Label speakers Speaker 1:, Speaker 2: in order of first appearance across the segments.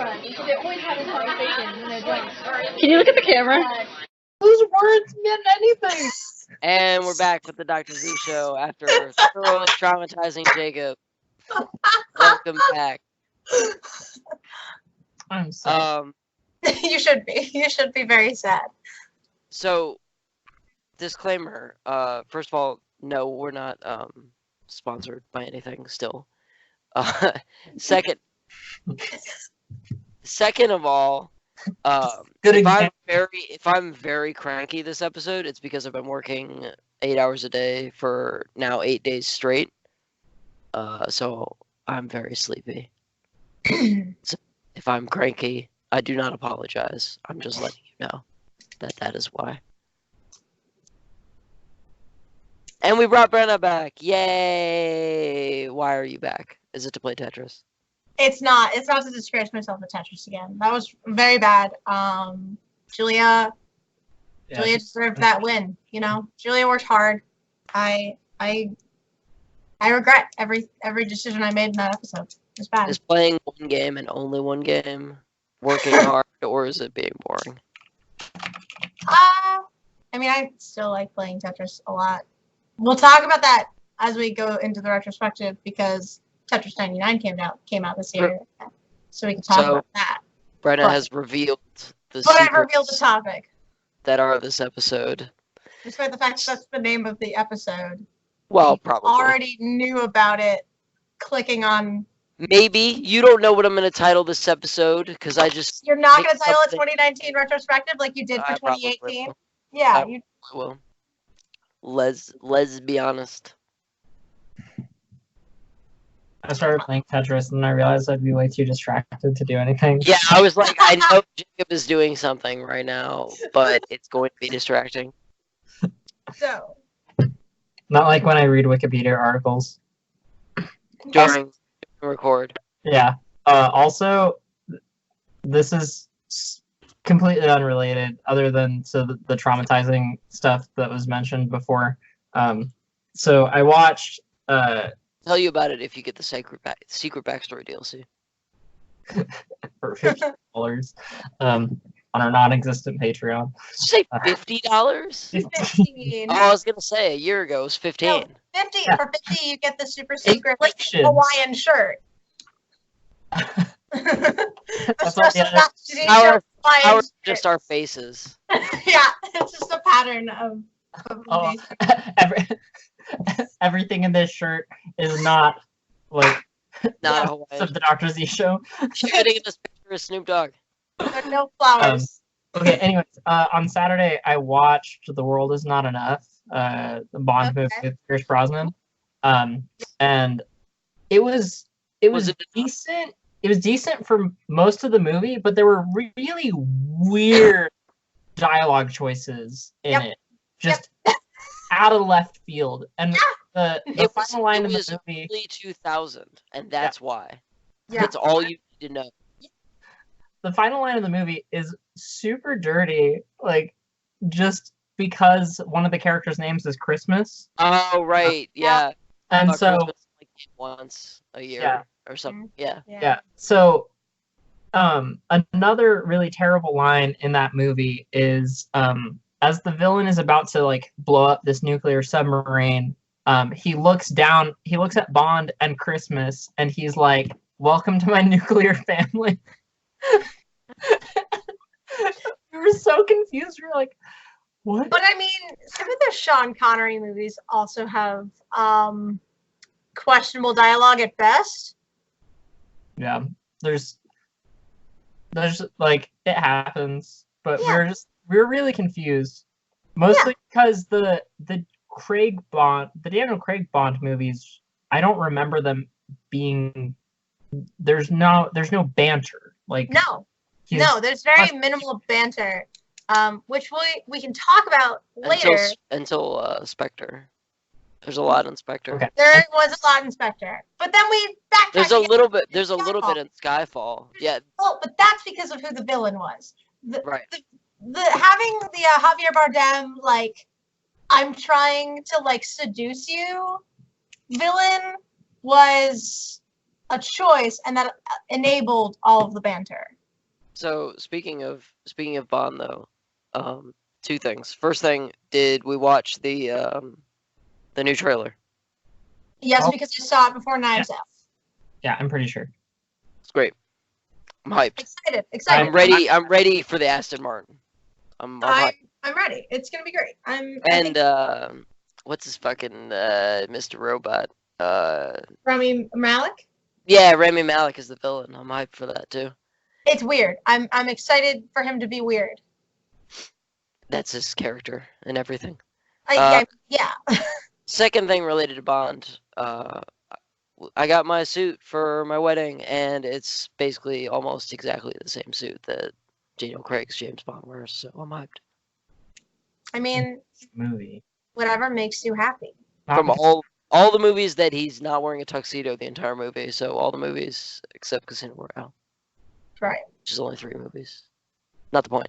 Speaker 1: Can you look at the camera?
Speaker 2: Those words meant anything.
Speaker 3: And we're back with the Dr. Z show after thoroughly traumatizing Jacob. Welcome back.
Speaker 2: I'm sorry.
Speaker 4: You should be. You should be very sad.
Speaker 3: So, disclaimer. First of all, no, we're not sponsored by anything still. Second of all, if I'm very cranky this episode, it's because I've been working 8 hours a day for now 8 days straight. So I'm very sleepy. So if I'm cranky, I do not apologize. I'm just letting you know that is why. And we brought Brenna back. Yay! Why are you back? Is it to play Tetris?
Speaker 4: It's not. It's not to disgrace myself with Tetris again. That was very bad. Julia deserved that win. You know, Julia worked hard. I regret every decision I made in that episode. It's bad.
Speaker 3: Is playing one game and only one game working hard, or is it being boring?
Speaker 4: I mean, I still like playing Tetris a lot. We'll talk about that as we go into the retrospective because Tetris 99 came out this year, so we can talk about that.
Speaker 3: Brenna has revealed the
Speaker 4: But I revealed the topic
Speaker 3: that are this episode.
Speaker 4: Despite the fact that's the name of the episode.
Speaker 3: Well, probably.
Speaker 4: Already knew about it. Clicking on.
Speaker 3: Maybe you don't know what I'm going to title this episode because I just.
Speaker 4: You're not going to title it 2019 retrospective like you did for 2018. Yeah, you
Speaker 3: will. Let's be honest.
Speaker 2: I started playing Tetris and I realized I'd be way too distracted to do anything.
Speaker 3: Yeah, I was like, I know Jacob is doing something right now, but it's going to be distracting.
Speaker 4: So.
Speaker 2: Not like when I read Wikipedia articles.
Speaker 3: During record.
Speaker 2: Yeah. Also, this is completely unrelated, other than the traumatizing stuff that was mentioned before. So I watched.
Speaker 3: Tell you about it if you get the secret backstory DLC.
Speaker 2: For $50 on our non-existent Patreon.
Speaker 3: Did you say $50?
Speaker 4: 15.
Speaker 3: Oh, I was gonna say a year ago it was 15.
Speaker 4: No, 50 yeah. For 50 you get the super secret Hawaiian shirt.
Speaker 3: Ours just our faces.
Speaker 4: Yeah, it's just a pattern of
Speaker 2: everything in this shirt is not like
Speaker 3: not Hawaiian.
Speaker 2: Of the Dr. Z show.
Speaker 3: Getting in this picture of Snoop Dogg.
Speaker 4: No flowers.
Speaker 2: Okay, anyways, on Saturday I watched The World Is Not Enough, the Bond movie with Pierce Brosnan. And it was decent. It was decent for most of the movie, but there were really weird dialogue choices in it. Just out of left field. And the final line of the movie...
Speaker 3: It was early 2000, and that's why.
Speaker 4: Yeah.
Speaker 3: That's all you need to know.
Speaker 2: The final line of the movie is super dirty, like, just because one of the characters' names is Christmas.
Speaker 3: Oh, right, yeah.
Speaker 2: And so...
Speaker 3: Christmas, like, once a year or something, yeah.
Speaker 2: So, another really terrible line in that movie is, as the villain is about to, like, blow up this nuclear submarine, he looks at Bond and Christmas, and he's like, "Welcome to my nuclear family." We were so confused. We were like, what?
Speaker 4: But I mean, some of the Sean Connery movies also have questionable dialogue at best.
Speaker 2: Yeah, there's like, it happens, but we're really confused, mostly because the Daniel Craig Bond movies, I don't remember them being. There's no banter. Like,
Speaker 4: no, there's very minimal banter, which we can talk about later.
Speaker 3: Until Spectre. There's a lot in Spectre.
Speaker 2: Okay.
Speaker 4: There was a lot in Spectre, but then we backtracked.
Speaker 3: There's a little bit in Skyfall. Yeah.
Speaker 4: Oh, but that's because of who the villain was.
Speaker 3: Right.
Speaker 4: Having the Javier Bardem, like, I'm trying to, like, seduce you villain was a choice, and that enabled all of the banter.
Speaker 3: So speaking of Bond though, two things. First thing, did we watch the new trailer?
Speaker 4: Yes,
Speaker 2: Oh.
Speaker 4: because I saw it before Knives Out.
Speaker 2: Yeah, I'm pretty sure.
Speaker 3: It's great. I'm hyped.
Speaker 4: Excited.
Speaker 3: I'm ready for the Aston Martin. I'm hyped.
Speaker 4: I'm ready. It's gonna be great.
Speaker 3: What's his fucking Mr. Robot?
Speaker 4: Rami Malek.
Speaker 3: Yeah, Rami Malek is the villain. I'm hyped for that too.
Speaker 4: It's weird. I'm excited for him to be weird.
Speaker 3: That's his character and everything.
Speaker 4: Yeah.
Speaker 3: Second thing related to Bond, I got my suit for my wedding, and it's basically almost exactly the same suit that Daniel Craig's James Bond wears, so I'm hyped.
Speaker 4: I mean,
Speaker 2: Movie.
Speaker 4: whatever makes you happy.
Speaker 3: From all the movies that he's not wearing a tuxedo the entire movie, so all the movies except Casino Royale.
Speaker 4: Right.
Speaker 3: Which is only 3 movies. Not the point.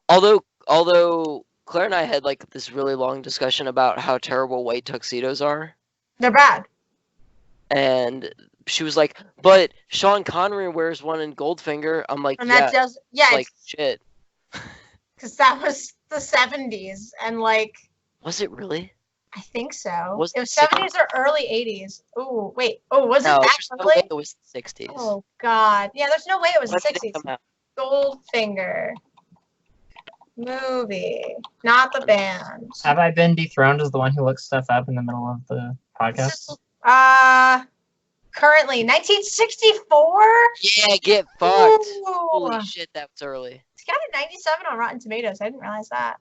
Speaker 3: Although Claire and I had like this really long discussion about how terrible white tuxedos are.
Speaker 4: They're bad.
Speaker 3: And she was like, but Sean Connery wears one in Goldfinger. I'm like,
Speaker 4: And that does, yeah,
Speaker 3: like shit.
Speaker 4: Because that was the 70s, and like.
Speaker 3: Was it really?
Speaker 4: I think so. It
Speaker 3: Was
Speaker 4: was
Speaker 3: it
Speaker 4: 70s or early 80s. Oh, wait. Oh, was
Speaker 3: No,
Speaker 4: it that
Speaker 3: there's no
Speaker 4: early?
Speaker 3: way it was the 60s.
Speaker 4: Oh, God. Yeah, there's no way it was
Speaker 3: When
Speaker 4: the
Speaker 3: did it
Speaker 4: 60s.
Speaker 3: come out?
Speaker 4: Goldfinger. Movie. Not the band.
Speaker 2: Have I been dethroned as the one who looks stuff up in the middle of the podcast?
Speaker 4: Currently, 1964?
Speaker 3: Yeah, get fucked.
Speaker 4: Ooh.
Speaker 3: Holy shit, that was early.
Speaker 4: It's got a 97 on Rotten Tomatoes. I didn't realize that.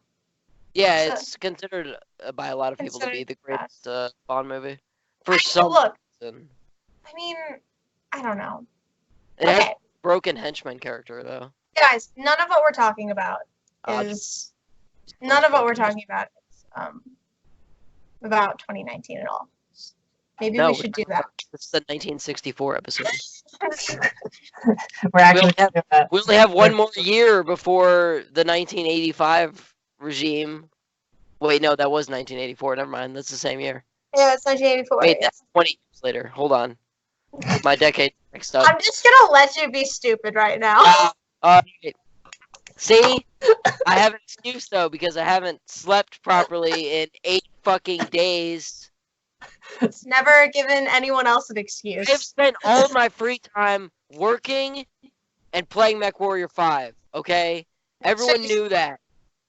Speaker 3: Yeah,
Speaker 4: So-
Speaker 3: it's considered by a lot of people to be the
Speaker 4: Considered
Speaker 3: greatest Bond movie. For some
Speaker 4: Look,
Speaker 3: reason.
Speaker 4: I mean, I don't know.
Speaker 3: It has
Speaker 4: Okay,
Speaker 3: a broken henchman character, though.
Speaker 4: guys, none of what we're talking about is about 2019 at all. Maybe
Speaker 3: No,
Speaker 4: we should do that.
Speaker 3: This is the 1964 episode.
Speaker 2: We're actually
Speaker 3: We only have one more year before the 1985 regime. Wait, no, that was 1984. Never mind. That's the same year.
Speaker 4: Yeah, it's 1984.
Speaker 3: Wait,
Speaker 4: yeah.
Speaker 3: that's 20 years later. Hold on. My decade mixed up.
Speaker 4: I'm just gonna let you be stupid right now.
Speaker 3: See? I have an excuse, though, because I haven't slept properly in 8 fucking days.
Speaker 4: It's never given anyone else an
Speaker 3: I've
Speaker 4: excuse.
Speaker 3: spent all of my free time working and playing MechWarrior 5, okay? Everyone knew that.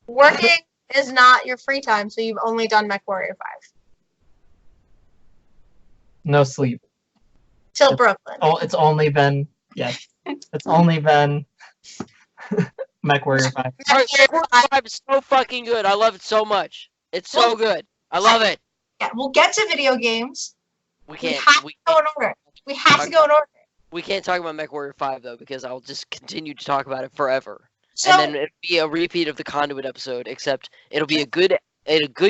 Speaker 4: Working is not your free time, so you've only done MechWarrior 5.
Speaker 2: no sleep.
Speaker 4: Till Brooklyn.
Speaker 2: Oh, it's only been it's only been MechWarrior 5.
Speaker 3: Alright, MechWarrior 5 is so fucking good. I love it so much. It's so good. I love it.
Speaker 4: Yeah, we'll get to video games.
Speaker 3: We
Speaker 4: We
Speaker 3: can't.
Speaker 4: have to go in order. We have to go in order.
Speaker 3: We can't talk about MechWarrior 5 though, because I'll just continue to talk about it forever.
Speaker 4: So,
Speaker 3: And then it'll be a repeat of the Conduit episode, except it'll be a good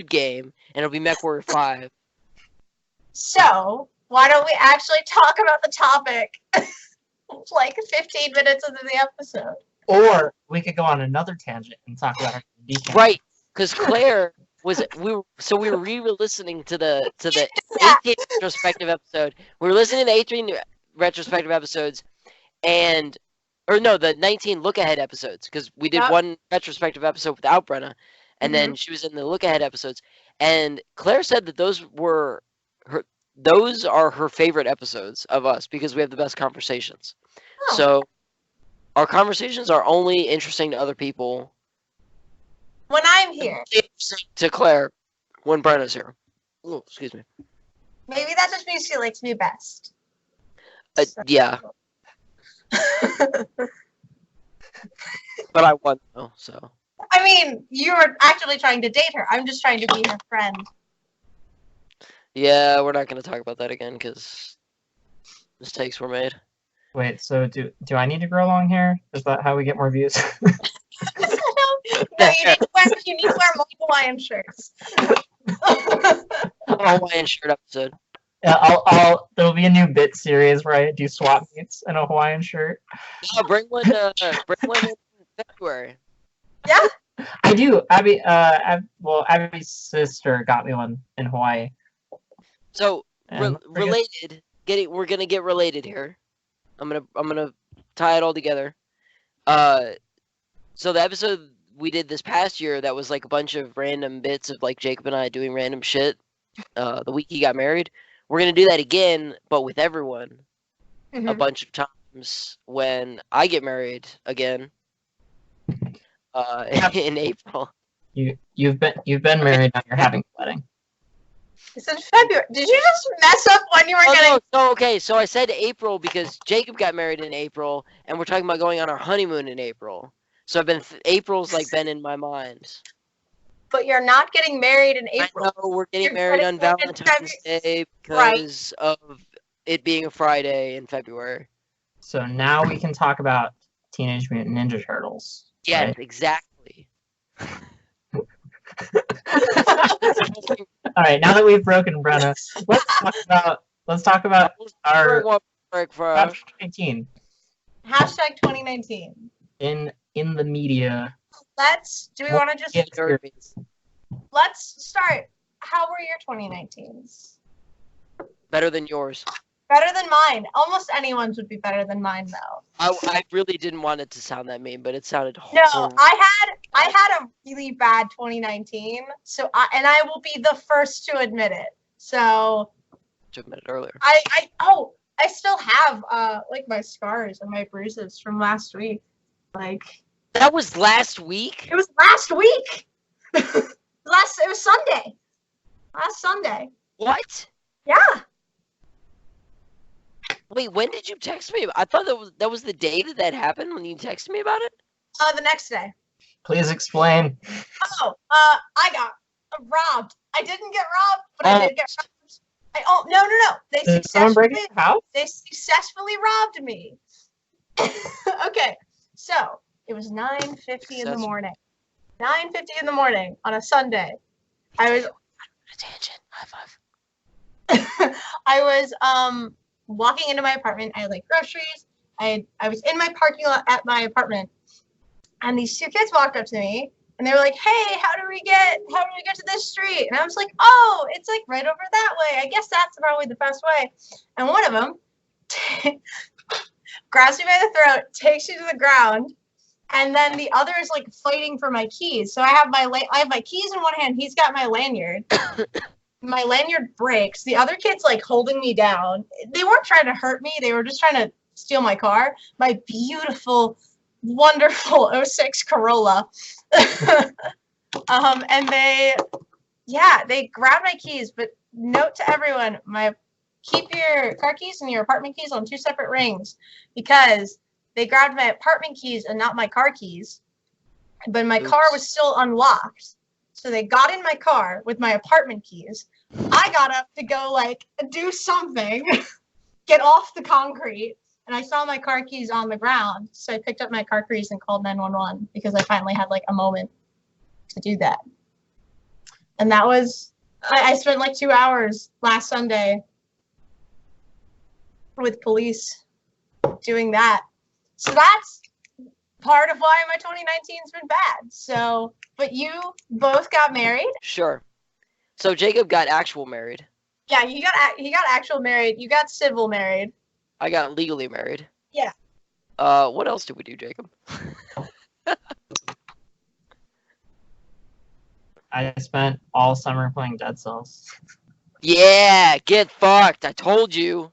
Speaker 3: game, and it'll be MechWarrior 5.
Speaker 4: so why don't we actually talk about the topic like 15 minutes into the episode?
Speaker 2: Or we could go on another tangent and talk about our D channel.
Speaker 3: Right, because Claire we were re-listening to the
Speaker 4: Yeah.
Speaker 3: 18 retrospective episode. We were listening to 18 retrospective episodes, the 19 look ahead episodes, because we did
Speaker 4: Yep.
Speaker 3: one retrospective episode without Brenna, and then she was in the look ahead episodes. And Claire said that those are her favorite episodes of us because we have the best conversations.
Speaker 4: Oh.
Speaker 3: So our conversations are only interesting to other people.
Speaker 4: When I'm here,
Speaker 3: Interesting to Claire when Brenna's here. Oh, excuse me.
Speaker 4: maybe that just means she likes me best.
Speaker 3: Yeah, but I won though, so.
Speaker 4: I mean, you were actually trying to date her. I'm just trying to be her friend.
Speaker 3: Yeah, we're not going to talk about that again because mistakes were made.
Speaker 2: Wait, so do I need to grow long hair? Is that how we get more views?
Speaker 4: No, you need to wear more Hawaiian shirts.
Speaker 3: Hawaiian shirt episode.
Speaker 2: Yeah, there'll be a new bit series where I do swap meets in a Hawaiian shirt.
Speaker 3: Yeah, bring one in February.
Speaker 4: Yeah.
Speaker 2: I do. Abby's sister got me one in Hawaii.
Speaker 3: So
Speaker 2: And
Speaker 3: related, we're gonna get related here. I'm gonna tie it all together. So the episode we did this past year that was like a bunch of random bits of like Jacob and I doing random shit. The week he got married, we're gonna do that again, but with everyone a bunch of times when I get married again. In April.
Speaker 2: You've been married, now you're having a wedding.
Speaker 4: It's in February. Did you just mess up when you were getting?
Speaker 3: No, okay. So I said April because Jacob got married in April, and we're talking about going on our honeymoon in April. So I've been April's like been in my mind.
Speaker 4: But you're not getting married in April.
Speaker 3: I know we're getting
Speaker 4: You're
Speaker 3: married on
Speaker 4: getting married in
Speaker 3: Valentine's Day because of it being a Friday in February.
Speaker 2: So now we can talk about Teenage Mutant Ninja Turtles.
Speaker 3: Yes,
Speaker 2: right?
Speaker 3: exactly.
Speaker 2: All right, now that we've broken Brenna, let's talk about our 2019
Speaker 4: Hashtag 2019.
Speaker 2: in the media.
Speaker 4: Do we want to just
Speaker 2: Yes,
Speaker 4: let's start. How were your 2019s?
Speaker 3: Better than yours.
Speaker 4: Better than mine. Almost anyone's would be better than mine though.
Speaker 3: I really didn't want it to sound that mean, but it sounded
Speaker 4: No,
Speaker 3: horrible.
Speaker 4: I had a really bad 2019. So I will be the first to admit it. So
Speaker 3: To admit it earlier.
Speaker 4: I still have like my scars and my bruises from last week. Like
Speaker 3: That was last week?
Speaker 4: it was last week. It was Sunday. Last Sunday.
Speaker 3: What?
Speaker 4: Yeah.
Speaker 3: Wait, when did you text me? I thought that was the day that happened when you texted me about it?
Speaker 4: The next day.
Speaker 2: Please explain.
Speaker 4: I got robbed. I didn't get robbed, but I did get robbed. No.
Speaker 2: Did someone break into your house?
Speaker 4: They successfully robbed me. Okay, so it was 9:50 in the morning. 9:50 in the morning on a Sunday. I was
Speaker 3: A tangent. High five.
Speaker 4: I was walking into my apartment. I had like groceries. I was in my parking lot at my apartment, and these two kids walked up to me, and they were like, "Hey, how do we get to this street?" And I was like, "Oh, it's like right over that way. I guess that's probably the best way." And one of them grabs me by the throat, takes me to the ground, and then the other is like fighting for my keys. So I have my keys in one hand. He's got my lanyard. My lanyard breaks. The other kid's like holding me down. They weren't trying to hurt me. They were just trying to steal my car. My beautiful, wonderful '06 Corolla. And they grabbed my keys. But note to everyone, keep your car keys and your apartment keys on 2 separate rings, because they grabbed my apartment keys and not my car keys. But my car was still unlocked. So they got in my car with my apartment keys. I got up to go like do something, get off the concrete, and I saw my car keys on the ground. So I picked up my car keys and called 911 because I finally had like a moment to do that. And that was, I spent like 2 hours last Sunday with police doing that. So that's part of why my 2019's been bad. So, but you both got married?
Speaker 3: Sure. So Jacob got actual married.
Speaker 4: Yeah, he got actual married. You got civil married.
Speaker 3: I got legally married.
Speaker 4: Yeah.
Speaker 3: What else did we do, Jacob?
Speaker 2: I spent all summer playing Dead Cells.
Speaker 3: Yeah, get fucked. I told you.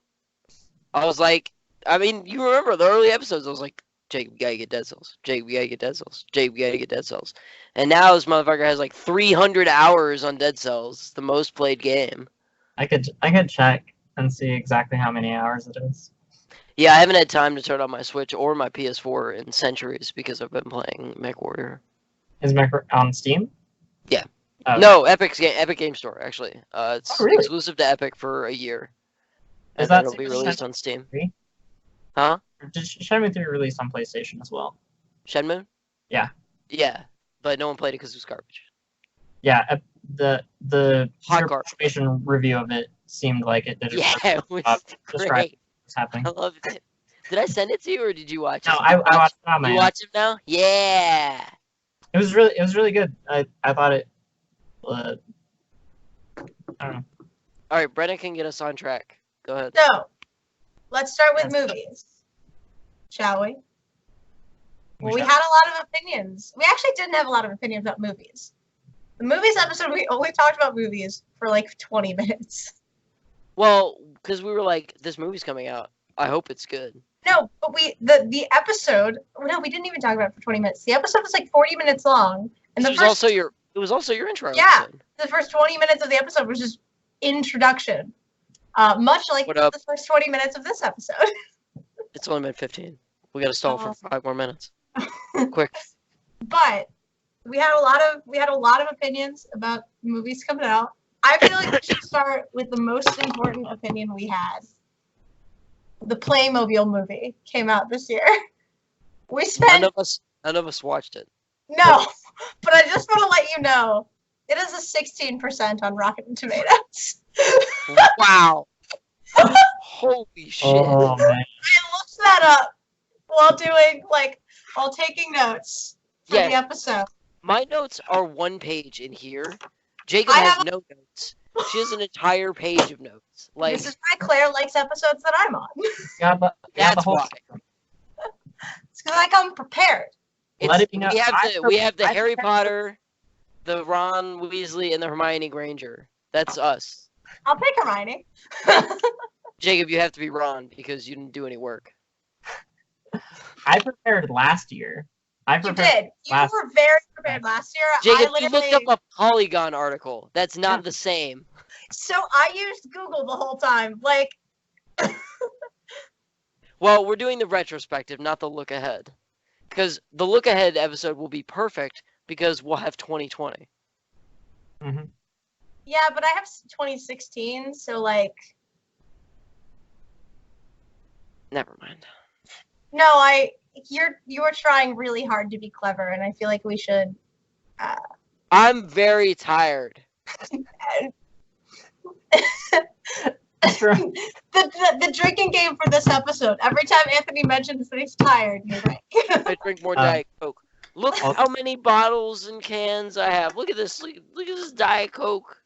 Speaker 3: I was like, I mean, you remember the early episodes. I was like, Jacob, you gotta get Dead Cells. Jacob, you gotta get Dead Cells. Jacob, you gotta get Dead Cells. And now this motherfucker has like 300 hours on Dead Cells. It's the most played game.
Speaker 2: I could check and see exactly how many hours it is.
Speaker 3: Yeah, I haven't had time to turn on my Switch or my PS4 in centuries because I've been playing MechWarrior.
Speaker 2: Is Mech on Steam?
Speaker 3: Yeah.
Speaker 2: Oh.
Speaker 3: No, Epic Game Store, actually. It's
Speaker 2: really?
Speaker 3: exclusive to Epic for a year.
Speaker 2: Is
Speaker 3: And
Speaker 2: that
Speaker 3: then it'll be released on Steam.
Speaker 2: 3?
Speaker 3: Huh?
Speaker 2: Did Shenmue 3 released on PlayStation as well?
Speaker 3: Shenmue?
Speaker 2: Yeah.
Speaker 3: Yeah, but no one played it because it was garbage.
Speaker 2: Yeah, the
Speaker 3: Hot garbage.
Speaker 2: PlayStation review of it seemed like it did.
Speaker 3: Yeah, it was
Speaker 2: Describe
Speaker 3: great.
Speaker 2: what's happening.
Speaker 3: I loved it. Did I send it to you or did you watch it?
Speaker 2: No, I watched it on my
Speaker 3: You
Speaker 2: own.
Speaker 3: watch it now? Yeah.
Speaker 2: It was really good. I thought it. I don't know.
Speaker 3: All right, Brenna can get us on track. Go ahead.
Speaker 4: So, let's start with movies, shall we? Well, we had a lot of opinions. We actually didn't have a lot of opinions about movies. The movies episode, we only talked about movies for like 20 minutes.
Speaker 3: Well, because we were like, this movie's coming out. I hope it's good.
Speaker 4: No, but the episode. No, we didn't even talk about it for 20 minutes. The episode was like 40 minutes long, and
Speaker 3: It was also your intro.
Speaker 4: Yeah.
Speaker 3: Episode.
Speaker 4: The first 20 minutes of the episode was just introduction, much like
Speaker 3: What up?
Speaker 4: the first 20 minutes of this episode.
Speaker 3: It's only been 15. We got to stall for 5 more minutes. Quick.
Speaker 4: But we had a lot of opinions about movies coming out. I feel like we should start with the most important opinion we had. The Playmobil movie came out this year. We spent
Speaker 3: None of us watched it.
Speaker 4: no, but I just want to let you know it is a 16% on Rotten Tomatoes.
Speaker 3: Wow. Holy shit.
Speaker 2: Oh man.
Speaker 4: I looked that up while taking notes for the episode.
Speaker 3: My notes are 1 page in here. Jacob has no notes. She has an entire page of notes. Like,
Speaker 4: this is why Claire likes episodes that I'm on.
Speaker 3: that's why.
Speaker 4: It's because I come prepared.
Speaker 2: Let it be known.
Speaker 3: We have the Harry Potter, the Ron Weasley, and the Hermione Granger. That's us.
Speaker 4: I'll pick Hermione.
Speaker 3: Jacob, you have to be Ron because you didn't do any work.
Speaker 2: I prepared last year.
Speaker 4: You did. You were very prepared last year.
Speaker 3: Jacob, you looked up a Polygon article. That's not the same.
Speaker 4: So I used Google the whole time. Like.
Speaker 3: Well, we're doing the retrospective, not the look ahead. Because the look ahead episode will be perfect because we'll have 2020.
Speaker 2: Mm-hmm.
Speaker 4: Yeah, but I have 2016, so like.
Speaker 3: Never mind.
Speaker 4: No, you are trying really hard to be clever, and I feel like we should.
Speaker 3: I'm very tired.
Speaker 4: The drinking game for this episode. Every time Anthony mentions that he's tired, you drink.
Speaker 3: I drink more Diet Coke. Look how many bottles and cans I have. Look at this. Look at this Diet Coke.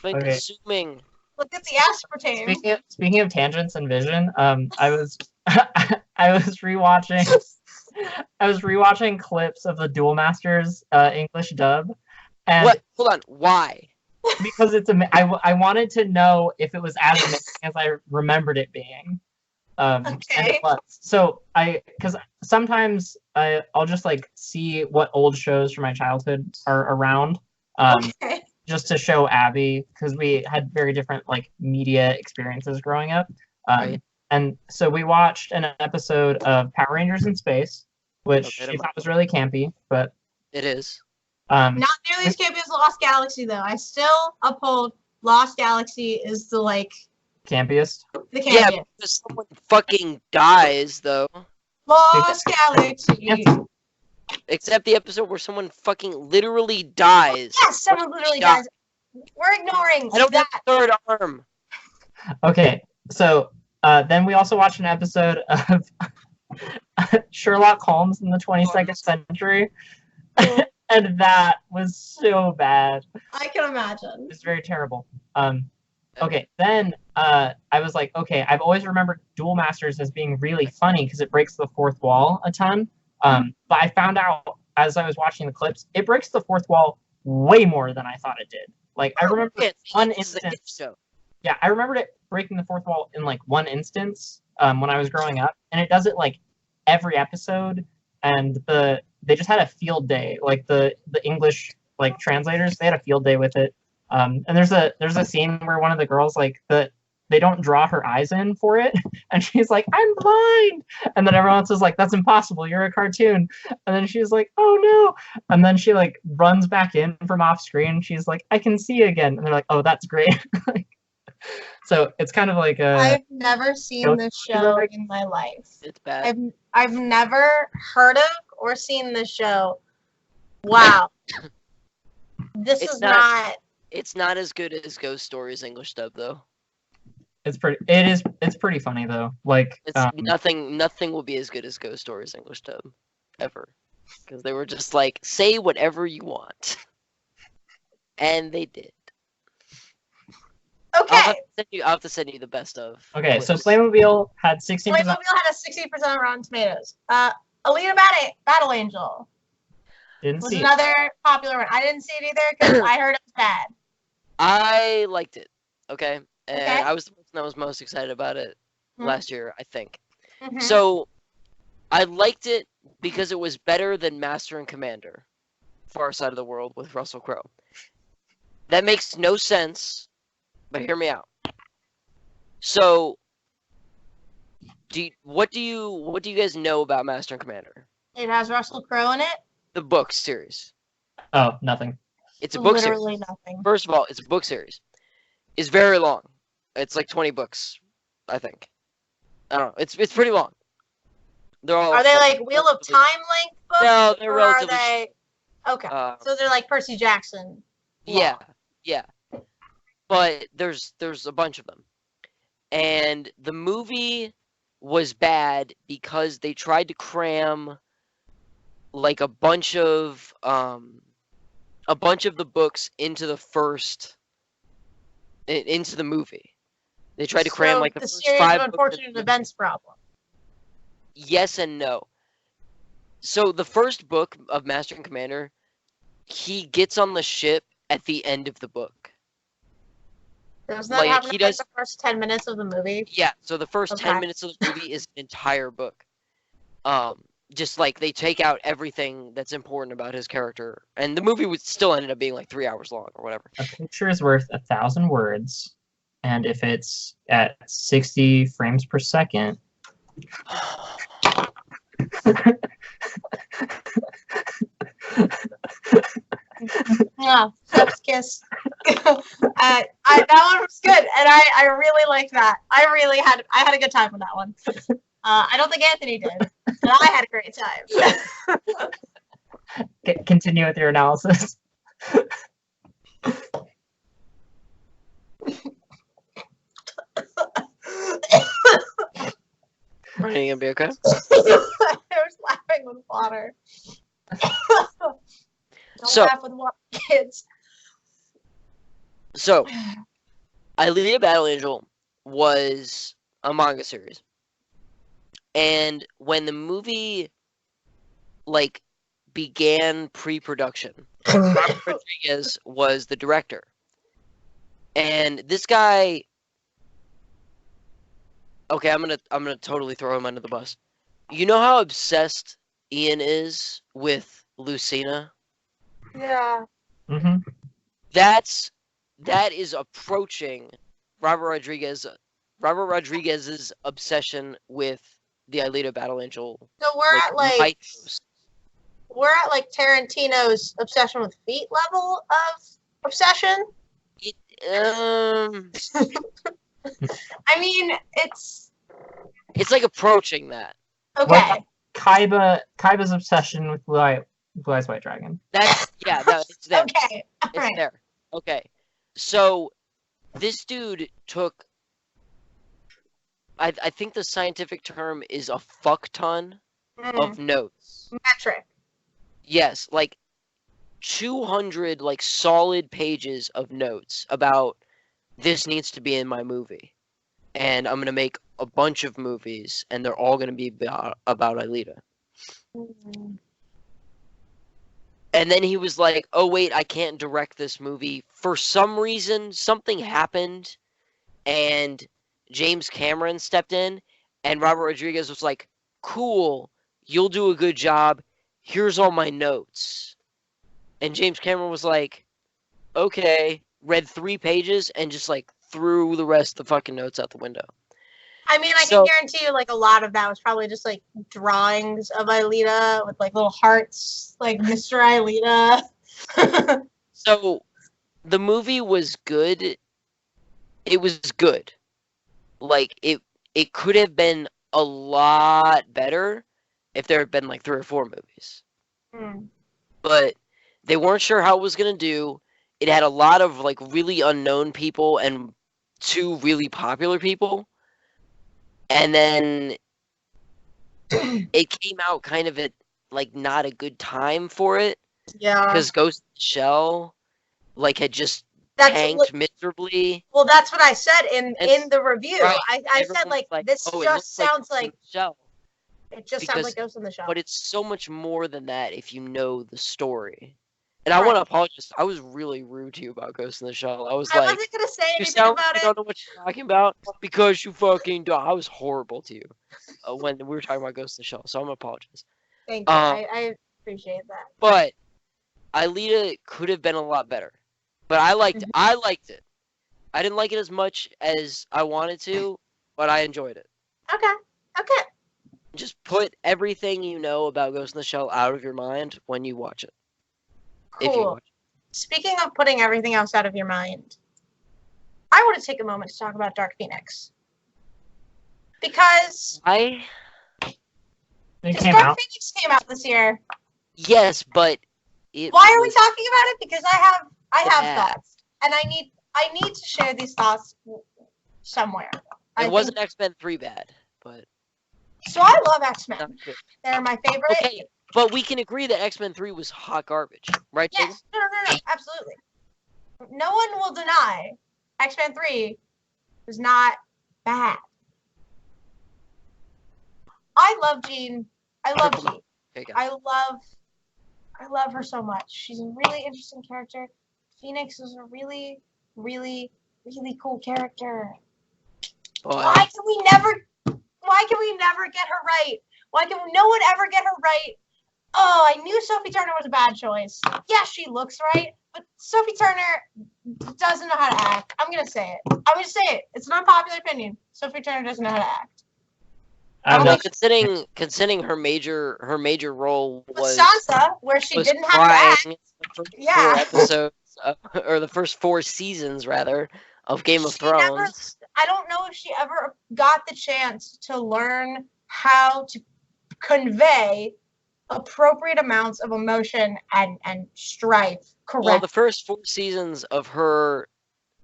Speaker 3: Been consuming.
Speaker 4: Look at the aspartame.
Speaker 2: Speaking of tangents and vision, I was rewatching clips of the Duel Masters English dub. And
Speaker 3: what? Hold on. Why?
Speaker 2: Because I wanted to know if it was as amazing as I remembered it being. And it was. So because sometimes I'll just like see what old shows from my childhood are around. Just to show Abby, because we had very different like media experiences growing up.
Speaker 3: Right.
Speaker 2: And so we watched an episode of Power Rangers in Space, which she thought was really campy, but
Speaker 3: it is.
Speaker 4: Not nearly as campy as Lost Galaxy, though. I still uphold Lost Galaxy is the like
Speaker 2: campiest.
Speaker 4: The campiest.
Speaker 3: Yeah, because someone fucking dies, though.
Speaker 4: Lost Galaxy.
Speaker 3: Except the episode where someone fucking literally dies.
Speaker 4: Yes, someone literally dies. We're ignoring
Speaker 3: I don't
Speaker 4: that.
Speaker 3: have a third arm.
Speaker 2: Okay, so then we also watched an episode of Sherlock Holmes in the 22nd century. And that was so bad.
Speaker 4: I can imagine.
Speaker 2: It's very terrible. Okay, then I was like, okay, I've always remembered Duel Masters as being really funny because it breaks the fourth wall a ton. But I found out as I was watching the clips, it breaks the fourth wall way more than I thought it did. Like I remember one instance. Yeah, I remembered it breaking the fourth wall in like one instance when I was growing up, and it does it like every episode. And they just had a field day, like the English like translators, they had a field day with it. And there's a scene where one of the girls like they don't draw her eyes in for it, and she's like, I'm blind, and then everyone else is like, that's impossible, you're a cartoon, and then she's like, oh no, and then she like runs back in from off screen, she's like, I can see again, and they're like, oh, that's great. So it's kind of like
Speaker 4: I've never seen this show in my life.
Speaker 3: It's bad.
Speaker 4: I've never heard of or seen this show. Wow. This is not.
Speaker 3: It's not as good as Ghost Stories English dub though.
Speaker 2: It's pretty funny though. Like
Speaker 3: it's nothing will be as good as Ghost Stories English dub ever, because they were just like, say whatever you want, and they did.
Speaker 4: Okay.
Speaker 3: I'll have to send you the best of.
Speaker 2: Okay, so
Speaker 3: clips.
Speaker 2: Playmobil had 60%.
Speaker 4: Playmobil had a 60% on Rotten Tomatoes. Alita Battle Angel
Speaker 2: Didn't
Speaker 4: was
Speaker 2: see it.
Speaker 4: another popular one. I didn't see it either because I heard it was bad.
Speaker 3: I liked it. Okay. And
Speaker 4: Okay.
Speaker 3: I was the person that was most excited about it
Speaker 4: Mhm.
Speaker 3: last year, I think.
Speaker 4: Mhm.
Speaker 3: So I liked it because it was better than Master and Commander, Far Side of the World with Russell Crowe. That makes no sense, but hear me out. So, what do you guys know about Master and Commander?
Speaker 4: It has Russell Crowe in it.
Speaker 3: The book series.
Speaker 2: Oh, nothing.
Speaker 3: It's a book
Speaker 4: Literally
Speaker 3: series.
Speaker 4: nothing.
Speaker 3: First of all, it's a book series. It's very long. It's like 20 books, I think. I don't know. It's pretty long. They're all.
Speaker 4: Are they like Wheel of Time length books?
Speaker 3: No, they're
Speaker 4: or
Speaker 3: relatively.
Speaker 4: Are they? Okay. So they're like Percy Jackson.
Speaker 3: Yeah, yeah. But there's a bunch of them, and the movie was bad because they tried to cram like a bunch of the books into the movie. They tried to cram like the first
Speaker 4: series
Speaker 3: 5
Speaker 4: of
Speaker 3: books
Speaker 4: unfortunate events problem.
Speaker 3: Yes and no. So the first book of Master and Commander, he gets on the ship at the end of the book.
Speaker 4: Doesn't that
Speaker 3: Like,
Speaker 4: happen
Speaker 3: he
Speaker 4: in like,
Speaker 3: does-
Speaker 4: the first 10 minutes of the movie?
Speaker 3: Yeah, so the first
Speaker 4: Okay.
Speaker 3: 10 minutes of the movie is an entire book. Just like they take out everything that's important about his character. And the movie would still ended up being like 3 hours long or whatever.
Speaker 2: A picture is worth 1,000 words, and if it's at 60 frames per second,
Speaker 4: Yeah, Steps kiss. That one was good, and I really liked that. I had a good time with that one. I don't think Anthony did, but I had a great time.
Speaker 2: continue with your analysis.
Speaker 3: Are you gonna be okay?
Speaker 4: I was laughing with water. Don't
Speaker 3: So-
Speaker 4: laugh with water, kids.
Speaker 3: So, Alita Battle Angel was a manga series. And when the movie like began pre-production, Robert Rodriguez was the director. And this guy, okay, I'm gonna totally throw him under the bus. You know how obsessed Ian is with Lucina?
Speaker 4: Yeah.
Speaker 2: Mm-hmm.
Speaker 3: That is approaching Robert Rodriguez's obsession with the Alita Battle Angel.
Speaker 4: So we're at like
Speaker 3: mythos.
Speaker 4: Tarantino's obsession with feet level of obsession. I mean, it's
Speaker 3: It's like approaching that.
Speaker 4: okay.
Speaker 2: Kaiba's obsession with Blue Eyes White Dragon.
Speaker 3: It's there.
Speaker 4: Okay. All
Speaker 3: It's
Speaker 4: right.
Speaker 3: there. Okay. So this dude took I think the scientific term is a fuck ton of notes.
Speaker 4: Metric.
Speaker 3: Yes, like 200 like solid pages of notes about this needs to be in my movie. And I'm going to make a bunch of movies and they're all going to be about Alita. And then he was like, "Oh wait, I can't direct this movie." For some reason, something happened and James Cameron stepped in and Robert Rodriguez was like, "Cool, you'll do a good job. Here's all my notes." And James Cameron was like, "Okay," read 3 pages and just like threw the rest of the fucking notes out the window.
Speaker 4: I mean, I
Speaker 3: So-
Speaker 4: can guarantee you, like, a lot of that was probably just, like, drawings of Aelita with, like, little hearts, like, Mr. Aelita.
Speaker 3: So the movie was good. It was good. Like it could have been a lot better if there had been like 3 or 4 movies. But they weren't sure how it was going to do. It had a lot of like really unknown people and 2 really popular people. And then it came out kind of at like not a good time for it
Speaker 4: Yeah.
Speaker 3: because Ghost in the Shell like had just tanked miserably.
Speaker 4: Well, that's what I said in the review.
Speaker 3: Right.
Speaker 4: I said like this
Speaker 3: oh,
Speaker 4: just sounds
Speaker 3: like Shell.
Speaker 4: It just sounds like Ghost in the Shell.
Speaker 3: But it's so much more than that if you know the story. And I want to apologize. I was really rude to you about Ghost in the Shell. I wasn't going to say anything about it. You don't know what you're talking about because you fucking do. I was horrible to you when we were talking about Ghost in the Shell. So I'm going to apologize.
Speaker 4: Thank you. I appreciate that.
Speaker 3: But Aelita could have been a lot better. But I liked it. I liked it. I didn't like it as much as I wanted to, but I enjoyed it.
Speaker 4: Okay.
Speaker 3: Just put everything you know about Ghost in the Shell out of your mind when you watch it.
Speaker 4: Cool.
Speaker 3: If you watch it.
Speaker 4: Speaking of putting everything else out of your mind, I want to take a moment to talk about Dark Phoenix. Because
Speaker 2: It came
Speaker 4: Dark
Speaker 2: out.
Speaker 4: Phoenix came out this year.
Speaker 3: Yes, but
Speaker 4: why are we talking about it? Because I have thoughts, and I need to share these thoughts somewhere.
Speaker 3: It wasn't X-Men 3 bad, but
Speaker 4: so I love X-Men. They're my favorite.
Speaker 3: Okay, but we can agree that X-Men 3 was hot garbage, right?
Speaker 4: Yes, no, absolutely. No one will deny X-Men 3 was not bad. I love Jean. I love Jean.
Speaker 3: Okay,
Speaker 4: I love her so much. She's a really interesting character. Phoenix is a really, really, really cool character.
Speaker 3: Boy.
Speaker 4: Why can we never get her right? Why can no one ever get her right? Oh, I knew Sophie Turner was a bad choice. Yeah, she looks right, but Sophie Turner doesn't know how to act. I'm gonna say it. I'm gonna say it. It's an unpopular opinion. Sophie Turner doesn't know how to act.
Speaker 3: Considering her major role was
Speaker 4: Sansa, where she didn't have to act.
Speaker 3: Yeah. Or the first 4 seasons rather of Game of Thrones.
Speaker 4: I don't know if she ever got the chance to learn how to convey appropriate amounts of emotion and strife. Correct.
Speaker 3: Well, the first 4 seasons of her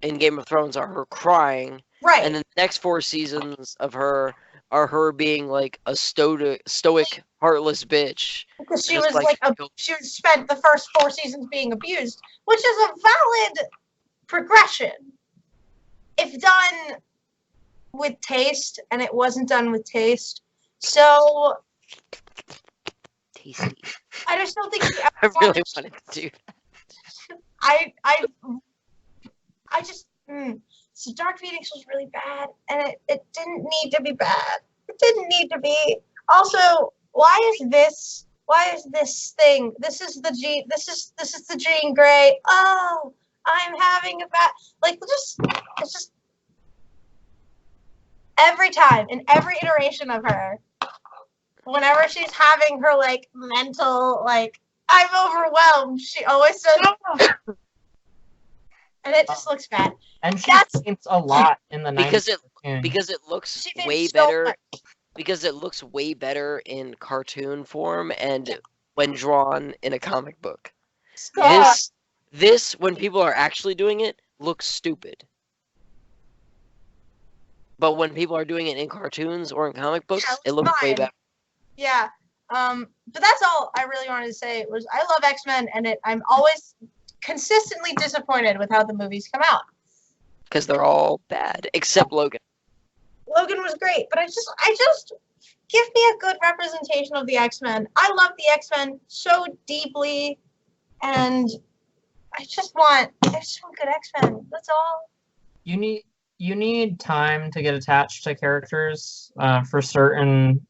Speaker 3: in Game of Thrones are her crying.
Speaker 4: Right.
Speaker 3: And then the next 4 seasons of her are her being like a stoic, heartless bitch.
Speaker 4: Because she was she spent the first 4 seasons being abused, which is a valid progression if done with taste, and it wasn't done with taste. So
Speaker 3: tasty.
Speaker 4: I just don't think she
Speaker 3: I really wanted to do that.
Speaker 4: I just so Dark Phoenix was really bad, and it didn't need to be bad. It didn't need to be. Also, why is this thing? This is the Jean Grey. Oh, I'm having a bad it's just every time in every iteration of her, whenever she's having her mental I'm overwhelmed, she always says and it just looks bad.
Speaker 2: And she paints a lot in the 90s.
Speaker 3: Because it looks way better. Because it looks way better in cartoon form and when drawn in a comic book. This when people are actually doing it looks stupid. But when people are doing it in cartoons or in comic books, it looks way better.
Speaker 4: Yeah. But that's all I really wanted to say was I love X-Men, and I'm always consistently disappointed with how the movies come out.
Speaker 3: Because they're all bad, except Logan.
Speaker 4: Logan was great, but I just give me a good representation of the X-Men. I love the X-Men so deeply, and I just want good X-Men. That's all.
Speaker 2: You need time to get attached to characters for certain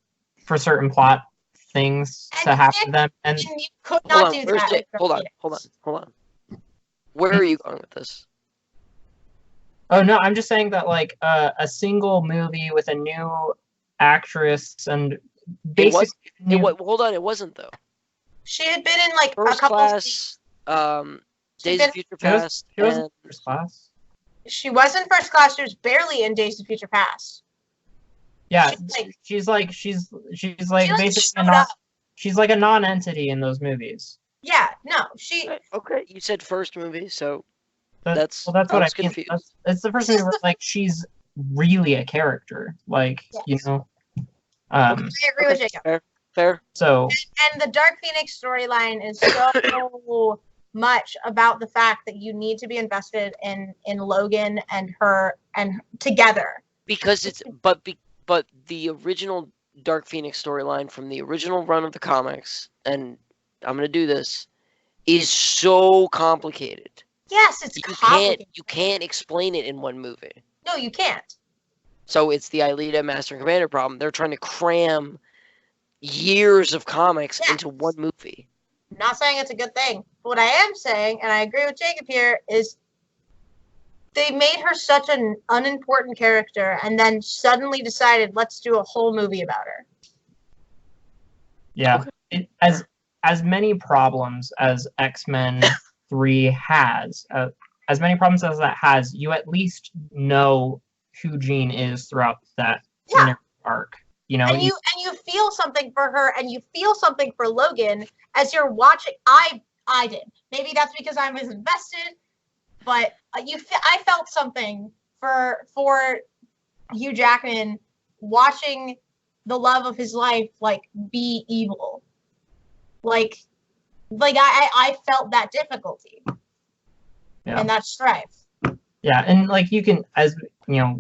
Speaker 2: plot things to happen to them. And
Speaker 4: you could not do that.
Speaker 3: Hold on. Where are you going with this?
Speaker 2: Oh no, I'm just saying that a single movie with a new actress and basically
Speaker 3: hold on, it wasn't though.
Speaker 4: She had been in
Speaker 3: First
Speaker 4: a couple
Speaker 3: Class, Days of Future Past.
Speaker 2: She wasn't First Class.
Speaker 4: She was in First Class. She was barely in Days of Future Past.
Speaker 2: Yeah, she's basically she's like a non-entity in those movies.
Speaker 4: Yeah, no, she.
Speaker 3: Okay, you said first movie, so.
Speaker 2: That's what I mean. It's the first movie where she's really a character, you know.
Speaker 4: I agree with Jacob.
Speaker 3: Fair.
Speaker 2: So.
Speaker 4: And the Dark Phoenix storyline is so much about the fact that you need to be invested in Logan and her and together.
Speaker 3: Because it's but the original Dark Phoenix storyline from the original run of the comics, and I'm gonna do this, is so complicated.
Speaker 4: Yes, it's complicated.
Speaker 3: You can't explain it in one movie.
Speaker 4: No, you can't.
Speaker 3: So it's the Aelita Master and Commander problem. They're trying to cram years of comics into one movie.
Speaker 4: I'm not saying it's a good thing. But what I am saying, and I agree with Jacob here, is they made her such an unimportant character and then suddenly decided, let's do a whole movie about her.
Speaker 2: Yeah. As many problems as X-Men 3 has, as many problems as that has, you at least know who Jean is throughout that arc. You know,
Speaker 4: and you feel something for her, and you feel something for Logan as you're watching. I did. Maybe that's because I was invested, but I felt something for Hugh Jackman watching the love of his life be evil. I felt that difficulty and that strife.
Speaker 2: Yeah, and you can, as you know,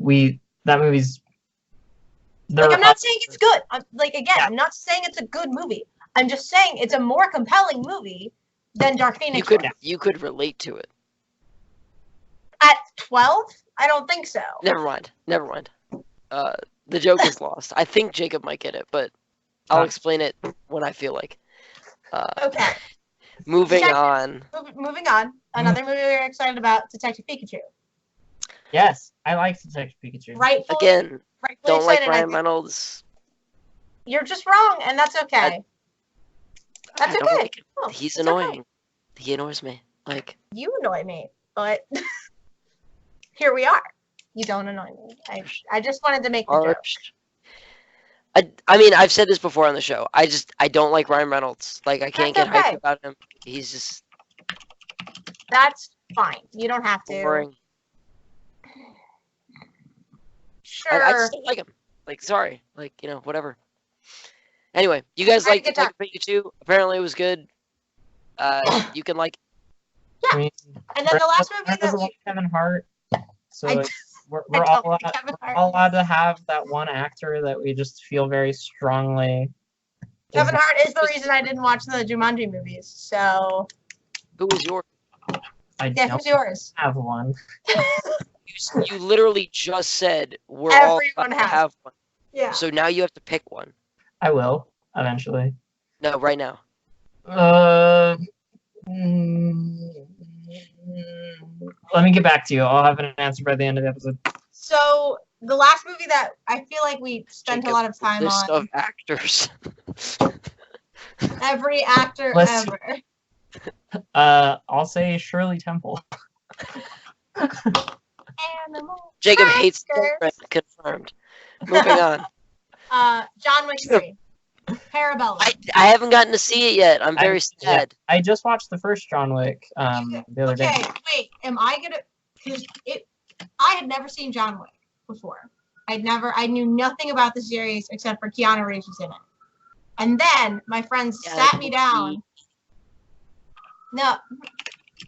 Speaker 2: that movie's.
Speaker 4: I'm not saying it's good. I'm not saying it's a good movie. I'm just saying it's a more compelling movie than Dark Phoenix.
Speaker 3: You could relate to it.
Speaker 4: At 12? I don't think so.
Speaker 3: Never mind. The joke is lost. I think Jacob might get it, but I'll explain it when I feel like.
Speaker 4: Okay.
Speaker 3: Moving on.
Speaker 4: Moving on. Another movie we were excited about, Detective Pikachu.
Speaker 2: Yes, I like Detective Pikachu.
Speaker 4: Rightfully
Speaker 3: don't like
Speaker 4: excited,
Speaker 3: Ryan Reynolds.
Speaker 4: You're just wrong, and that's okay. That's okay.
Speaker 3: Like he's annoying. Okay. He annoys me.
Speaker 4: You annoy me, but here we are. You don't annoy me. I just wanted to make the joke.
Speaker 3: I mean, I've said this before on the show. I don't like Ryan Reynolds. I can't get hyped about him. He's just.
Speaker 4: That's fine. You don't have to.
Speaker 3: Boring.
Speaker 4: Sure.
Speaker 3: I just don't like him. Sorry. Whatever. Anyway, you guys like Detective Pikachu? Apparently it was good. You can like.
Speaker 4: Yeah. I mean, and then the last movie that
Speaker 2: we Kevin Hart. So we're all allowed to have that one actor that we just feel very strongly.
Speaker 4: Kevin Hart is the reason I didn't watch the Jumanji movies. So.
Speaker 3: Who was yours?
Speaker 4: Who's yours?
Speaker 2: Have one.
Speaker 3: You literally just said all allowed to have one.
Speaker 4: Yeah.
Speaker 3: So now you have to pick one.
Speaker 2: I will eventually.
Speaker 3: No, right now.
Speaker 2: Let me get back to you. I'll have an answer by the end of the episode.
Speaker 4: So the last movie that I feel like we spent a lot of time
Speaker 3: list
Speaker 4: on.
Speaker 3: Of actors.
Speaker 4: Every actor ever.
Speaker 2: I'll say Shirley Temple.
Speaker 3: Jacob hates children. Confirmed. Moving on.
Speaker 4: John Wick 3. Parabellum.
Speaker 3: I haven't gotten to see it yet. I'm very sad.
Speaker 2: I just watched the first John Wick the other day.
Speaker 4: Okay, wait. Am I gonna? Because I had never seen John Wick before. I knew nothing about the series except for Keanu Reeves was in it. And then my friends sat me down. No.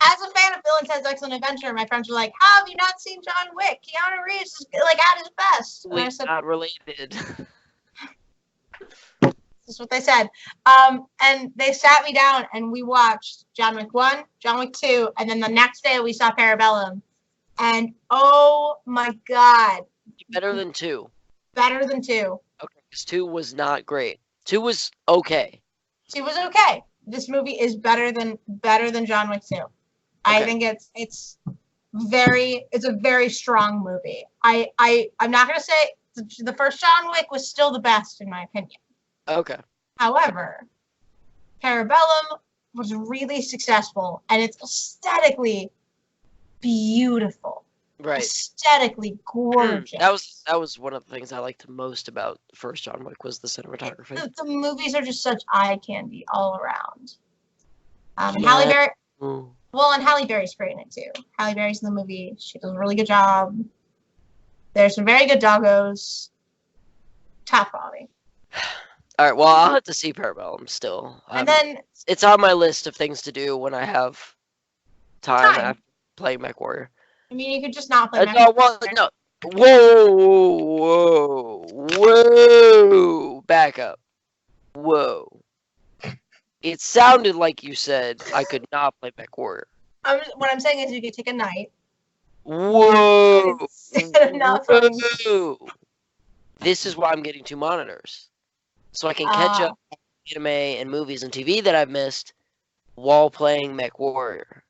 Speaker 4: As a fan of Bill and Ted's Excellent Adventure, my friends were like, "How have you not seen John Wick? Keanu Reeves is at his best."
Speaker 3: We're not related.
Speaker 4: This is what they said. And they sat me down and we watched John Wick 1, John Wick 2, and then the next day we saw Parabellum. And oh my God.
Speaker 3: Better than 2.
Speaker 4: Better than 2.
Speaker 3: Okay, because 2 was not great. 2 was okay.
Speaker 4: 2 was okay. This movie is better than John Wick 2. Okay. I think it's a very strong movie. I'm not gonna say the first John Wick was still the best in my opinion.
Speaker 3: Okay.
Speaker 4: However, Parabellum was really successful, and it's aesthetically beautiful.
Speaker 3: Right.
Speaker 4: Aesthetically gorgeous.
Speaker 3: That was one of the things I liked most about the first John Wick was the cinematography.
Speaker 4: The movies are just such eye candy all around. And Halle Berry. Well, and Halle Berry's great in it too. Halle Berry's in the movie. She does a really good job. There's some very good doggos. Top quality.
Speaker 3: All right. Well, I'll have to see Parabellum still.
Speaker 4: And then
Speaker 3: it's on my list of things to do when I have time
Speaker 4: Fine.
Speaker 3: after playing MechWarrior.
Speaker 4: I mean, you could just not play.
Speaker 3: No, well, no. Whoa. Back up. Whoa. It sounded like you said I could not play MechWarrior.
Speaker 4: What I'm saying is you could take a night.
Speaker 3: Whoa.
Speaker 4: Enough of-
Speaker 3: Whoa. This is why I'm getting 2 monitors. So I can catch up on anime and movies and TV that I've missed while playing MechWarrior.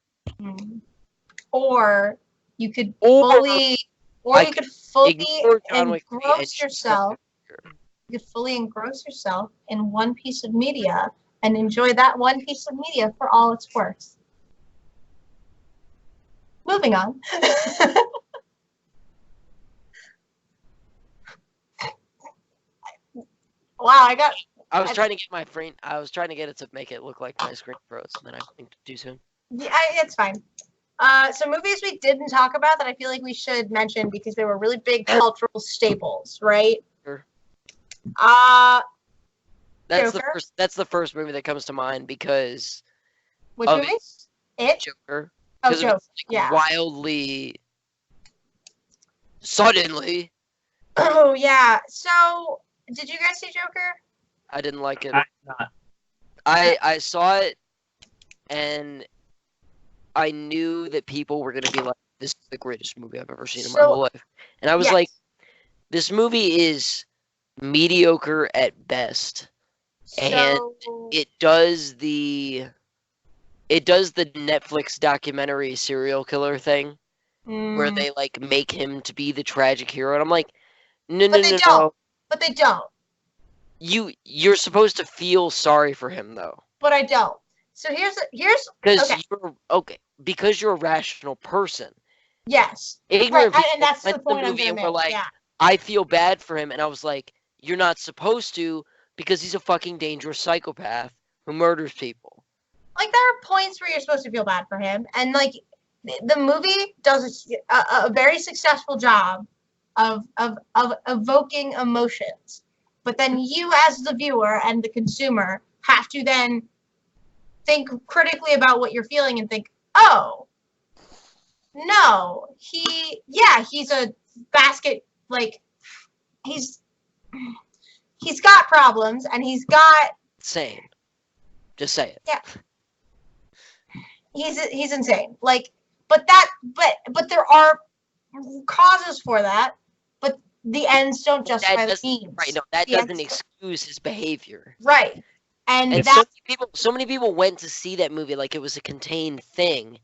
Speaker 4: Or you could
Speaker 3: Or
Speaker 4: fully, or you could fully
Speaker 3: ignore John Wick 3 and
Speaker 4: engross yourself. You could fully engross yourself in one piece of media and enjoy that one piece of media for all it's worth. Moving on. Wow,
Speaker 3: I was trying to get my frame. I was trying to get it to make it look like my screen froze, and then I think too soon.
Speaker 4: Yeah, it's fine. So movies we didn't talk about that I feel like we should mention because they were really big cultural staples, right?
Speaker 3: Sure.
Speaker 4: Joker?
Speaker 3: That's the first movie that comes to mind because
Speaker 4: Which
Speaker 3: of
Speaker 4: movie? It?
Speaker 3: Joker.
Speaker 4: Oh,
Speaker 3: Because
Speaker 4: Joker.
Speaker 3: it's like
Speaker 4: Yeah.
Speaker 3: wildly, suddenly.
Speaker 4: Oh yeah. So, did you guys see Joker?
Speaker 3: I didn't like it.
Speaker 2: I'm not.
Speaker 3: I saw it, and I knew that people were gonna be like, "This is the greatest movie I've ever seen in my
Speaker 4: So-
Speaker 3: whole life," and I was
Speaker 4: Yes.
Speaker 3: like, "This movie is mediocre at best." And
Speaker 4: So,
Speaker 3: It does the Netflix documentary serial killer thing where they like make him to be the tragic hero, and I'm like, no,
Speaker 4: But they don't. But they don't.
Speaker 3: You're supposed to feel sorry for him though,
Speaker 4: But I don't. So
Speaker 3: because
Speaker 4: Okay.
Speaker 3: because you're a rational person.
Speaker 4: yes.
Speaker 3: Ignorant
Speaker 4: Right,
Speaker 3: people
Speaker 4: and that's
Speaker 3: went
Speaker 4: the
Speaker 3: to
Speaker 4: point I'm
Speaker 3: movie
Speaker 4: gonna
Speaker 3: and
Speaker 4: make.
Speaker 3: were like,
Speaker 4: Yeah.
Speaker 3: I feel bad for him, and I was like, you're not supposed to because he's a fucking dangerous psychopath who murders people.
Speaker 4: Like there are points where you're supposed to feel bad for him, and like the movie does a very successful job of evoking emotions, but then you as the viewer and the consumer have to then think critically about what you're feeling and think, oh no, he's a basket, like he's got problems and he's got
Speaker 3: Same. Just say it.
Speaker 4: Yeah. He's insane. Like, but there are causes for that, but the ends don't justify the means.
Speaker 3: Right, no, that
Speaker 4: The
Speaker 3: doesn't
Speaker 4: ends-
Speaker 3: excuse his behavior.
Speaker 4: Right. And
Speaker 3: And
Speaker 4: that
Speaker 3: so many people went to see that movie like it was a contained thing,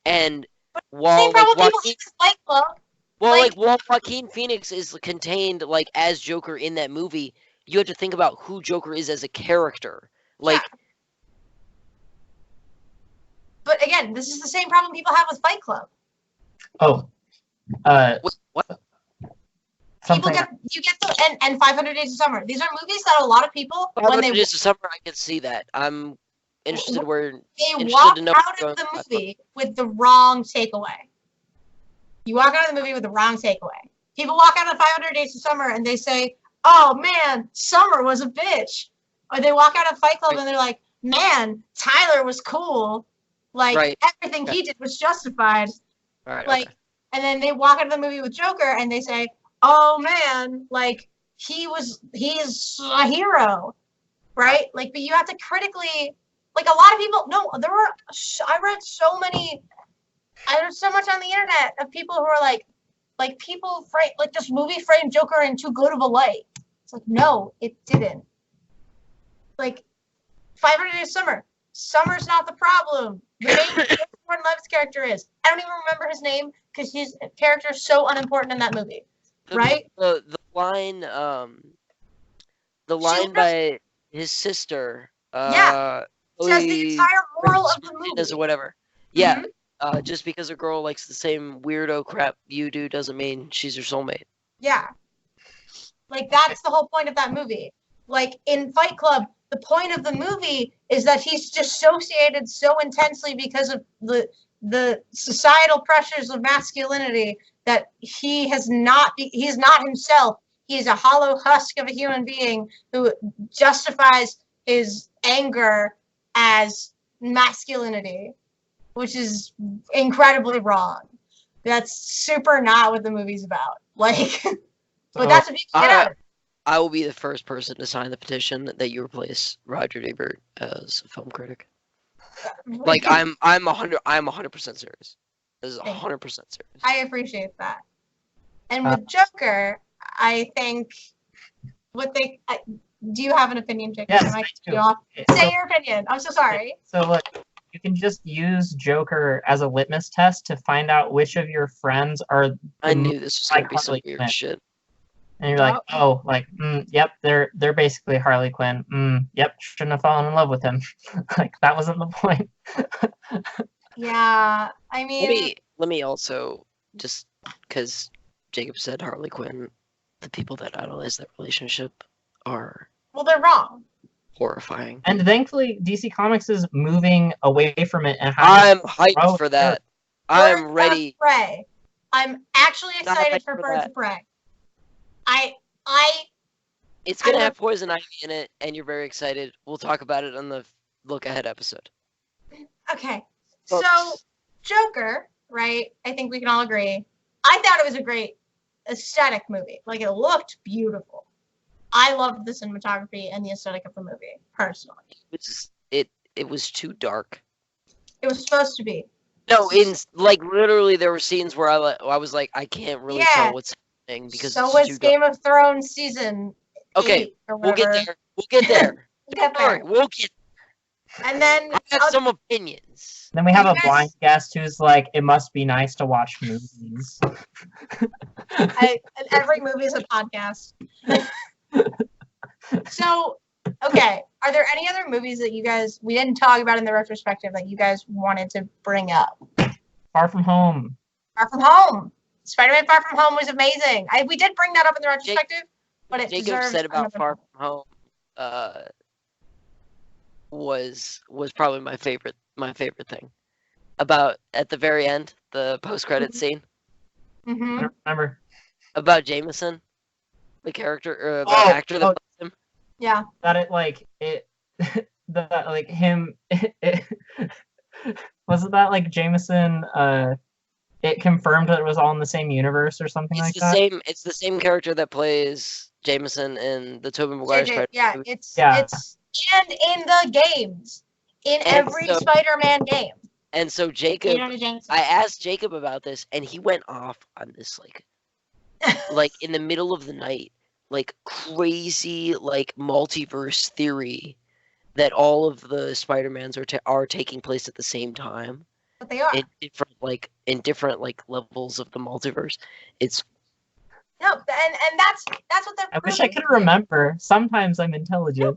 Speaker 3: and
Speaker 4: same
Speaker 3: while
Speaker 4: problem
Speaker 3: like,
Speaker 4: people have with Fight Club.
Speaker 3: while Joaquin Phoenix is contained like as Joker in that movie, you have to think about who Joker is as a character. Like,
Speaker 4: But again, this is the same problem people have with Fight Club.
Speaker 2: Oh.
Speaker 3: what?
Speaker 2: Something.
Speaker 4: You get the and 500 Days of Summer. These are movies that a lot of people when they
Speaker 3: Days of Summer, I can see that. I'm interested where
Speaker 4: they
Speaker 3: interested
Speaker 4: walk
Speaker 3: to know
Speaker 4: out
Speaker 3: what's
Speaker 4: of the
Speaker 3: going on.
Speaker 4: movie with the wrong takeaway. You walk out of the movie with the wrong takeaway. People walk out of 500 Days of Summer and they say, "Oh man, Summer was a bitch," or they walk out of Fight Club and they're like, "Man, Tyler was cool. Like everything he did was justified."
Speaker 3: All right,
Speaker 4: Like,
Speaker 3: okay.
Speaker 4: and then they walk out of the movie with Joker and they say, "Oh man, like he's a hero," right? Like, but you have to critically, like a lot of people. No, I read so much on the internet of people who are like people frame like this movie framed Joker in too good of a light. It's like, no, it didn't. Like 500 Days of Summer. Summer's not the problem. The main Jordan Levitt's character is. I don't even remember his name because his character is so unimportant in that movie. Right?
Speaker 3: The line by his sister.
Speaker 4: Says the entire moral of the movie.
Speaker 3: Or whatever. Yeah. Just because a girl likes the same weirdo crap you do doesn't mean she's your soulmate.
Speaker 4: Yeah. Like, that's the whole point of that movie. Like, in Fight Club, the point of the movie is that he's dissociated so intensely because of the societal pressures of masculinity that he's not himself. He is a hollow husk of a human being who justifies his anger as masculinity. which is incredibly wrong. That's super not what the movie's about. Like, but that's what people get out of it.
Speaker 3: I will be the first person to sign the petition that you replace Roger Ebert as a film critic. Like I'm 100% serious. This is 100% serious.
Speaker 4: I appreciate that. And with Joker, I think do you have an opinion, Jacob?
Speaker 2: Yes,
Speaker 4: I
Speaker 2: I do.
Speaker 4: off? Say your opinion. I'm so sorry.
Speaker 2: So look, you can just use Joker as a litmus test to find out which of your friends are.
Speaker 3: I knew this was gonna be some
Speaker 2: Harley
Speaker 3: weird
Speaker 2: Quinn.
Speaker 3: shit.
Speaker 2: And you're like, yep, they're basically Harley Quinn. Yep, shouldn't have fallen in love with him. Like that wasn't the point.
Speaker 4: Yeah, I mean,
Speaker 3: Let me also just because Jacob said Harley Quinn, the people that idolize that relationship are
Speaker 4: they're wrong.
Speaker 3: horrifying.
Speaker 2: And thankfully, DC Comics is moving away from it. And
Speaker 3: I'm hyped for that. I'm ready.
Speaker 4: Prey. I'm actually excited for Birds of Prey.
Speaker 3: It's gonna have Poison Ivy in it, and you're very excited. We'll talk about it on the look ahead episode.
Speaker 4: Okay, so Joker, right? I think we can all agree. I thought it was a great aesthetic movie. Like it looked beautiful. I loved the cinematography and the aesthetic of the movie personally.
Speaker 3: It was too dark.
Speaker 4: It was supposed to be.
Speaker 3: No, like literally, there were scenes where I was like, I can't really tell what's happening because
Speaker 4: so
Speaker 3: it's
Speaker 4: was
Speaker 3: too
Speaker 4: Game
Speaker 3: dark.
Speaker 4: of Thrones season.
Speaker 3: Okay,
Speaker 4: 8 or
Speaker 3: we'll get
Speaker 4: whatever.
Speaker 3: there. We'll get there.
Speaker 4: Get
Speaker 3: Sorry,
Speaker 4: there.
Speaker 3: we'll get.
Speaker 4: And then
Speaker 3: I have some opinions.
Speaker 2: Then we have a blind guest who's like, it must be nice to watch movies.
Speaker 4: Every movie is a podcast. So, okay, are there any other movies that we didn't talk about in the retrospective that you guys wanted to bring up?
Speaker 2: Far From Home.
Speaker 4: Far From Home. Spider-Man Far From Home was amazing. We did bring that up in the retrospective, but it
Speaker 3: Jacob said about Far From Home was probably my favorite thing. About at the very end, the post-credit scene.
Speaker 4: Mm-hmm.
Speaker 2: I don't remember.
Speaker 3: About Jameson, the character or the actor that plays him.
Speaker 4: Yeah.
Speaker 2: That him. Was it that like Jameson? It confirmed that it was all in the same universe or something like that.
Speaker 3: It's the same character that plays Jameson in the Tobey Maguire Spider-Man.
Speaker 4: Yeah,
Speaker 3: movie.
Speaker 4: it's and in the games, every Spider-Man game.
Speaker 3: And so Jacob, I asked Jacob about this, and he went off on this like in the middle of the night, like crazy like multiverse theory that all of the Spider-Mans are taking place at the same time.
Speaker 4: But they are
Speaker 3: in different levels of the multiverse. It's
Speaker 4: and that's what they're.
Speaker 2: I wish I could remember. Sometimes I'm intelligent.
Speaker 4: No,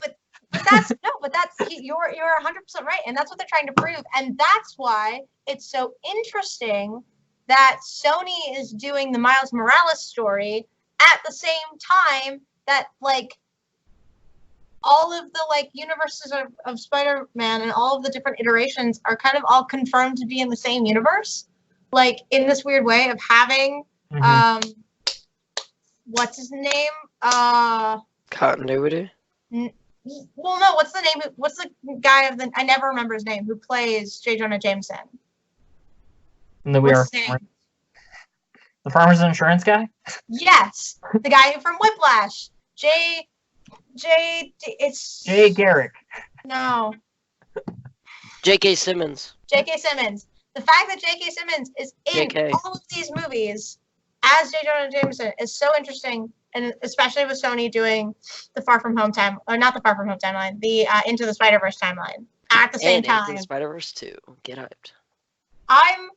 Speaker 4: but you're 100% right, and that's what they're trying to prove, and that's why it's so interesting that Sony is doing the Miles Morales story at the same time that all of the universes of Spider-Man and all of the different iterations are kind of all confirmed to be in the same universe, in this weird way of having what's his name?
Speaker 3: Continuity.
Speaker 4: Well, no. What's the name? What's the guy I never remember his name. Who plays J. Jonah Jameson?
Speaker 2: And the Farmer's Insurance guy.
Speaker 4: Yes, the guy from Whiplash. It's
Speaker 2: Jay Garrick.
Speaker 4: No.
Speaker 3: J.K. Simmons.
Speaker 4: J.K. Simmons. The fact that J.K. Simmons is in all of these movies as J. Jonah Jameson is so interesting, and especially with Sony doing the Far From Home not the Far From Home timeline, the Into the Spider-Verse timeline at the same time.
Speaker 3: Into the Spider-Verse 2. Get hyped.
Speaker 4: I'm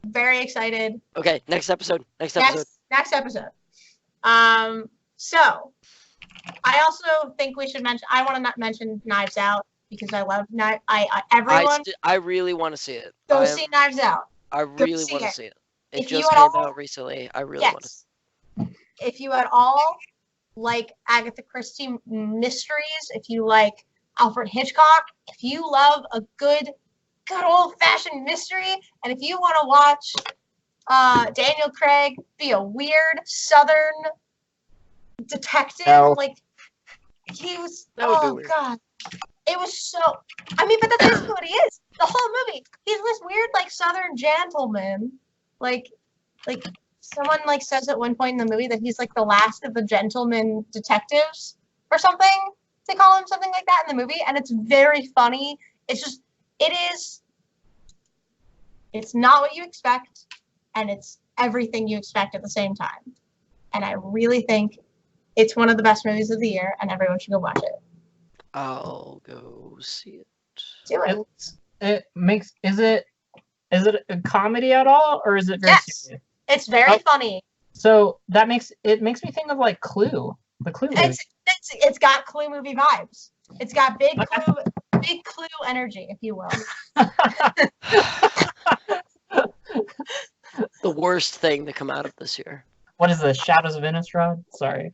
Speaker 4: very excited.
Speaker 3: Okay, next episode. Next
Speaker 4: episode. So I also think we should mention. I want to not mention Knives Out because I love everyone.
Speaker 3: I really want to see it.
Speaker 4: Go see Knives Out.
Speaker 3: I really want to see it. It just came out recently. I really want to.
Speaker 4: If you at all like Agatha Christie mysteries, if you like Alfred Hitchcock, if you love a good old-fashioned mystery, and if you want to watch Daniel Craig be a weird Southern detective, he was. Oh God, It was so. I mean, but that's basically what he is. The whole movie, he's this weird, like, Southern gentleman. Like someone like says at one point in the movie that he's like the last of the gentleman detectives or something. They call him something like that in the movie, and it's very funny. It's just, it's not what you expect, and it's everything you expect at the same time. And I really think it's one of the best movies of the year, and everyone should go watch it.
Speaker 3: I'll go see it.
Speaker 4: Do it.
Speaker 2: Is it a comedy at all, or is it very serious?
Speaker 4: It's very funny.
Speaker 2: So that makes me think of like Clue, the Clue movie.
Speaker 4: It's got Clue movie vibes. It's got big Clue energy, if you will.
Speaker 3: The worst thing to come out of this year.
Speaker 2: What is the Shadows of Innistrad? Sorry.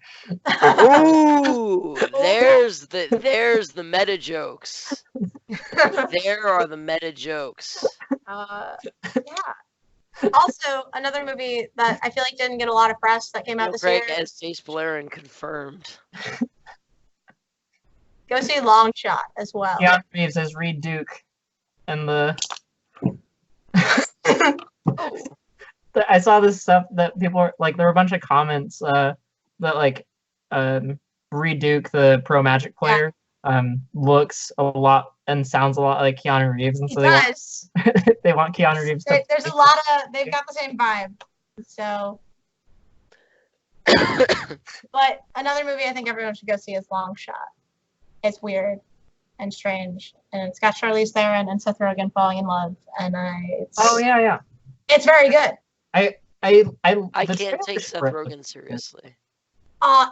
Speaker 3: Ooh, there's the meta jokes. There are the meta jokes.
Speaker 4: Yeah. Also, another movie that I feel like didn't get a lot of press that came out this year.
Speaker 3: Craig as Jace Valerian confirmed.
Speaker 4: Go see Long Shot as well.
Speaker 2: Keanu Reeves as Reed Duke, and the. I saw this stuff that people were like. There were a bunch of comments that like Reed Duke, the pro Magic player, looks a lot and sounds a lot like Keanu Reeves, and so they want Keanu Reeves.
Speaker 4: There's a lot of they've got the same vibe. So, but another movie I think everyone should go see is Long Shot. It's weird and strange, and it's got Charlize Theron and Seth Rogen falling in love, and it's very good.
Speaker 3: I can't take Seth Rogen seriously.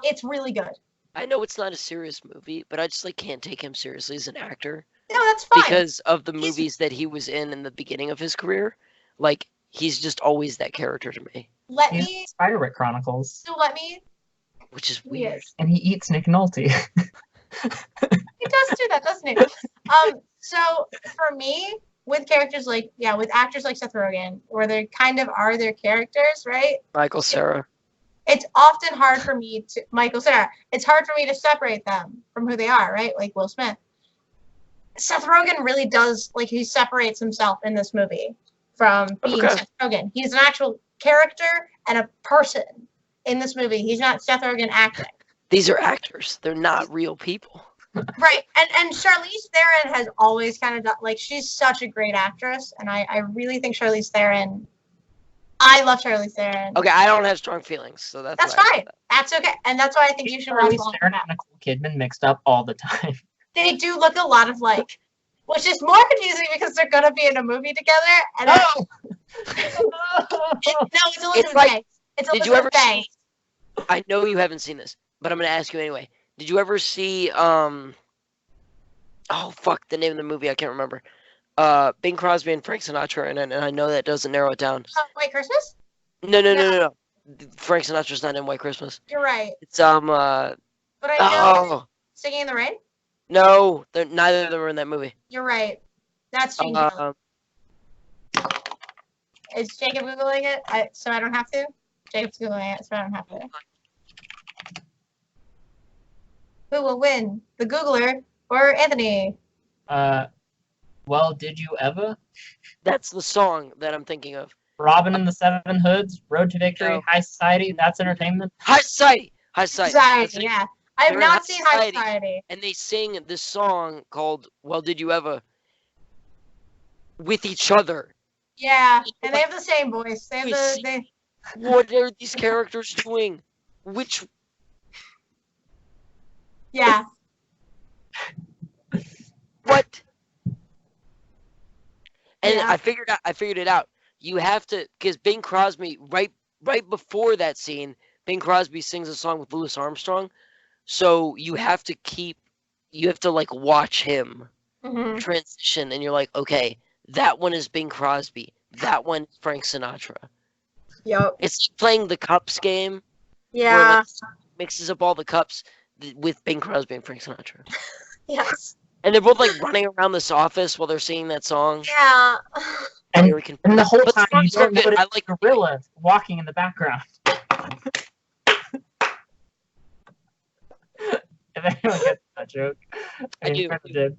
Speaker 4: It's really good.
Speaker 3: I know it's not a serious movie, but I just like can't take him seriously as an actor.
Speaker 4: No, that's fine.
Speaker 3: Because of the movies that he was in the beginning of his career. Like, he's just always that character to me.
Speaker 2: Spider-Man Chronicles.
Speaker 4: So let me.
Speaker 3: Which is weird.
Speaker 2: And he eats Nick Nolte.
Speaker 4: He does do that, doesn't he? So for me, with characters like with actors like Seth Rogen, where they kind of are their characters, right?
Speaker 3: Michael Cera.
Speaker 4: It's often hard for me to It's hard for me to separate them from who they are, right? Like Will Smith. Seth Rogen really does, like, he separates himself in this movie from being Seth Rogen. He's an actual character and a person in this movie. He's not Seth Rogen acting.
Speaker 3: These are actors. They're not real people.
Speaker 4: Right. And Charlize Theron has always kind of done, like, she's such a great actress, and I really think Charlize Theron, I love Charlize Theron.
Speaker 3: Okay, I don't have strong feelings, so that's
Speaker 4: fine. That's okay. And that's why I think you should watch
Speaker 2: Charlize Theron and Nicole Kidman mixed up all the time.
Speaker 4: They do look a lot of like, which is more confusing because they're gonna be in a movie together. And no, it's Elizabeth Banks. It's Elizabeth
Speaker 3: Did you ever
Speaker 4: Banks.
Speaker 3: see? I know you haven't seen this, but I'm gonna ask you anyway. Did you ever see? Oh fuck, the name of the movie I can't remember. Bing Crosby and Frank Sinatra, and I know that doesn't narrow it down.
Speaker 4: White Christmas?
Speaker 3: No. Frank Sinatra's not in White Christmas.
Speaker 4: You're right.
Speaker 3: It's
Speaker 4: But I know. Singing in the Rain?
Speaker 3: No, neither of them are in that movie.
Speaker 4: You're right. That's changing. Is Jacob Googling it? So I don't have to? Jacob's Googling it, so I don't have to. Who will win? The Googler or Anthony?
Speaker 2: Well, Did You Ever?
Speaker 3: That's the song that I'm thinking of.
Speaker 2: Robin and the Seven Hoods, Road to Victory,
Speaker 3: No.
Speaker 2: High Society, That's Entertainment.
Speaker 3: High Society,
Speaker 4: Yeah. I have not seen High Society.
Speaker 3: And they sing this song called Well, Did You Ever? With each other.
Speaker 4: Yeah, and they have the same voice. They have
Speaker 3: What are these characters doing? Which?
Speaker 4: Yeah.
Speaker 3: What? And
Speaker 4: Yeah.
Speaker 3: I figured it out. You have to, because Bing Crosby, right before that scene, Bing Crosby sings a song with Louis Armstrong. So you have to like watch him transition, and you're like, okay, that one is Bing Crosby, that one is Frank Sinatra.
Speaker 4: Yep.
Speaker 3: It's like playing the cups game.
Speaker 4: Yeah.
Speaker 3: Where, like, mixes up all the cups with Bing Crosby and Frank Sinatra.
Speaker 4: Yes.
Speaker 3: And they're both like running around this office while they're singing that song.
Speaker 4: Yeah.
Speaker 2: And the whole
Speaker 3: But
Speaker 2: time you don't notice
Speaker 3: I like
Speaker 2: gorilla walking in the background. If anyone gets that joke.
Speaker 3: I do.
Speaker 2: Kind of did.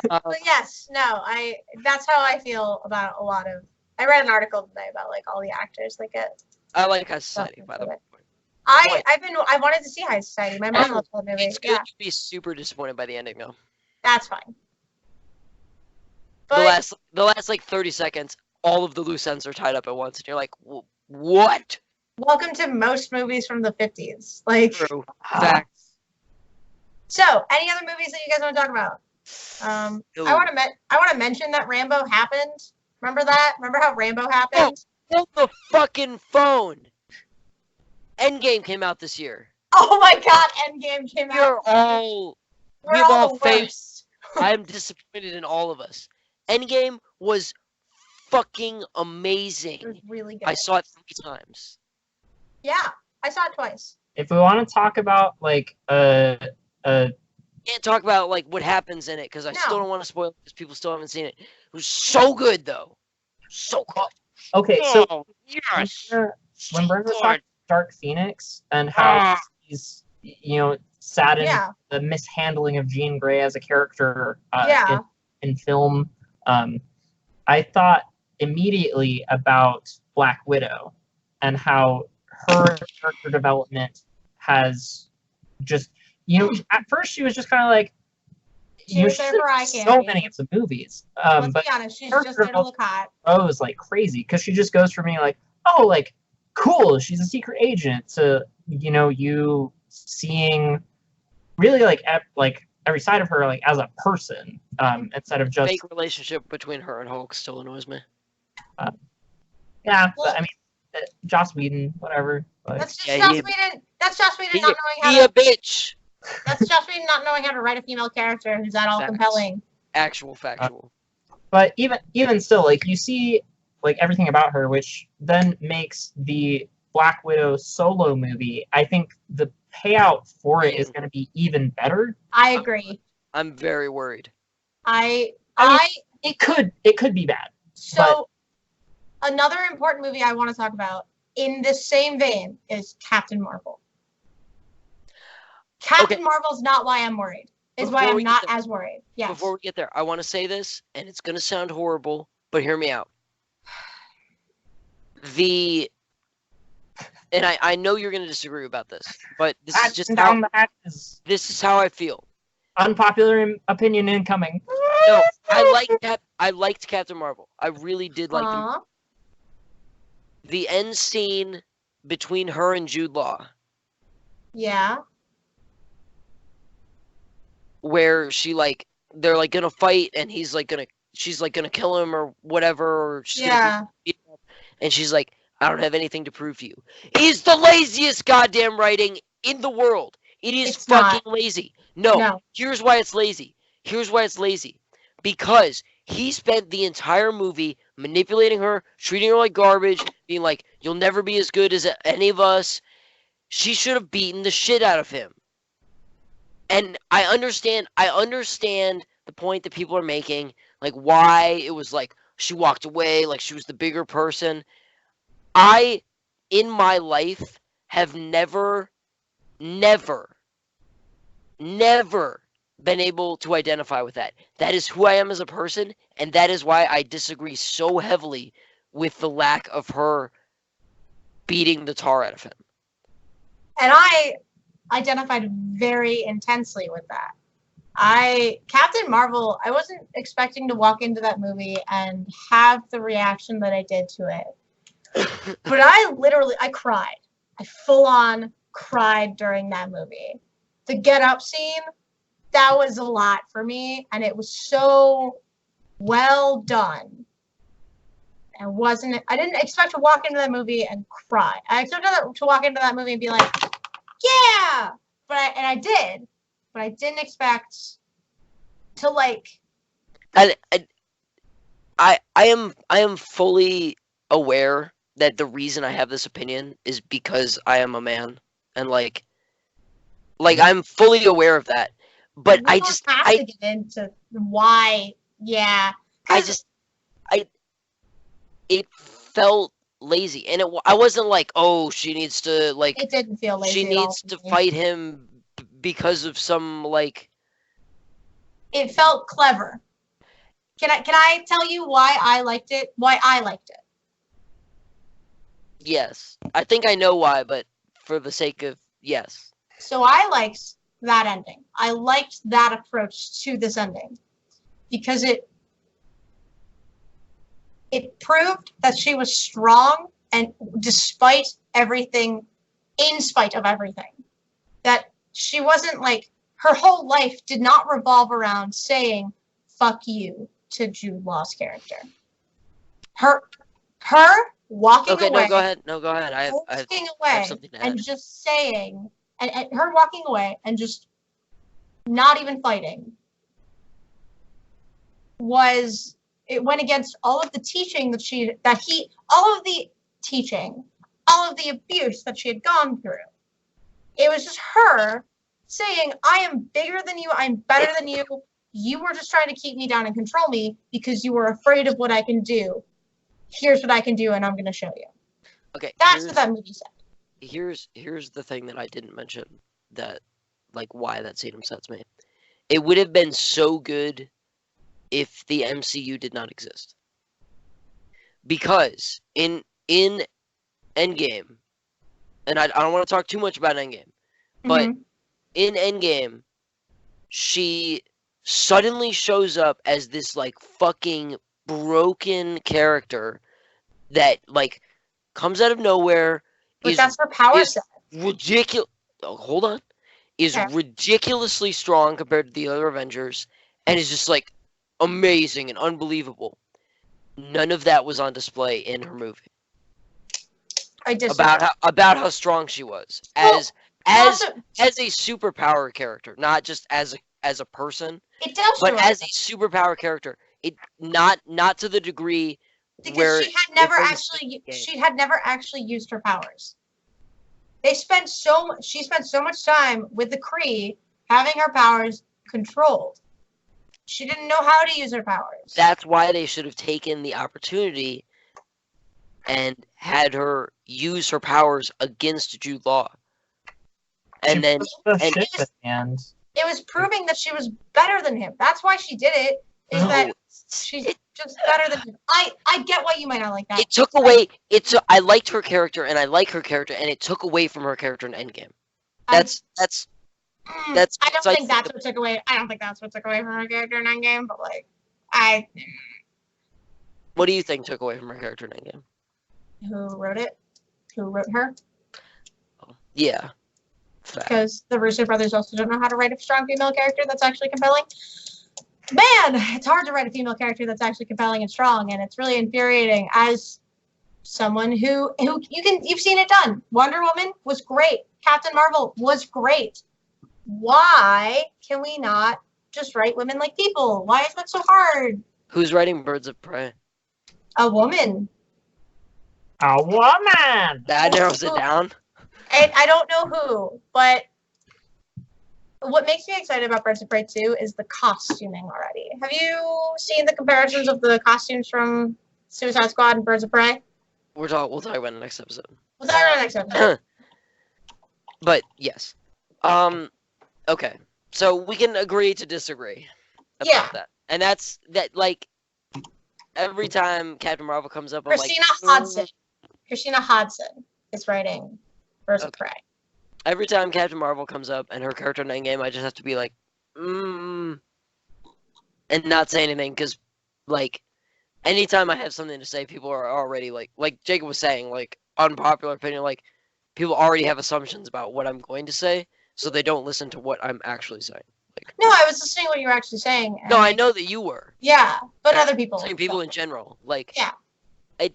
Speaker 4: But yes, no, that's how I feel about a lot of. I read an article today about like all the actors that get.
Speaker 3: I like High Society, by the way.
Speaker 4: I wanted to see High Society. My mom loves the movie.
Speaker 3: It's good
Speaker 4: Yeah,
Speaker 3: to be super disappointed by the ending, though.
Speaker 4: that's fine. But
Speaker 3: The last like 30 seconds, all of the loose ends are tied up at once, and you're like, what?
Speaker 4: welcome to most movies from the 50s. Like,
Speaker 3: True. Facts.
Speaker 4: so any other movies that you guys want to talk about? I want to mention that Rambo happened. Remember that? Remember how Rambo happened?
Speaker 3: Hold the fucking phone. Endgame came out this year.
Speaker 4: Oh my God! Endgame came out.
Speaker 3: We're all
Speaker 4: the
Speaker 3: fake.
Speaker 4: worst.
Speaker 3: I'm disappointed in all of us. Endgame was fucking amazing.
Speaker 4: It was really good.
Speaker 3: I saw it 3 times.
Speaker 4: Yeah, I saw it twice.
Speaker 2: If we want to talk about like
Speaker 3: Can't talk about like what happens in it because I still
Speaker 4: No.
Speaker 3: don't want to spoil it because people still haven't seen it. It was so good though. So good.
Speaker 2: okay, so
Speaker 3: Oh, yes.
Speaker 2: when Brenna was talking Dark Phoenix and how he's saddened
Speaker 4: Yeah.
Speaker 2: the mishandling of Jean Grey as a character
Speaker 4: Yeah.
Speaker 2: in film, I thought immediately about Black Widow and how her character development has just at first she was just kind of like
Speaker 4: She was there
Speaker 2: she's
Speaker 4: for
Speaker 2: in
Speaker 4: eye
Speaker 2: so
Speaker 4: candy.
Speaker 2: many of the movies,
Speaker 4: Let's
Speaker 2: but
Speaker 4: be honest, she's
Speaker 2: her
Speaker 4: just there to look hot.
Speaker 2: grows like crazy because she just goes from being like, oh, like cool, she's a secret agent, to you seeing really like every side of her like as a person, instead of just
Speaker 3: fake relationship between her and Hulk still annoys me.
Speaker 2: yeah.
Speaker 4: Well,
Speaker 2: But, I mean, Joss Whedon, whatever. But
Speaker 4: That's just
Speaker 3: Yeah,
Speaker 4: Joss
Speaker 3: he-
Speaker 4: Whedon. That's Joss Whedon
Speaker 3: Be,
Speaker 4: not knowing
Speaker 3: be
Speaker 4: how
Speaker 3: a
Speaker 4: to.
Speaker 3: bitch.
Speaker 4: That's Joss Whedon not knowing how to write a female character who's at all
Speaker 3: Facts.
Speaker 4: compelling.
Speaker 3: Actual factual.
Speaker 2: But even still, like you see like everything about her, which then makes the Black Widow solo movie. I think the payout for it is going to be even better.
Speaker 4: I agree.
Speaker 3: I'm very worried.
Speaker 4: I
Speaker 2: It could be bad.
Speaker 4: so another important movie I want to talk about in the same vein is Captain Marvel. Captain
Speaker 3: Okay.
Speaker 4: Marvel's not why I'm worried. Is why
Speaker 3: Before
Speaker 4: I'm
Speaker 3: we get
Speaker 4: not
Speaker 3: there-
Speaker 4: as worried. Yes.
Speaker 3: Before we get there, I want to say this, and it's going to sound horrible, but hear me out. And I know you're going to disagree about this, but this is just how
Speaker 2: down the hatches.
Speaker 3: this is how I feel.
Speaker 2: Unpopular opinion incoming.
Speaker 3: No, I liked Captain Marvel. I really did like
Speaker 4: Aw.
Speaker 3: the end scene between her and Jude Law,
Speaker 4: Yeah.
Speaker 3: where they're like gonna fight, and she's like gonna kill him or whatever, or she's gonna
Speaker 4: Yeah.
Speaker 3: beat him up, and she's like, I don't have anything to prove to you. Is the laziest goddamn writing in the world. It is
Speaker 4: It's
Speaker 3: fucking
Speaker 4: not.
Speaker 3: lazy. No,
Speaker 4: No.
Speaker 3: here's why it's lazy. Because he spent the entire movie manipulating her, treating her like garbage, being like, you'll never be as good as any of us. She should have beaten the shit out of him. And I understand the point that people are making, like why it was like she walked away, like she was the bigger person. I, in my life, have never been able to identify with that. That is who I am as a person, and that is why I disagree so heavily with the lack of her beating the tar out of him.
Speaker 4: And I identified very intensely with that. Captain Marvel, I wasn't expecting to walk into that movie and have the reaction that I did to it. But I cried. I full on cried during that movie. The Get Up scene, that was a lot for me, and it was so well done. I didn't expect to walk into that movie and cry. I expected to walk into that movie and be like, yeah! I did, but I didn't expect to like.
Speaker 3: I am fully aware that the reason I have this opinion is because I am a man, and like I'm fully aware of that. But
Speaker 4: we
Speaker 3: I
Speaker 4: don't
Speaker 3: just
Speaker 4: have to get into why. Yeah,
Speaker 3: it felt lazy, and I wasn't like, oh, she needs to like
Speaker 4: it didn't feel lazy.
Speaker 3: she
Speaker 4: at all
Speaker 3: needs
Speaker 4: to
Speaker 3: to
Speaker 4: me.
Speaker 3: fight him because of some like.
Speaker 4: It felt clever. Can I tell you why I liked it? Why I liked it?
Speaker 3: Yes, I think I know why, but for the sake of yes.
Speaker 4: So I liked that ending. I liked that approach to this ending because it proved that she was strong, and despite everything, in spite of everything, that she wasn't like, her whole life did not revolve around saying "fuck you" to Jude Law's character. Her walking
Speaker 3: Okay,
Speaker 4: away.
Speaker 3: no, go ahead. No, go ahead. I have
Speaker 4: away
Speaker 3: something to add.
Speaker 4: and just saying, and her walking away and just not even fighting it went against all of the teaching all of the teaching, all of the abuse that she had gone through. It was just her saying, I am bigger than you, I'm better than you. You were just trying to keep me down and control me because you were afraid of what I can do. Here's what I can do, and I'm going to show you.
Speaker 3: Okay,
Speaker 4: That's what that movie said.
Speaker 3: Here's the thing that I didn't mention, that like why that scene upsets me. It would have been so good if the MCU did not exist. Because in Endgame, and I don't want to talk too much about Endgame, but in Endgame, she suddenly shows up as this like fucking broken character that like comes out of nowhere.
Speaker 4: But that's her power set.
Speaker 3: Ridiculous. Oh, hold on. Is ridiculously strong compared to the other Avengers, and is just like amazing and unbelievable. None of that was on display in her movie.
Speaker 4: I disagree.
Speaker 3: About how strong she was as a superpower character, not just as a person.
Speaker 4: It does,
Speaker 3: but as a superpower character. It not to the degree
Speaker 4: because
Speaker 3: where
Speaker 4: she had never actually used her powers. She spent so much time with the Kree having her powers controlled. She didn't know how to use her powers.
Speaker 3: That's why they should have taken the opportunity and had her use her powers against Jude Law. And then
Speaker 4: it was proving that she was better than him. That's why she did it. That she's just better than him. I get why you might not like that.
Speaker 3: It took away. I liked her character, and I like her character, and it took away from her character in Endgame. I don't think that's what took away. I don't think that's what took away from her character in Endgame. But like, what do you think took away from her character in Endgame?
Speaker 4: Who wrote it? Who wrote her?
Speaker 3: Oh, yeah.
Speaker 4: Because the Russo brothers also don't know how to write a strong female character that's actually compelling. Man, it's hard to write a female character that's actually compelling and strong, and it's really infuriating as someone who you've seen it done. Wonder Woman was great. Captain Marvel was great. Why can we not just write women like people? Why is that so hard?
Speaker 3: Who's writing Birds of Prey?
Speaker 4: A woman.
Speaker 2: A woman!
Speaker 3: That narrows it down.
Speaker 4: I don't know who, but what makes me excited about Birds of Prey 2 is the costuming already. Have you seen the comparisons of the costumes from Suicide Squad and Birds of Prey?
Speaker 3: We'll talk about it next episode.
Speaker 4: We'll talk about it next episode.
Speaker 3: But yes. Okay. So we can agree to disagree about that. And that's like every time Captain Marvel comes up,
Speaker 4: Christina Hodson is writing Birds of Prey.
Speaker 3: Every time Captain Marvel comes up and her character in Endgame, I just have to be like, and not say anything, because, like, anytime I have something to say, people are already, like Jacob was saying, like, unpopular opinion, like, people already have assumptions about what I'm going to say, so they don't listen to what I'm actually saying. Like,
Speaker 4: no, I was listening to what you were actually saying.
Speaker 3: No, I know that you were.
Speaker 4: Yeah, but other people.
Speaker 3: Saying people in general. Like,
Speaker 4: yeah.
Speaker 3: I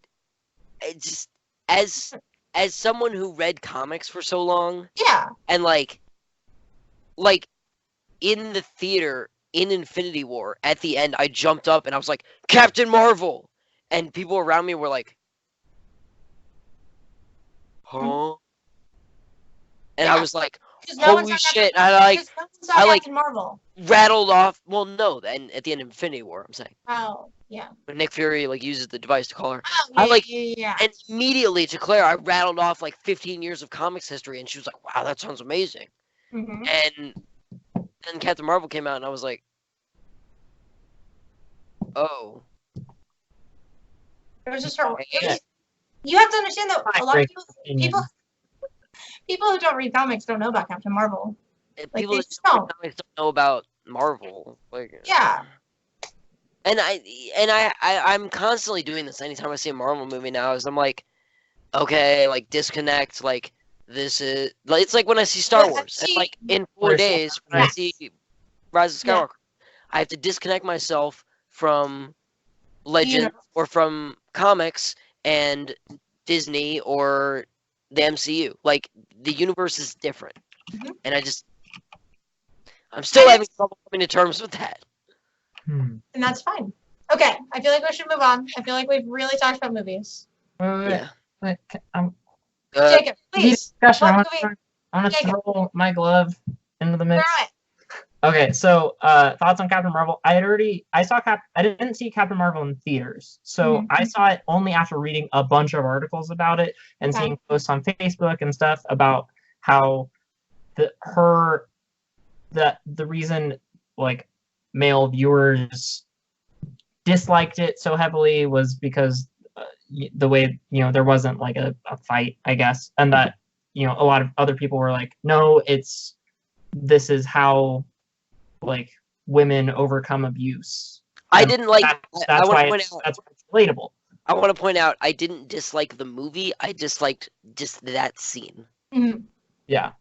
Speaker 3: just, as someone who read comics for so long,
Speaker 4: yeah,
Speaker 3: and like in the theater in Infinity War, at the end, I jumped up and I was like, Captain Marvel, and people around me were like, huh? And I was like, holy shit! I
Speaker 4: Marvel.
Speaker 3: Rattled off. Well, no, and at the end of Infinity War, I'm saying.
Speaker 4: Oh, yeah.
Speaker 3: When Nick Fury uses the device to call her,
Speaker 4: yeah.
Speaker 3: And immediately to Claire, I rattled off 15 years of comics history, and she was like, "Wow, that sounds amazing."
Speaker 4: Mhm.
Speaker 3: And then Captain Marvel came out, and I was like, oh.
Speaker 4: It was just her.
Speaker 2: Yeah.
Speaker 4: You have to understand that a lot of
Speaker 2: Opinion.
Speaker 4: people who don't read comics don't know about Captain Marvel.
Speaker 3: And
Speaker 4: Like,
Speaker 3: people
Speaker 4: they
Speaker 3: that
Speaker 4: just
Speaker 3: don't
Speaker 4: don't.
Speaker 3: read comics don't know about Marvel. Like,
Speaker 4: Yeah.
Speaker 3: And I'm constantly doing this anytime I see a Marvel movie now. Is I'm like, okay, like disconnect. Like this is like it's like when I see Star
Speaker 4: Well,
Speaker 3: Wars. And
Speaker 4: see-
Speaker 3: like in 4
Speaker 2: Where's-
Speaker 3: days when I
Speaker 4: Yes.
Speaker 3: see Rise of
Speaker 4: Yeah.
Speaker 3: Skywalker, I have to disconnect myself from Legends
Speaker 4: know.
Speaker 3: or from comics and Disney or the MCU. Like the universe is different,
Speaker 4: Mhm.
Speaker 3: and I'm still
Speaker 4: And
Speaker 3: having trouble coming to terms with that.
Speaker 4: And that's fine. Okay, I feel like we should move on. I feel like we've really talked about movies.
Speaker 2: Wait.
Speaker 3: Yeah.
Speaker 4: Jacob, please.
Speaker 2: Discussion.
Speaker 4: What
Speaker 2: I want to
Speaker 4: Jacob.
Speaker 2: throw my glove into the
Speaker 4: Throw
Speaker 2: mix.
Speaker 4: it.
Speaker 2: Okay, so thoughts on Captain Marvel. I didn't see Captain Marvel in theaters, so
Speaker 4: Mhm.
Speaker 2: I saw it only after reading a bunch of articles about it and
Speaker 4: Okay.
Speaker 2: seeing posts on Facebook and stuff about how the reason like male viewers disliked it so heavily was because the way there wasn't like a fight, I guess, and that a lot of other people were like, no, this is how like women overcome abuse.
Speaker 3: I
Speaker 2: And
Speaker 3: didn't like.
Speaker 2: that's
Speaker 3: I want
Speaker 2: why
Speaker 3: to point
Speaker 2: it's,
Speaker 3: out.
Speaker 2: that's why it's relatable.
Speaker 3: I want to point out. I didn't dislike the movie. I disliked just that scene.
Speaker 4: Mhm.
Speaker 2: Yeah.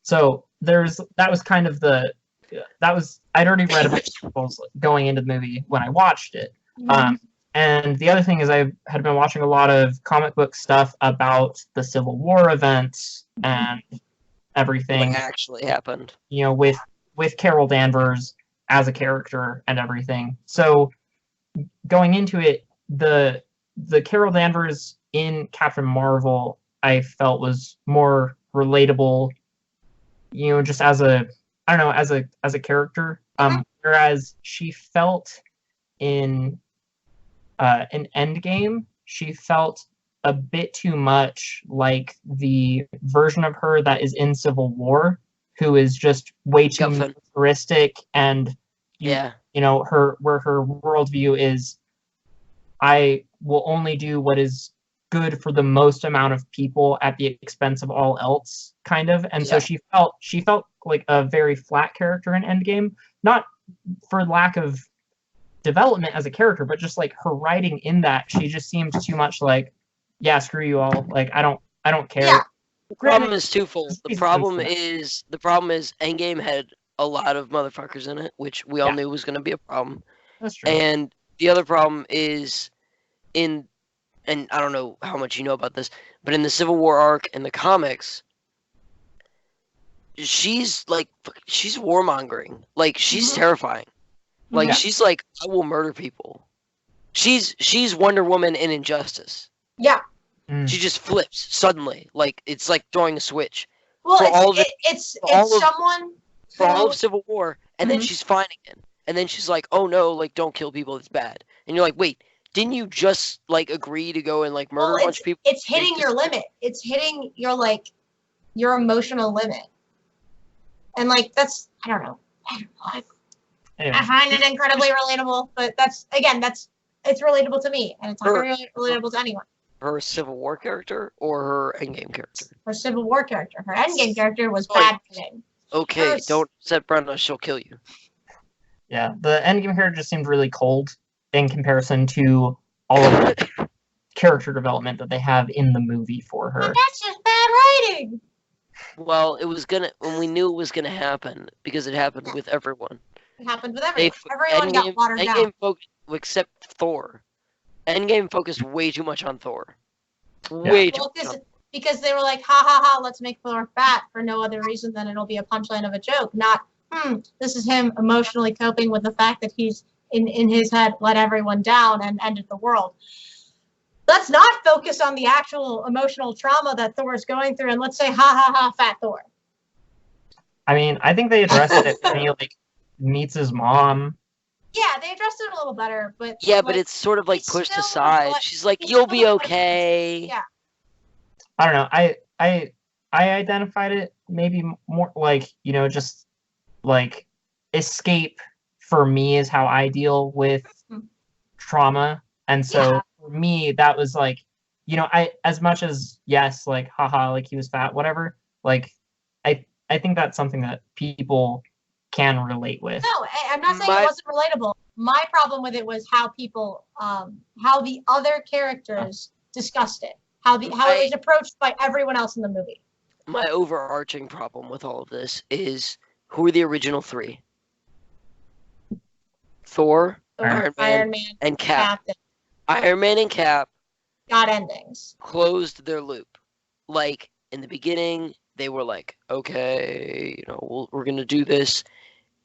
Speaker 2: So that was kind of I'd already read about articles going into the movie when I watched it. And the other thing is I had been watching a lot of comic book stuff about the Civil War events and everything.
Speaker 3: What actually happened?
Speaker 2: With Carol Danvers as a character and everything. So going into it, the Carol Danvers in Captain Marvel I felt was more relatable, just as a character. Whereas she felt in Endgame, she felt a bit too much like the version of her that is in Civil War, who is just way too
Speaker 3: Guffin.
Speaker 2: militaristic, and
Speaker 3: Yeah.
Speaker 2: her worldview is, I will only do what is good for the most amount of people at the expense of all else, kind of. And so
Speaker 3: Yeah.
Speaker 2: she felt like a very flat character in Endgame, not for lack of development as a character, but just like her writing in that, she just seemed too much like, yeah, screw you all, like I don't care.
Speaker 4: Yeah.
Speaker 3: The problem is twofold. The
Speaker 2: Reasons
Speaker 3: problem
Speaker 2: for that.
Speaker 3: is Endgame had a lot of motherfuckers in it, which we all knew was going to be a problem.
Speaker 2: That's true.
Speaker 3: And the other problem is and I don't know how much you know about this, but in the Civil War arc in the comics, she's warmongering. Like she's terrifying. Like she's like, I will murder people. She's Wonder Woman in Injustice.
Speaker 4: Yeah.
Speaker 3: She just flips suddenly. Like it's like throwing a switch.
Speaker 4: Well,
Speaker 3: For all of
Speaker 4: it's
Speaker 3: all of-
Speaker 4: someone
Speaker 3: For all
Speaker 4: who-
Speaker 3: of Civil War, and then she's fine again. And then she's like, oh no, like don't kill people, it's bad. And you're like, wait, didn't you just like agree to go and like murder a bunch of people?
Speaker 4: It's hitting your limit. It's hitting your emotional limit. And like that's I don't know.
Speaker 2: Anyway,
Speaker 4: I find it incredibly relatable, but it's relatable to me, and it's not really relatable to anyone.
Speaker 3: Her Civil War character or her Endgame character?
Speaker 4: Her Civil War character, her Endgame character was bad writing.
Speaker 3: Okay,
Speaker 4: Hers-
Speaker 3: don't set Brenna, she'll kill you.
Speaker 2: yeah, the Endgame character just seemed really cold in comparison to all of the character development that they have in the movie for her.
Speaker 4: But that's just bad writing.
Speaker 3: Well, when we knew it was gonna happen, because it happened with everyone.
Speaker 4: It happened with everyone.
Speaker 3: They-
Speaker 4: Everyone got watered down.
Speaker 3: Except Thor. Endgame focused way too much on Thor. Way too
Speaker 4: Well,
Speaker 3: much.
Speaker 4: because they were like, ha ha ha, let's make Thor fat for no other reason than it'll be a punchline of a joke. Not, this is him emotionally coping with the fact that he's in his head let everyone down and ended the world. Let's not focus on the actual emotional trauma that Thor is going through, and let's say, ha ha ha, fat Thor.
Speaker 2: I mean, I think they addressed it when he like meets his mom.
Speaker 4: Yeah, they addressed it a little better, but
Speaker 3: Yeah, but it's sort of like
Speaker 4: he's
Speaker 3: pushed
Speaker 4: still
Speaker 3: aside.
Speaker 4: what-
Speaker 3: She's like,
Speaker 4: he's
Speaker 3: you'll
Speaker 4: still
Speaker 3: be
Speaker 4: what-
Speaker 3: okay.
Speaker 4: Yeah.
Speaker 2: I don't know. I identified it maybe more like, just like escape for me is how I deal with trauma. And so for me, that was like, I, as much as, yes, like, haha, like he was fat, whatever, like, I think that's something that people can relate with.
Speaker 4: No, I'm not saying it wasn't relatable. My problem with it was how people, how the other characters discussed it, how it was approached by everyone else in the movie.
Speaker 3: My overarching problem with all of this is, who are the original three? Thor, Iron Man, and Cap.
Speaker 4: Captain.
Speaker 3: Iron Man and Cap
Speaker 4: got endings.
Speaker 3: Closed their loop. Like, in the beginning, they were like, okay, we're gonna do this.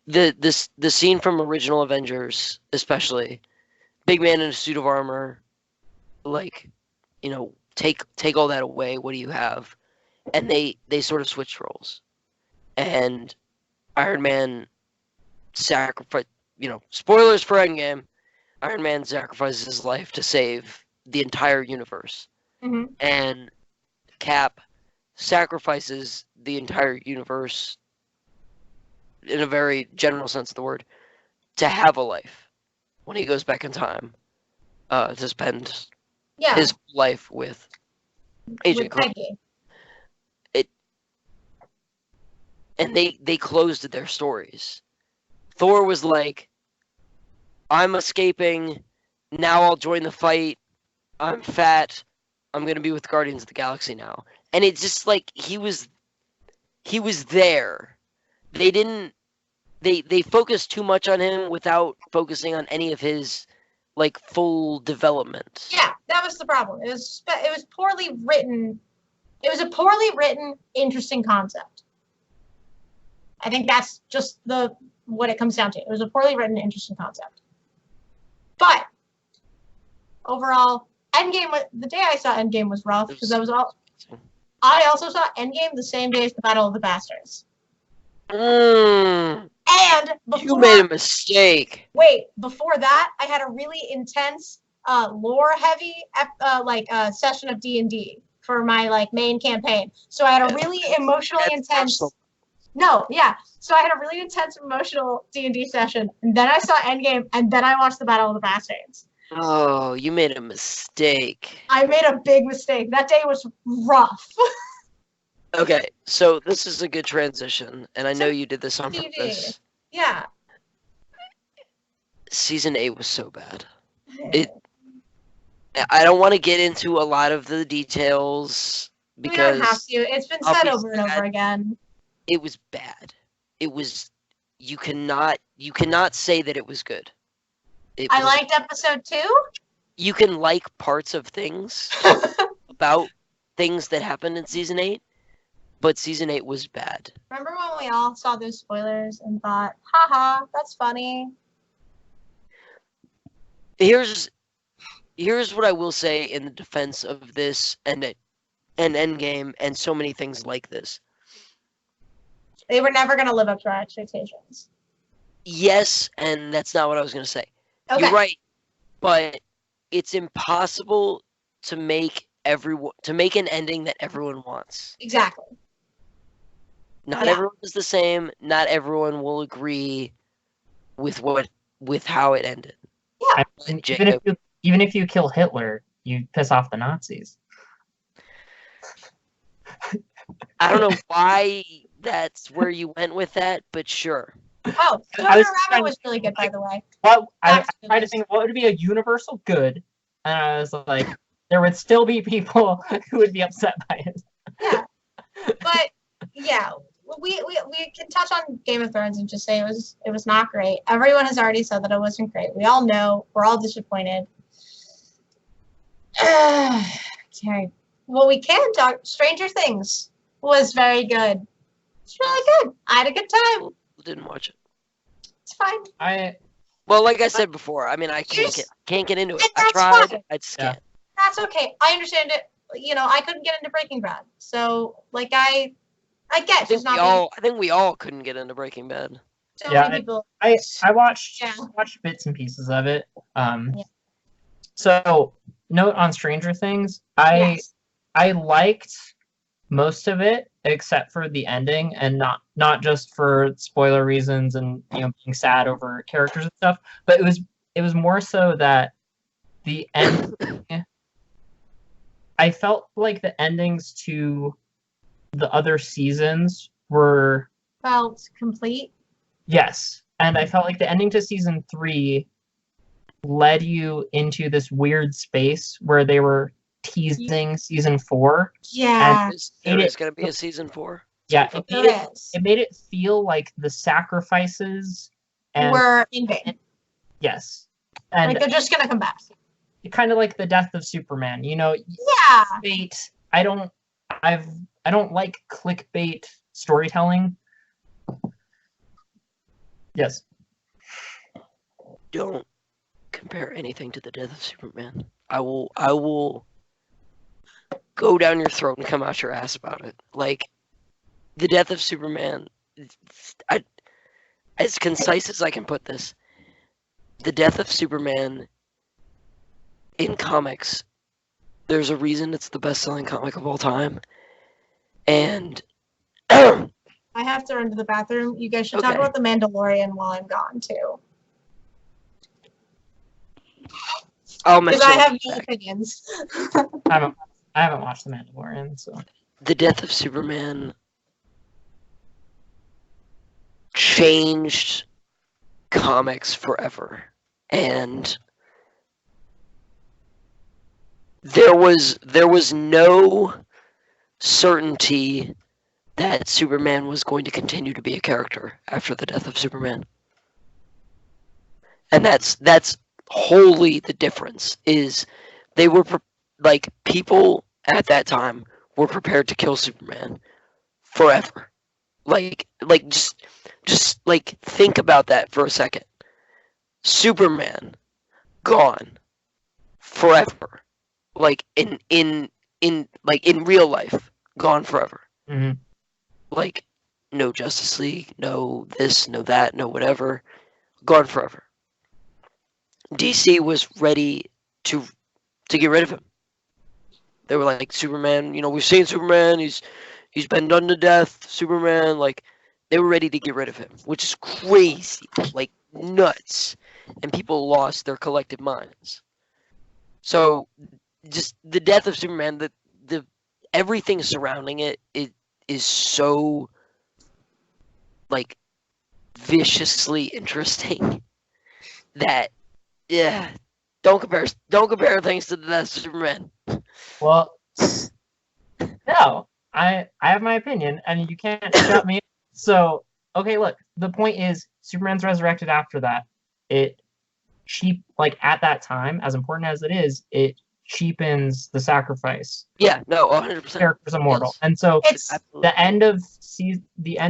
Speaker 3: The scene from original Avengers, especially, big man in a suit of armor, like, take all that away. What do you have? And they sort of switched roles, and Iron Man sacrificed. Spoilers for Endgame. Iron Man sacrifices his life to save the entire universe, and Cap sacrifices the entire universe, in a very general sense of the word, to have a life when he goes back in time to spend his life with Agent
Speaker 4: Peggy.
Speaker 3: And they closed their stories. Thor was like, I'm escaping, now I'll join the fight, I'm fat, I'm gonna be with Guardians of the Galaxy now. And it's just like, he was there. They focused too much on him without focusing on any of his, like, full development.
Speaker 4: Yeah, that was the problem. It was poorly written. It was a poorly written, interesting concept. I think that's just what it comes down to. It was a poorly written, interesting concept. But overall, the day I saw Endgame was rough because I also saw Endgame the same day as the Battle of the Bastards. And
Speaker 3: you made a mistake.
Speaker 4: Wait, before that, I had a really intense, lore-heavy, session of D&D for my main campaign. So I had a really emotionally intense. So I had a really intense emotional D&D session, and then I saw Endgame, and then I watched the Battle of the Bastards.
Speaker 3: Oh, you made a mistake.
Speaker 4: I made a big mistake. That day was rough.
Speaker 3: Okay, so this is a good transition, and I know you did this on purpose.
Speaker 4: Yeah.
Speaker 3: Season 8 was so bad. I don't want to get into a lot of the details because
Speaker 4: we don't have to. It's been said over and over again.
Speaker 3: It was bad. It was. You cannot say that it was good.
Speaker 4: I liked episode 2.
Speaker 3: You can like parts of things about things that happened in season 8, but season 8 was bad.
Speaker 4: Remember when we all saw those spoilers and thought, haha, that's funny?
Speaker 3: Here's what I will say in the defense of this and Endgame and so many things like this.
Speaker 4: They were never going to live up to our expectations.
Speaker 3: Yes, and that's not what I was going to say. Okay. You're right, but it's impossible to make an ending that everyone wants.
Speaker 4: Exactly.
Speaker 3: Not everyone is the same. Not everyone will agree with how it ended.
Speaker 4: Yeah.
Speaker 2: Even if you kill Hitler, you piss off the Nazis.
Speaker 3: I don't know why that's where you went with that, but sure.
Speaker 4: Oh, Rabbit was really good, by the way.
Speaker 2: I tried to think what would be a universal good, and I was like, there would still be people who would be upset by it.
Speaker 4: Yeah, but yeah, we can touch on Game of Thrones and just say it was not great. Everyone has already said that it wasn't great. We all know. We're all disappointed. Okay. Well, we can talk. Stranger Things was very good. It's really good. I had a good time.
Speaker 3: Didn't watch it.
Speaker 4: It's fine.
Speaker 3: Well, like I said before, I mean, I can't get into it. I tried. Fine. I just can't.
Speaker 4: That's okay. I understand it. I couldn't get into Breaking Bad, so I get.
Speaker 3: I think we all couldn't get into Breaking Bad.
Speaker 4: So many people.
Speaker 2: I watched bits and pieces of it. So note on Stranger Things, I liked most of it. except for the ending, and not just for spoiler reasons and being sad over characters and stuff, but it was more so that the end. I felt like the endings to the other seasons were
Speaker 4: Felt complete.
Speaker 2: yes, and I felt like the ending to season 3 led you into this weird space where they were teasing season 4.
Speaker 4: Yeah.
Speaker 3: There is going to be a season 4.
Speaker 2: Yeah,
Speaker 4: There is.
Speaker 2: it made it feel like the sacrifices
Speaker 4: Were in vain.
Speaker 2: yes, and
Speaker 4: Like they're just gonna come back.
Speaker 2: kind of like the death of Superman.
Speaker 4: Yeah.
Speaker 2: Clickbait. I don't like clickbait storytelling. Yes.
Speaker 3: Don't compare anything to the death of Superman. I will go down your throat and come out your ass about it. Like, the death of Superman, as concise as I can put this, the death of Superman in comics, there's a reason it's the best-selling comic of all time. And
Speaker 4: I have to run to the bathroom. You guys should talk
Speaker 3: Okay.
Speaker 4: about the Mandalorian while I'm gone too.
Speaker 3: I'll
Speaker 4: Because
Speaker 3: mention
Speaker 4: I have
Speaker 3: it
Speaker 4: no
Speaker 3: back.
Speaker 4: opinions.
Speaker 2: I haven't watched The Mandalorian, so
Speaker 3: The death of Superman changed comics forever, and there was no certainty that Superman was going to continue to be a character after the death of Superman. And that's wholly the difference, is they were like, people at that time were prepared to kill Superman forever. Like just like, think about that for a second. Superman gone forever. Like in real life, gone forever.
Speaker 2: mhm.
Speaker 3: Like, no Justice League, no this, no that, no whatever, gone forever. DC was ready to get rid of him. They were like, Superman, we've seen Superman, he's been done to death, Superman, like, they were ready to get rid of him, which is crazy, like, nuts. And people lost their collective minds. So, just the death of Superman, the everything surrounding it is so, like, viciously interesting that, yeah, don't compare things to the death of Superman.
Speaker 2: Well, no, I have my opinion, and you can't shut me. So, okay, look, the point is, Superman's resurrected after that. It at that time, as important as it is, it cheapens the sacrifice.
Speaker 3: Yeah, no, 100%.
Speaker 2: Character's immortal,
Speaker 3: Yes.
Speaker 2: and so
Speaker 4: It's
Speaker 3: Absolutely.
Speaker 2: the end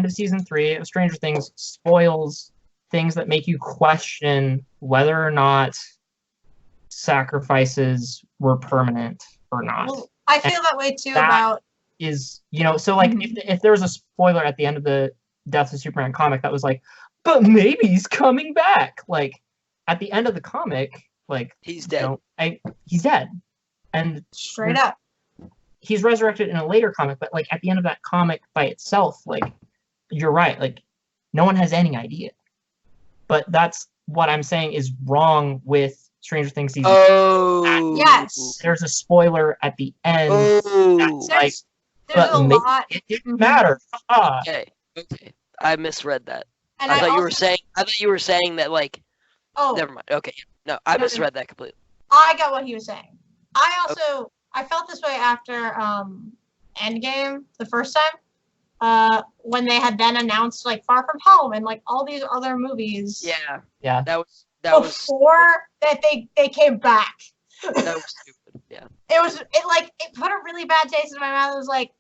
Speaker 2: of season 3 of Stranger Things spoils things that make you question whether or not sacrifices were permanent or not.
Speaker 4: well, I feel that way too
Speaker 2: that-
Speaker 4: about
Speaker 2: Is so like
Speaker 4: Mhm.
Speaker 2: if there was a spoiler at the end of the Death of Superman comic that was like, but maybe he's coming back. Like at the end of the comic, like
Speaker 3: He's dead.
Speaker 2: he's dead, and
Speaker 4: straight up.
Speaker 2: he's resurrected in a later comic. But like at the end of that comic by itself, like you're right, like no one has any idea. But that's what I'm saying is wrong with Stranger Things season.
Speaker 3: Oh.
Speaker 4: Yes.
Speaker 2: There's a spoiler at the end.
Speaker 3: Oh.
Speaker 2: That's like,
Speaker 4: There's a
Speaker 2: maybe
Speaker 4: lot,
Speaker 2: it didn't
Speaker 4: Mhm.
Speaker 2: matter.
Speaker 3: Okay. I misread that.
Speaker 4: and
Speaker 3: I thought you
Speaker 4: also,
Speaker 3: were saying. I thought you were saying that, like.
Speaker 4: Oh,
Speaker 3: Never mind. Okay. No, I
Speaker 4: No,
Speaker 3: misread that completely.
Speaker 4: I got what he was saying. I felt this way after Endgame the first time. When they had then announced like Far From Home and like all these other movies.
Speaker 3: Yeah. That was
Speaker 4: Before that they came back.
Speaker 3: that was stupid. Yeah.
Speaker 4: It put a really bad taste in my mouth. It was like,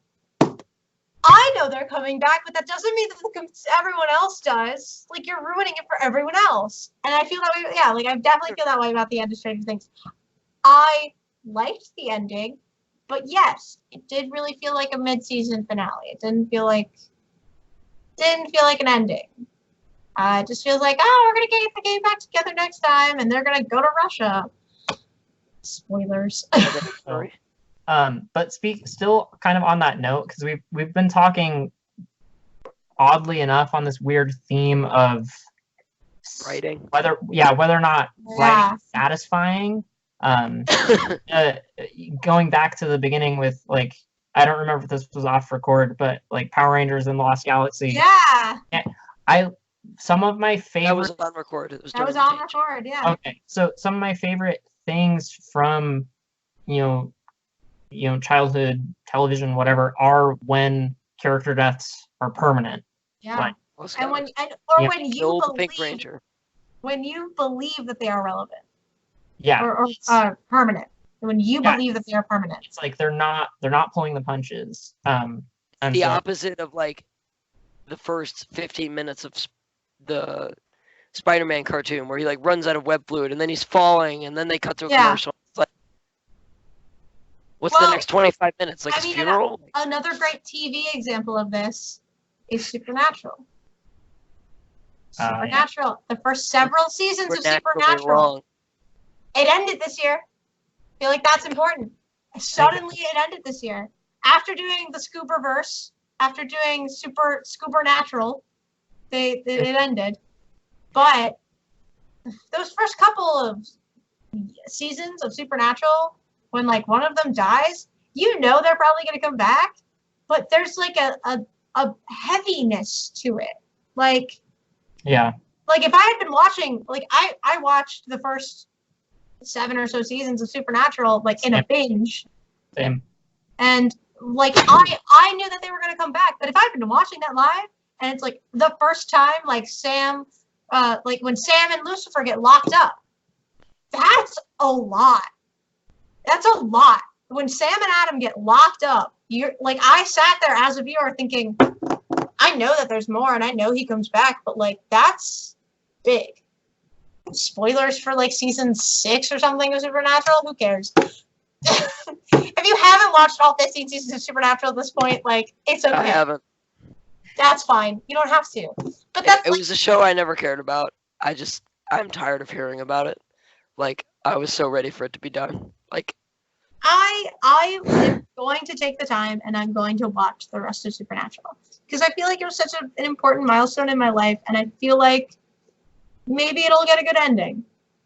Speaker 4: I know they're coming back, but that doesn't mean that everyone else does. Like, you're ruining it for everyone else. And I feel that way. Yeah, like I definitely feel that way about the end of Stranger Things. I liked the ending, but yes, it did really feel like a mid-season finale. It didn't feel like an ending. It just feels like, oh, we're gonna get the game back together next time, and they're gonna go to Russia. Spoilers.
Speaker 3: Sorry.
Speaker 2: But still kind of on that note, because we've been talking oddly enough on this weird theme of
Speaker 3: Writing.
Speaker 2: whether or not writing is satisfying. Going back to the beginning with like, I don't remember if this was off record, but like Power Rangers in the Lost Galaxy.
Speaker 4: Yeah.
Speaker 2: Some of my favorite.
Speaker 3: That was on record.
Speaker 4: That was on record. Yeah.
Speaker 2: Okay, so some of my favorite things from, childhood television, whatever, are when character deaths are permanent.
Speaker 4: Yeah.
Speaker 2: Like,
Speaker 4: and when you
Speaker 3: believe Pink Ranger.
Speaker 4: When you believe that they are relevant.
Speaker 2: Yeah.
Speaker 4: Or permanent. When you believe that they are permanent.
Speaker 2: It's like they're not pulling the punches. And
Speaker 3: the opposite of like the first 15 minutes of the Spider-Man cartoon where he like runs out of web fluid and then he's falling and then they cut to a commercial. It's like, what's the next 25 minutes? Like his funeral?
Speaker 4: Another great TV example of this is Supernatural. Supernatural. The first several seasons of Supernatural. It ended this year. I feel like that's important. Suddenly it ended this year. After doing the Scooberverse, after doing Supernatural, it ended. But those first couple of seasons of Supernatural, when like one of them dies, they're probably going to come back, but there's like a heaviness to it. Like, yeah. Like if I had been watching, like I watched the first 7 or so seasons of Supernatural like in a binge.
Speaker 2: Same.
Speaker 4: And like I knew that they were going to come back, but if I'd been watching that live and it's like the first time like Sam like when Sam and Lucifer get locked up, that's a lot. That's a lot. When Sam and Adam get locked up, you're like, I sat there as a viewer thinking, I know that there's more and I know he comes back, but like that's big. Spoilers for like season 6 or something of Supernatural? Who cares? If you haven't watched all 15 seasons of Supernatural at this point, like it's okay.
Speaker 3: I haven't.
Speaker 4: That's fine. You don't have to. But
Speaker 3: it was a show I never cared about. I'm tired of hearing about it. Like I was so ready for it to be done. Like
Speaker 4: I am going to take the time and I'm going to watch the rest of Supernatural because I feel like it was such an important milestone in my life, and I feel like maybe it'll get a good ending.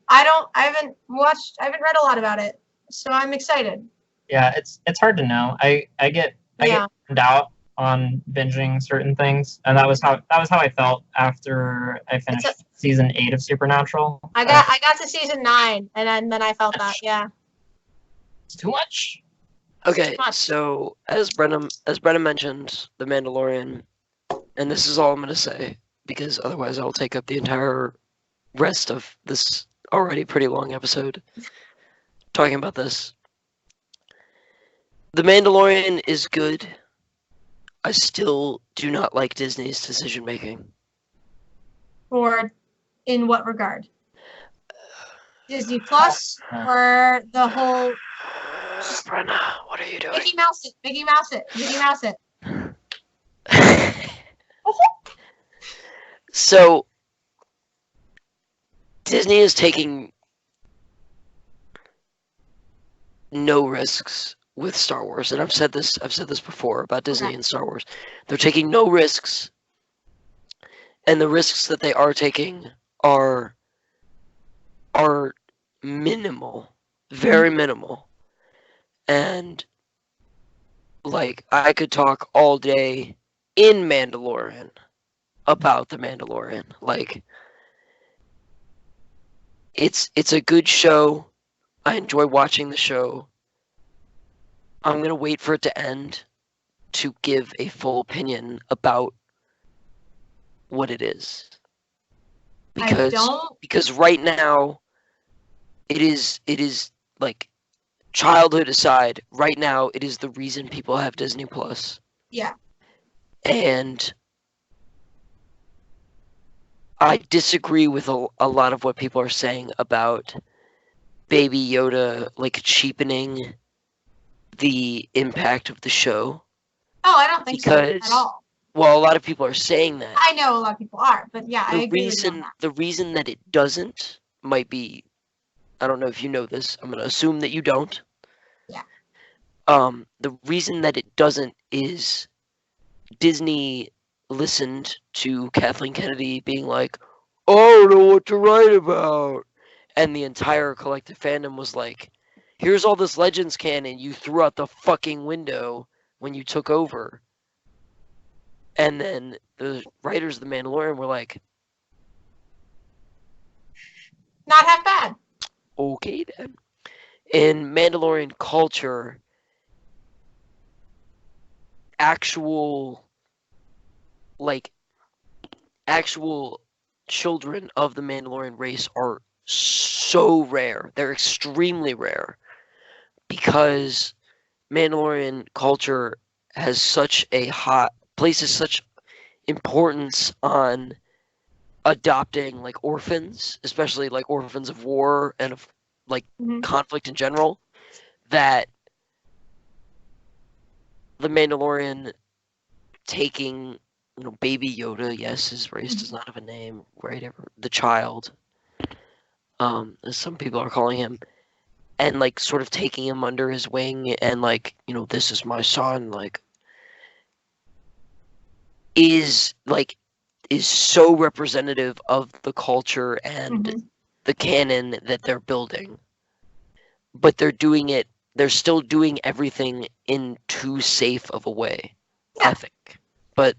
Speaker 4: I haven't read a lot about it, so I'm excited.
Speaker 2: Yeah, it's hard to know. I get burned out on binging certain things, and that was how I felt after I finished season 8 of Supernatural.
Speaker 4: I got to season 9, and then I felt that. Yeah,
Speaker 2: it's too much.
Speaker 3: Okay, so as Brenna mentioned, The Mandalorian, and this is all I'm gonna say because otherwise I'll take up the entire rest of this already pretty long episode talking about this. The Mandalorian is good. I still do not like Disney's decision making.
Speaker 4: Or in what regard? Disney Plus or the whole...
Speaker 3: Brenna, what are you doing?
Speaker 4: Mickey Mouse it. Mickey Mouse it. Mickey Mouse it.
Speaker 3: So, Disney is taking no risks with Star Wars, and I've said this before about Disney and Star Wars. They're taking no risks, and the risks that they are taking are minimal, very minimal. And like I could talk all day in Mandalorian about the Mandalorian. Like it's a good show. I enjoy watching the show. I'm gonna wait for it to end to give a full opinion about what it is. Because right now it is like, childhood aside, right now it is the reason people have Disney Plus.
Speaker 4: Yeah.
Speaker 3: And I disagree with a lot of what people are saying about Baby Yoda, like, cheapening the impact of the show.
Speaker 4: Oh, I don't think so at all.
Speaker 3: Well, a lot of people are saying that.
Speaker 4: I know a lot of people are, but yeah, I agree with you on that.
Speaker 3: The reason that it doesn't might be, I don't know if you know this. I'm going to assume that you don't.
Speaker 4: Yeah.
Speaker 3: The reason that it doesn't is Disney listened to Kathleen Kennedy being like, I don't know what to write about. And the entire collective fandom was like, here's all this Legends canon you threw out the fucking window when you took over. And then the writers of The Mandalorian were like,
Speaker 4: Not half bad.
Speaker 3: okay then. In Mandalorian culture, actual children of the Mandalorian race are so rare. They're extremely rare because Mandalorian culture has places such importance on adopting like orphans, especially like orphans of war and of like conflict in general, that the Mandalorian taking, Baby Yoda, yes, his race does not have a name, right? The child, as some people are calling him, and like sort of taking him under his wing and like, this is my son, like, is so representative of the culture and the canon that they're building. But they're still doing everything in too safe of a way, I think. But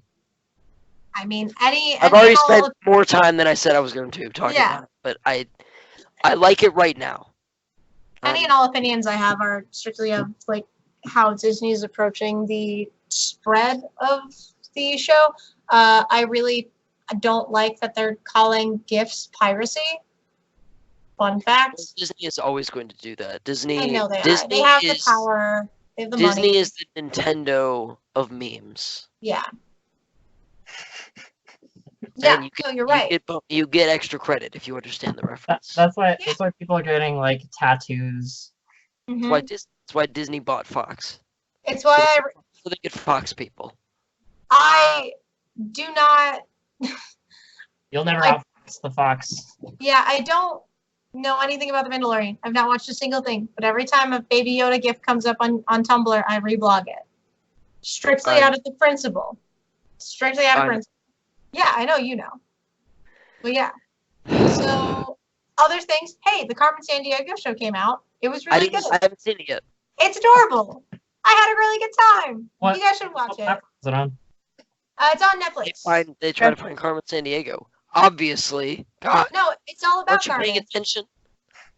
Speaker 4: I mean,
Speaker 3: I've already spent more time than I said I was going to talking about it, but I like it right now.
Speaker 4: Any and all opinions I have are strictly of like how Disney is approaching the spread of the show. I really don't like that they're calling gifts piracy. Fun fact.
Speaker 3: Disney is always going to do that.
Speaker 4: I know they
Speaker 3: Disney
Speaker 4: are. They have the power. They have the money.
Speaker 3: Disney is the Nintendo of memes.
Speaker 4: Yeah.
Speaker 3: And
Speaker 4: you're right.
Speaker 3: You get extra credit if you understand the reference.
Speaker 2: That's why people are getting like tattoos.
Speaker 3: That's why Disney bought Fox.
Speaker 4: It's why
Speaker 3: so they get Fox people.
Speaker 4: I do not.
Speaker 2: You'll never outfox the Fox.
Speaker 4: Yeah, I don't know anything about The Mandalorian. I've not watched a single thing. But every time a Baby Yoda gift comes up on Tumblr, I reblog it. Strictly out of the principle. Strictly out of principle. Yeah, I know you know. But yeah. So, other things. Hey, the Carmen Sandiego show came out. It was really good.
Speaker 3: I haven't seen it yet.
Speaker 4: It's adorable. I had a really good time.
Speaker 2: What?
Speaker 4: You guys should watch it.
Speaker 2: Is it on?
Speaker 4: It's on Netflix.
Speaker 3: They try to find Carmen Sandiego. Obviously. God.
Speaker 4: No, it's all about
Speaker 3: Aren't you
Speaker 4: Carmen.
Speaker 3: paying attention?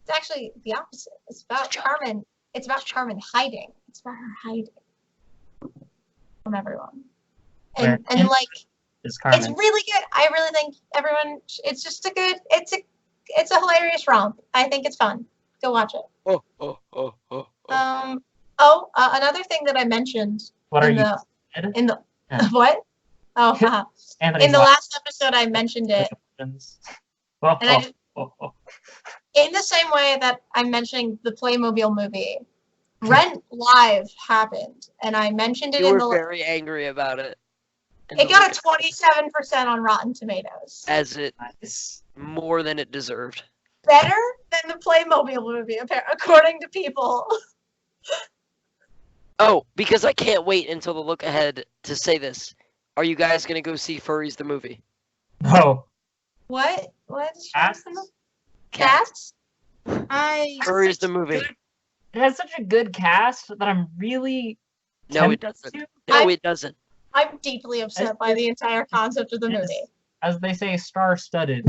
Speaker 4: It's actually the opposite. It's about Carmen. It's about Carmen hiding. It's about her hiding from everyone. And like,
Speaker 2: it's
Speaker 4: really good. I really think everyone. It's just a good. It's a hilarious romp. I think it's fun. Go watch it. Another thing that I mentioned.
Speaker 2: What
Speaker 4: in
Speaker 2: are
Speaker 4: the,
Speaker 2: you?
Speaker 4: In the what? Oh, in the last episode, I mentioned it. In the same way that I'm mentioning the Playmobil movie, Rent Live happened, and I mentioned it
Speaker 3: you were very angry about it.
Speaker 4: It got a 27% on Rotten Tomatoes.
Speaker 3: As it more than it deserved.
Speaker 4: Better than the Playmobil movie, according to people.
Speaker 3: Oh, because I can't wait until the look ahead to say this. Are you guys gonna go see Furries the movie?
Speaker 2: No.
Speaker 4: What?
Speaker 2: Cats?
Speaker 4: Cats?
Speaker 3: Furries the movie.
Speaker 2: It has such a good cast that I'm really.
Speaker 3: No, it doesn't. No, it doesn't.
Speaker 4: I'm deeply upset by the entire concept of the movie.
Speaker 2: As they say, star-studded.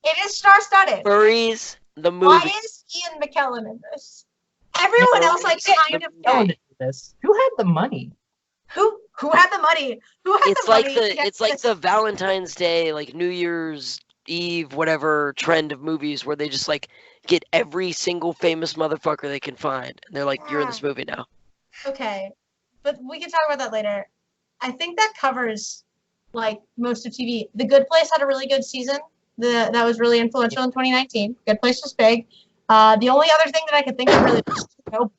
Speaker 4: It is star-studded.
Speaker 3: Furries the movie.
Speaker 4: Why is Ian McKellen in this? Everyone else like kind of gay.
Speaker 2: Who had the money?
Speaker 4: Who had the money? Who had the money?
Speaker 3: It's like the Valentine's Day, like New Year's Eve, whatever trend of movies where they just like get every single famous motherfucker they can find, and they're like, "You're in this movie now."
Speaker 4: Okay, but we can talk about that later. I think that covers like most of TV. The Good Place had a really good season. That was really influential in 2019. Good Place was big. The only other thing that I could think of really was Chernobyl.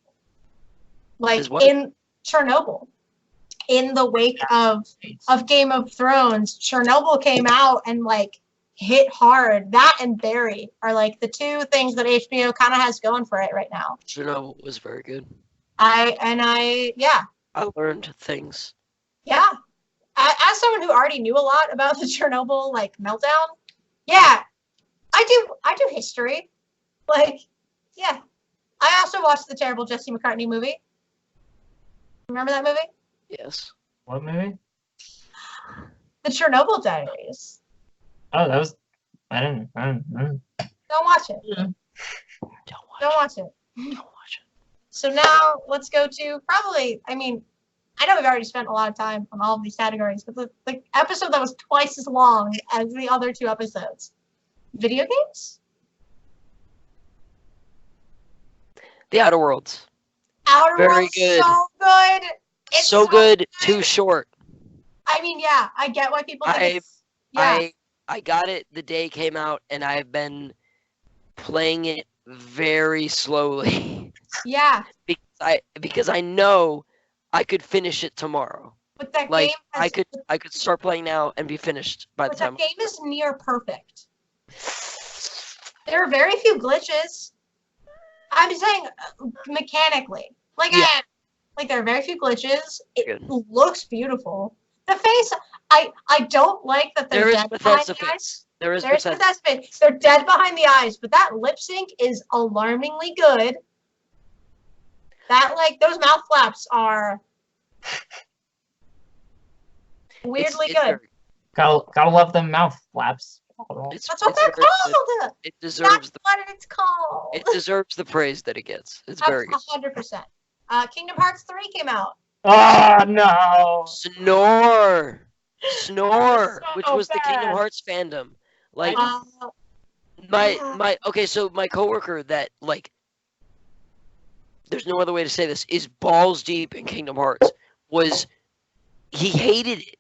Speaker 4: Like in Chernobyl, in the wake of Game of Thrones, Chernobyl came out and like hit hard. That and Barry are like the two things that HBO kind of has going for it right now.
Speaker 3: Chernobyl was very good.
Speaker 4: Yeah.
Speaker 3: I learned things.
Speaker 4: Yeah. As someone who already knew a lot about the Chernobyl like meltdown, yeah, I do history. Like, yeah. I also watched the terrible Jesse McCartney movie. Remember that movie?
Speaker 3: Yes.
Speaker 2: What movie?
Speaker 4: The Chernobyl Diaries.
Speaker 2: Oh, that was. I didn't.
Speaker 4: Don't watch it.
Speaker 3: Don't
Speaker 4: Don't watch it.
Speaker 3: Don't watch it.
Speaker 4: So now let's go to probably, I mean, I know we've already spent a lot of time on all of these categories, but the episode that was twice as long as the other two episodes. Video games?
Speaker 3: The Outer Worlds.
Speaker 4: Outer
Speaker 3: Very
Speaker 4: Worlds,
Speaker 3: good.
Speaker 4: so good. It's
Speaker 3: So good, too short.
Speaker 4: I mean, yeah, I get why people think it's, yeah.
Speaker 3: I got it the day it came out, and I've been playing it very slowly
Speaker 4: Yeah,
Speaker 3: because I know I could finish it tomorrow.
Speaker 4: but that
Speaker 3: Like
Speaker 4: game has,
Speaker 3: I could start playing now and be finished by the
Speaker 4: but
Speaker 3: time.
Speaker 4: that game is near perfect. There are very few glitches. I'm saying mechanically. Like,
Speaker 3: Yeah.
Speaker 4: like there are very few glitches. It
Speaker 3: Good.
Speaker 4: looks beautiful. The face, I don't like that they're
Speaker 3: There is
Speaker 4: dead behind
Speaker 3: Bethesda
Speaker 4: the eyes.
Speaker 3: face. There is
Speaker 4: There's
Speaker 3: Bethesda.
Speaker 4: Bethesda face. They're dead behind the eyes, but that lip sync is alarmingly good. That, like, those mouth flaps are weirdly
Speaker 3: It's
Speaker 4: good.
Speaker 3: very-
Speaker 2: Gotta love them mouth flaps.
Speaker 3: it's-
Speaker 4: That's what
Speaker 3: it's
Speaker 4: they're
Speaker 3: very good.
Speaker 4: called.
Speaker 3: It deserves
Speaker 4: That's
Speaker 3: the
Speaker 4: what it's called.
Speaker 3: it deserves the praise that it gets. It's very good.
Speaker 4: 100%. Kingdom Hearts 3 came out.
Speaker 2: Oh no!
Speaker 3: Snore, which
Speaker 4: So
Speaker 3: was the Kingdom
Speaker 4: bad.
Speaker 3: Hearts fandom. Like my okay, so my coworker that like there's no other way to say this is balls deep in Kingdom Hearts he hated it.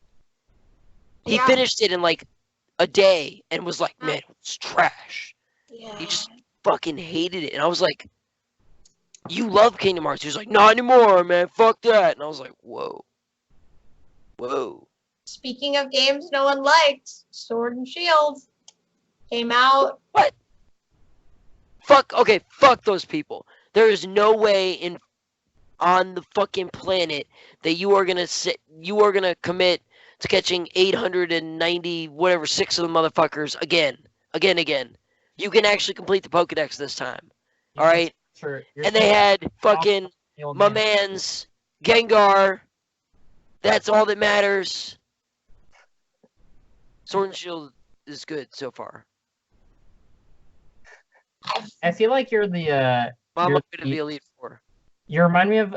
Speaker 3: He
Speaker 4: Yeah.
Speaker 3: finished it in like a day and was like, man, it's trash.
Speaker 4: Yeah.
Speaker 3: He just fucking hated it. And I was like, you love Kingdom Hearts. He was like, not anymore, man. Fuck that. And I was like, whoa. Whoa.
Speaker 4: Speaking of games no one liked, Sword and Shield came out.
Speaker 3: Fuck those people. There is no way on the fucking planet that you are gonna commit to catching 890 whatever 6 of the motherfuckers again. You can actually complete the Pokedex this time. All right?
Speaker 2: Sure.
Speaker 3: And they had fucking my man's Gengar. That's all that matters. Sword and Shield is good so far.
Speaker 2: I feel like you're the
Speaker 3: I'm
Speaker 2: You're
Speaker 3: up to the Elite Four.
Speaker 2: you remind me of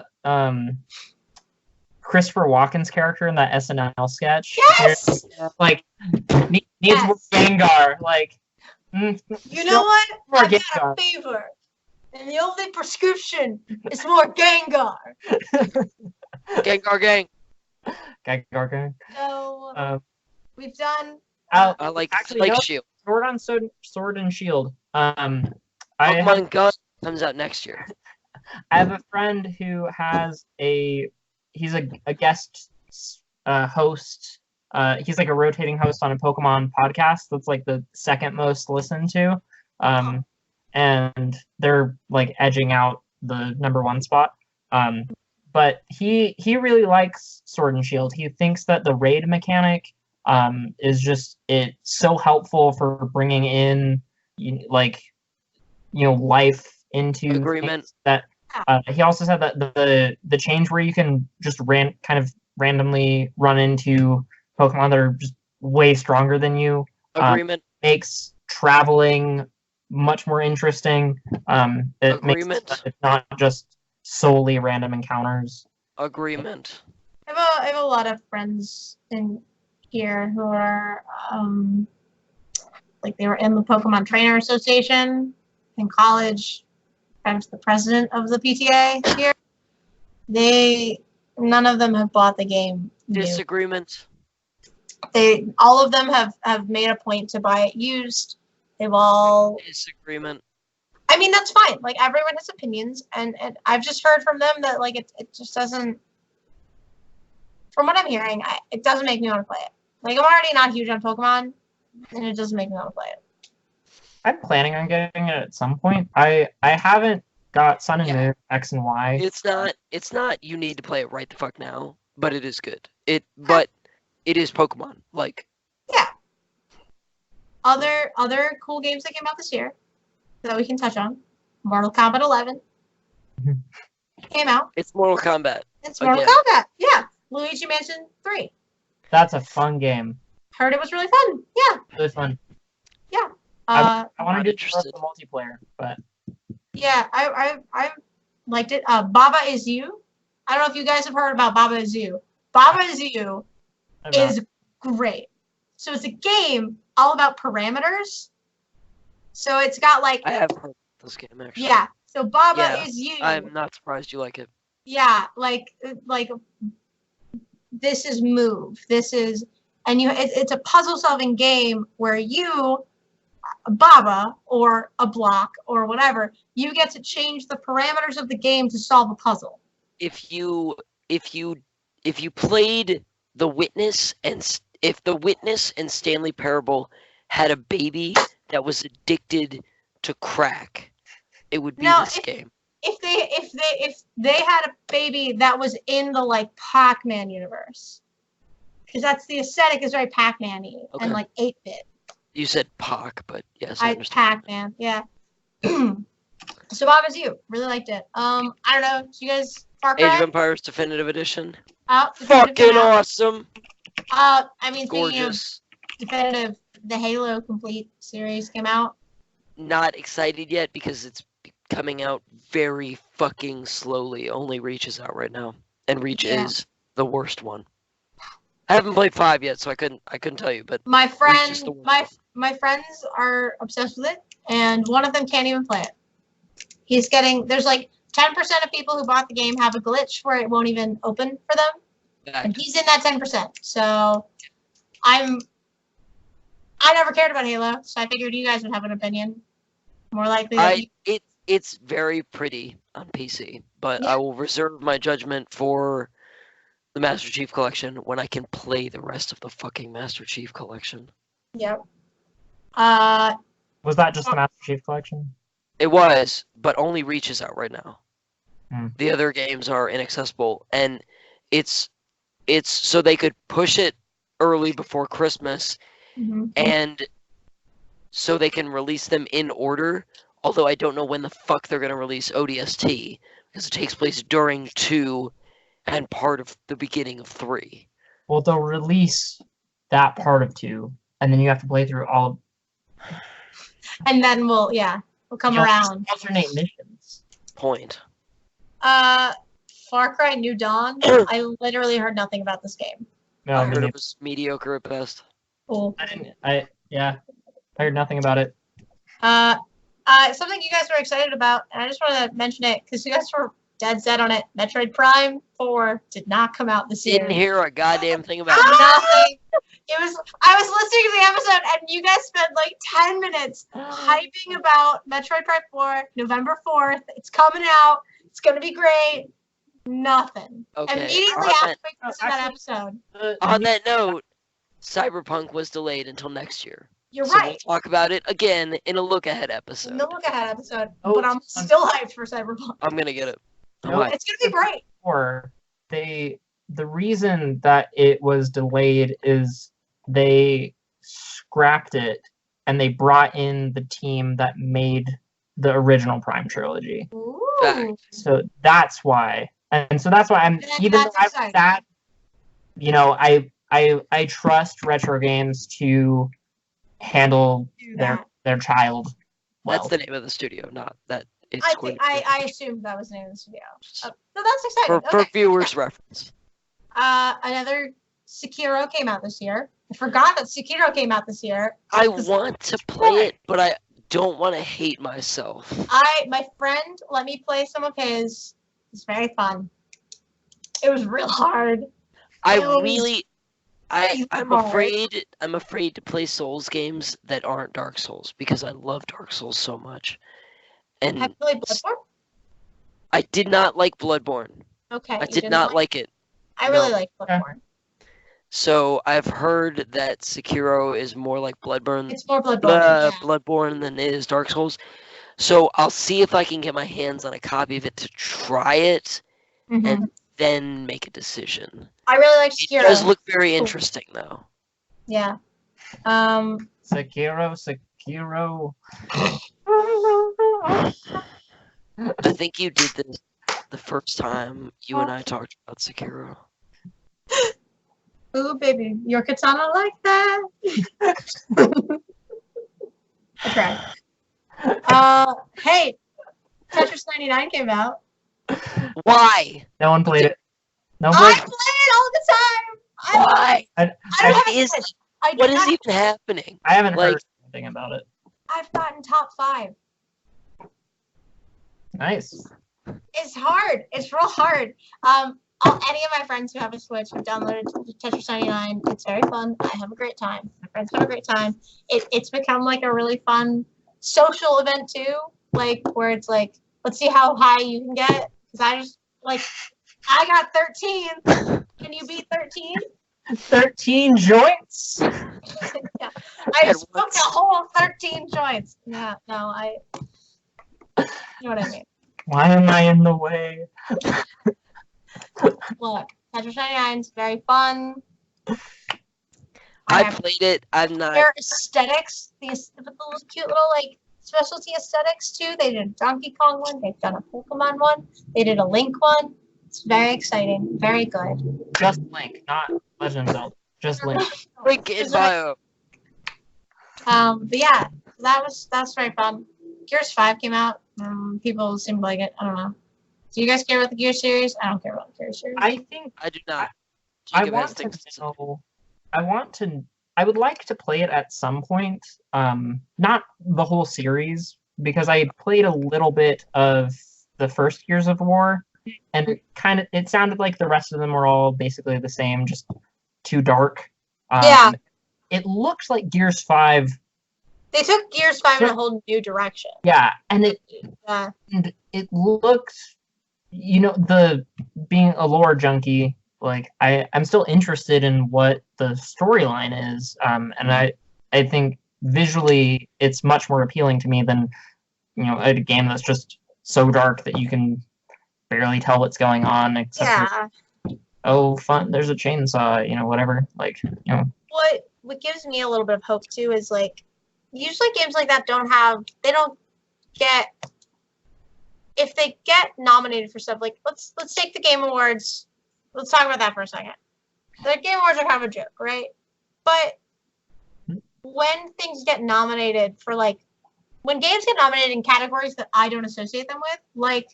Speaker 2: Christopher Walken's character in that SNL sketch.
Speaker 4: Yes!
Speaker 2: Like needs
Speaker 4: Yes.
Speaker 2: more Gengar. Like
Speaker 4: You know what?
Speaker 2: more
Speaker 4: I got
Speaker 2: Gengar.
Speaker 4: a fever. And the only prescription is more Gengar.
Speaker 3: Gengar gang.
Speaker 2: Gengar gang.
Speaker 4: So we've done
Speaker 3: I like
Speaker 2: Actually,
Speaker 3: Flake
Speaker 2: no.
Speaker 3: Shield.
Speaker 2: Sword and Shield. I have,
Speaker 3: Pokemon Gun comes out next year.
Speaker 2: I have a friend who has he's a guest host. He's like a rotating host on a Pokemon podcast that's like the second most listened to. And they're like edging out the #1 spot. But he really likes Sword and Shield. He thinks that the raid mechanic is just it's so helpful for bringing in life into
Speaker 3: Agreement.
Speaker 2: things that he also said that the change where you can just kind of randomly run into Pokemon that are just way stronger than you
Speaker 3: Agreement.
Speaker 2: makes traveling much more interesting. It makes
Speaker 3: Agreement.
Speaker 2: it's not just solely random encounters.
Speaker 3: Agreement.
Speaker 4: I have a lot of friends in here who are like they were in the Pokemon Trainer Association in college. I was the president of the PTA here. None of them have bought the game new.
Speaker 3: Disagreement.
Speaker 4: All of them have made a point to buy it used. They've all
Speaker 3: Disagreement.
Speaker 4: I mean that's fine. Like everyone has opinions and I've just heard from them that like it just doesn't from what I'm hearing, it doesn't make me want to play it. Like I'm already not huge on Pokemon and it doesn't make me want to play it.
Speaker 2: I'm planning on getting it at some point. I haven't got Sun and
Speaker 3: Yeah.
Speaker 2: Moon, X and Y.
Speaker 3: It's not you need to play it right the fuck now, but it is good. But it is Pokemon. Like,
Speaker 4: Yeah. Other cool games that came out this year that we can touch on. Mortal Kombat 11 came out.
Speaker 3: it's Mortal Kombat.
Speaker 4: It's Mortal
Speaker 3: Again.
Speaker 4: Kombat. Yeah. Luigi Mansion 3.
Speaker 2: That's a fun game.
Speaker 4: Heard it was really fun. Yeah.
Speaker 2: Really fun.
Speaker 4: Uh,
Speaker 2: I want
Speaker 3: Not
Speaker 2: to do
Speaker 3: interested.
Speaker 2: the multiplayer, but
Speaker 4: yeah, I liked it. Baba Is You. I don't know if you guys have heard about Baba Is You. Baba Is You
Speaker 2: I'm not.
Speaker 4: is great. So it's a game all about parameters. So it's got like
Speaker 3: I have heard of this game actually.
Speaker 4: yeah. So Baba
Speaker 3: Yeah,
Speaker 4: Is You.
Speaker 3: I'm not surprised you like it.
Speaker 4: Yeah, like this is move. This is and it's a puzzle solving game where you Baba or a block or whatever, you get to change the parameters of the game to solve a puzzle.
Speaker 3: If you played The Witness if The Witness and Stanley Parable had a baby that was addicted to crack, it would be this game.
Speaker 4: If they had a baby that was in the like Pac-Man universe, because that's the aesthetic is very Pac-Man-y
Speaker 3: Okay.
Speaker 4: and like 8-bit.
Speaker 3: You said Pac, but yes, I understand.
Speaker 4: Pac-Man, yeah. So Bob Is You, really liked it. I don't know, do you guys Far
Speaker 3: Age of
Speaker 4: Cry?
Speaker 3: Empires Definitive Edition.
Speaker 4: Definitive
Speaker 3: Fucking
Speaker 4: came out.
Speaker 3: awesome.
Speaker 4: I mean, speaking of
Speaker 3: Gorgeous.
Speaker 4: Definitive, the Halo Complete series came out.
Speaker 3: Not excited yet because it's coming out very fucking slowly. Only Reach is out right now, and Reach
Speaker 4: Yeah.
Speaker 3: is the worst one. I haven't played 5 yet, so I couldn't tell you. But
Speaker 4: My
Speaker 3: Reach
Speaker 4: friend,
Speaker 3: is the worst.
Speaker 4: my friends are obsessed with it, and one of them can't even play it. He's getting there's like 10% of people who bought the game have a glitch where it won't even open for them, and he's in that 10%. So I never cared about Halo, so I figured you guys would have an opinion. More likely that
Speaker 3: It's very pretty on PC, but
Speaker 4: Yeah.
Speaker 3: I will reserve my judgment for the Master Chief Collection when I can play the rest of the fucking Master Chief Collection.
Speaker 4: Yep.
Speaker 2: Was that just the Master Chief Collection?
Speaker 3: It was, but only Reach is out right now.
Speaker 2: Hmm.
Speaker 3: The other games are inaccessible, and it's so they could push it early before Christmas,
Speaker 4: mhm.
Speaker 3: and so they can release them in order. Although I don't know when the fuck they're gonna release ODST because it takes place during 2 and part of the beginning of 3.
Speaker 2: Well, they'll release that part of 2, and then you have to play through all
Speaker 4: And then we'll come around.
Speaker 2: alternate missions.
Speaker 3: Point.
Speaker 4: Far Cry New Dawn. I literally heard nothing about this game.
Speaker 2: No,
Speaker 3: I
Speaker 2: me
Speaker 3: heard
Speaker 2: neither.
Speaker 3: it was mediocre at best.
Speaker 4: Cool.
Speaker 2: I heard nothing about it.
Speaker 4: Something you guys were excited about, and I just want to mention it because you guys were dead set on it. Metroid Prime 4 did not come out this year.
Speaker 3: Didn't hear a goddamn thing about it.
Speaker 4: Nothing. I was listening to the episode, and you guys spent like 10 minutes hyping about Metroid Prime 4, November 4th. It's coming out. It's gonna be great. Nothing.
Speaker 3: Okay.
Speaker 4: Immediately
Speaker 3: On
Speaker 4: after
Speaker 3: that,
Speaker 4: we posted that episode.
Speaker 3: on that note, Cyberpunk was delayed until next year.
Speaker 4: You're
Speaker 3: So we'll
Speaker 4: right.
Speaker 3: talk about it again in a look ahead
Speaker 4: In
Speaker 3: episode.
Speaker 4: the look ahead episode,
Speaker 2: Oh,
Speaker 4: but I'm still hyped for Cyberpunk.
Speaker 3: I'm gonna get it.
Speaker 2: No,
Speaker 3: Alright.
Speaker 4: It's gonna be great.
Speaker 2: Or the reason that it was delayed is they scrapped it and they brought in the team that made the original Prime trilogy.
Speaker 4: Ooh.
Speaker 3: Fact.
Speaker 2: So that's why. And so that's why I'm
Speaker 4: Then
Speaker 2: even though
Speaker 4: that's
Speaker 2: I was
Speaker 4: exciting.
Speaker 2: sad, I trust retro games to handle
Speaker 4: Do that.
Speaker 2: their child well.
Speaker 3: That's the name of the studio, not that it's
Speaker 4: I
Speaker 3: going
Speaker 4: think
Speaker 3: to be-
Speaker 4: I assumed that was the name of the studio. So that's exciting.
Speaker 3: for
Speaker 4: Okay.
Speaker 3: viewers' reference.
Speaker 4: Another Sekiro came out this year. I forgot that Sekiro came out this year.
Speaker 3: I want to play it, but I don't want to hate myself.
Speaker 4: My friend let me play some of his. It's very fun. It was real hard.
Speaker 3: I
Speaker 4: It was
Speaker 3: really,
Speaker 4: crazy
Speaker 3: I'm
Speaker 4: hard.
Speaker 3: afraid to play Souls games that aren't Dark Souls because I love Dark Souls so much.
Speaker 4: Have
Speaker 3: And
Speaker 4: you played Bloodborne?
Speaker 3: I did not like Bloodborne.
Speaker 4: Okay.
Speaker 3: I
Speaker 4: you
Speaker 3: did
Speaker 4: didn't
Speaker 3: not like it.
Speaker 4: I really
Speaker 3: no.
Speaker 4: like Bloodborne.
Speaker 3: So I've heard that Sekiro is more like Bloodborne.
Speaker 4: It's more Bloodborne. Yeah.
Speaker 3: Bloodborne than it is Dark Souls. So I'll see if I can get my hands on a copy of it to try it,
Speaker 4: Mhm.
Speaker 3: and then make a decision.
Speaker 4: I really like
Speaker 3: It
Speaker 4: Sekiro.
Speaker 3: does look very interesting, though.
Speaker 4: Yeah.
Speaker 2: Sekiro.
Speaker 3: I think you did this the first time you and I talked about Sekiro.
Speaker 4: Ooh, baby, your katana like that. I tried. Hey, Tetris 99 came out.
Speaker 3: Why?
Speaker 2: No one played it. No one
Speaker 4: I
Speaker 2: played
Speaker 4: play it all the time.
Speaker 3: Why?
Speaker 2: I
Speaker 4: don't
Speaker 3: What
Speaker 4: have
Speaker 3: is
Speaker 4: it.
Speaker 3: it?
Speaker 4: I do
Speaker 3: What is
Speaker 4: not-
Speaker 3: even happening?
Speaker 2: I haven't
Speaker 3: Like-
Speaker 2: heard anything about it.
Speaker 4: I've gotten top 5.
Speaker 2: Nice.
Speaker 4: It's hard. It's real hard. Any of my friends who have a Switch have downloaded Tetris 99. It's very fun. I have a great time. My friends have a great time. It's become like a really fun social event too. Like where it's like, let's see how high you can get. Because I got 13. Can you beat 13?
Speaker 2: 13 joints.
Speaker 4: Yeah. I
Speaker 3: At
Speaker 4: smoked
Speaker 3: once.
Speaker 4: a whole 13 joints. Yeah, no, you know what I mean.
Speaker 2: Why am I in the way?
Speaker 4: Look, Tetris 99 is very fun.
Speaker 3: I played it. I'm not.
Speaker 4: Their aesthetics, those cute little like specialty aesthetics too. They did a Donkey Kong one. They've done a Pokemon one. They did a Link one. It's very exciting. Very good.
Speaker 2: Just Link, not Legend of Zelda. Just Link.
Speaker 3: Link in bio.
Speaker 4: But yeah, that's very fun. Gears 5 came out. People seem to like it. I don't know. Do you guys care about the Gears series? I don't care about the Gears series.
Speaker 2: I think
Speaker 3: I do not.
Speaker 2: I
Speaker 3: Jacob has
Speaker 2: want to
Speaker 3: things to say.
Speaker 2: know. I would like to play it at some point. Not the whole series because I played a little bit of the first Gears of War, and it sounded like the rest of them were all basically the same, just too dark.
Speaker 4: Yeah.
Speaker 2: It looked like Gears 5.
Speaker 4: They took Gears 5 in a whole new direction.
Speaker 2: Yeah, and it looked, the being a lore junkie, like I'm still interested in what the storyline is, and I think visually it's much more appealing to me than a game that's just so dark that you can barely tell what's going on except for, fun, there's a chainsaw, whatever,
Speaker 4: What gives me a little bit of hope too is like usually games like that if they get nominated for stuff like let's take the Game Awards. Let's talk about that for a second. The Game Awards are kind of a joke, right? But when things get nominated for when games get nominated in categories that I don't associate them with, like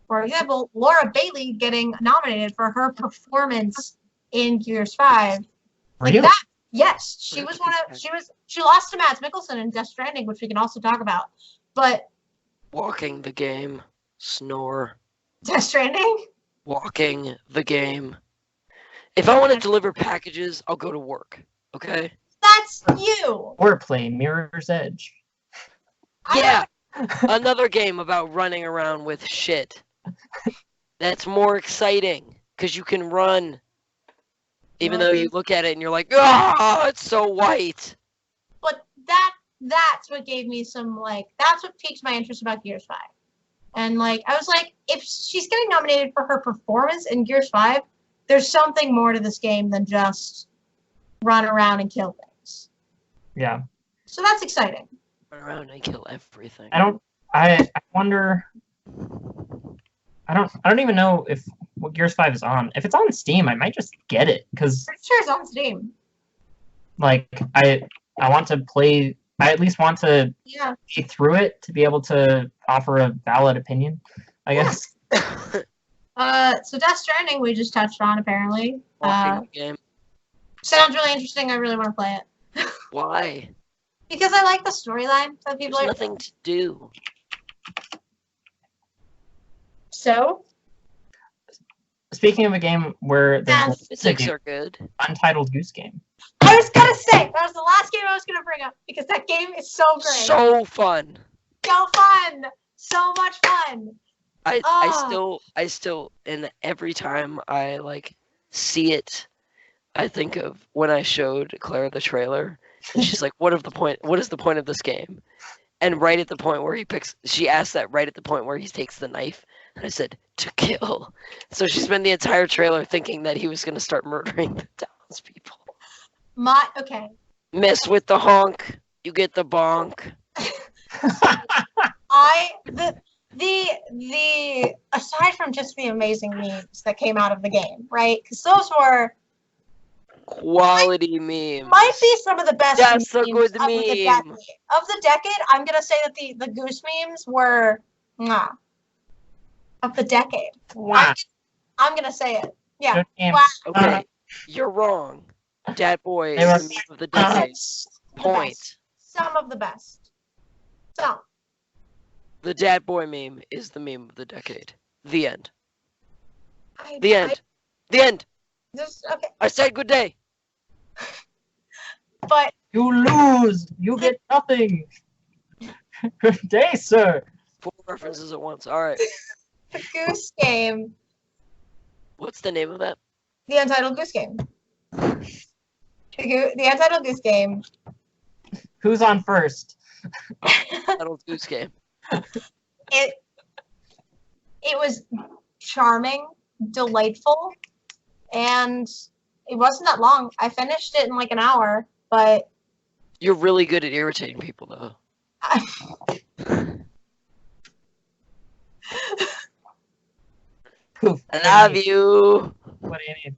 Speaker 4: for example, Laura Bailey getting nominated for her performance in Gears 5.
Speaker 2: Really?
Speaker 4: That, yes, she lost to Mads Mikkelsen in Death Stranding, which we can also talk about. But
Speaker 3: Walking the game. Snore.
Speaker 4: Death Stranding?
Speaker 3: Walking the game. If I want to deliver packages, I'll go to work. Okay?
Speaker 4: That's you.
Speaker 2: or play Mirror's Edge.
Speaker 3: Yeah. Another game about running around with shit. That's more exciting because you can run. Even though you look at it and you're like, oh, it's so white.
Speaker 4: But that's what gave me some that's what piqued my interest about Gears 5. And I was like, if she's getting nominated for her performance in Gears 5, there's something more to this game than just run around and kill things.
Speaker 2: Yeah.
Speaker 4: So that's exciting.
Speaker 3: Run around and kill everything.
Speaker 2: I wonder. I don't even know what Gears 5 is on. If it's on Steam, I might just get it because
Speaker 4: Pretty sure it's on Steam.
Speaker 2: I want to play. I at least want to be through it to be able to offer a valid opinion, I guess.
Speaker 4: So Death Stranding we just touched on apparently.
Speaker 3: Walking the game.
Speaker 4: Sounds really interesting. I really want to play it.
Speaker 3: Why?
Speaker 4: Because I like the storyline that people
Speaker 3: There's
Speaker 4: are.
Speaker 3: nothing to do.
Speaker 4: So
Speaker 2: Speaking of a game where there's
Speaker 3: Physics are good.
Speaker 2: Untitled Goose Game.
Speaker 4: I was gonna say that was the last game I was gonna bring up because that game is so great.
Speaker 3: So fun.
Speaker 4: So fun. So much fun.
Speaker 3: I still, and every time I see it, I think of when I showed Claire the trailer, and she's like, "What is the point of this game?" And right at the point where she asked that right at the point where he takes the knife. And I said, to kill. So she spent the entire trailer thinking that he was going to start murdering the townspeople.
Speaker 4: Okay.
Speaker 3: Mess with the honk, you get the bonk.
Speaker 4: The aside from just the amazing memes that came out of the game, right? Because those were
Speaker 3: quality memes.
Speaker 4: Might be some of the best
Speaker 3: That's
Speaker 4: memes
Speaker 3: a good
Speaker 4: of the decade.
Speaker 3: meme.
Speaker 4: Of the decade, I'm gonna say that the goose memes were of the decade.
Speaker 2: Wow.
Speaker 4: I'm gonna say it. Yeah.
Speaker 2: Good game.
Speaker 4: Wow.
Speaker 3: Okay, you're wrong. Dat Boy
Speaker 2: They
Speaker 3: is
Speaker 2: were-
Speaker 3: the meme of the decade.
Speaker 4: The
Speaker 3: Point.
Speaker 4: best. Some of the best. Some.
Speaker 3: The Dat Boy meme is the meme of the decade. The end.
Speaker 4: I-
Speaker 3: The end. The end.
Speaker 4: Okay,
Speaker 3: I said good day.
Speaker 4: but
Speaker 2: You lose. You get nothing. Good day, sir.
Speaker 3: 4 references at once. All right.
Speaker 4: the Goose Game,
Speaker 3: What's the name of that?
Speaker 4: the Untitled Goose Game. The Untitled Goose Game.
Speaker 2: Who's on first?
Speaker 3: Untitled Goose Game.
Speaker 4: It was charming, delightful, and it wasn't that long. I finished it in like an hour, but
Speaker 3: You're really good at irritating people, though.
Speaker 2: Poof.
Speaker 3: I love you.
Speaker 2: What do you need?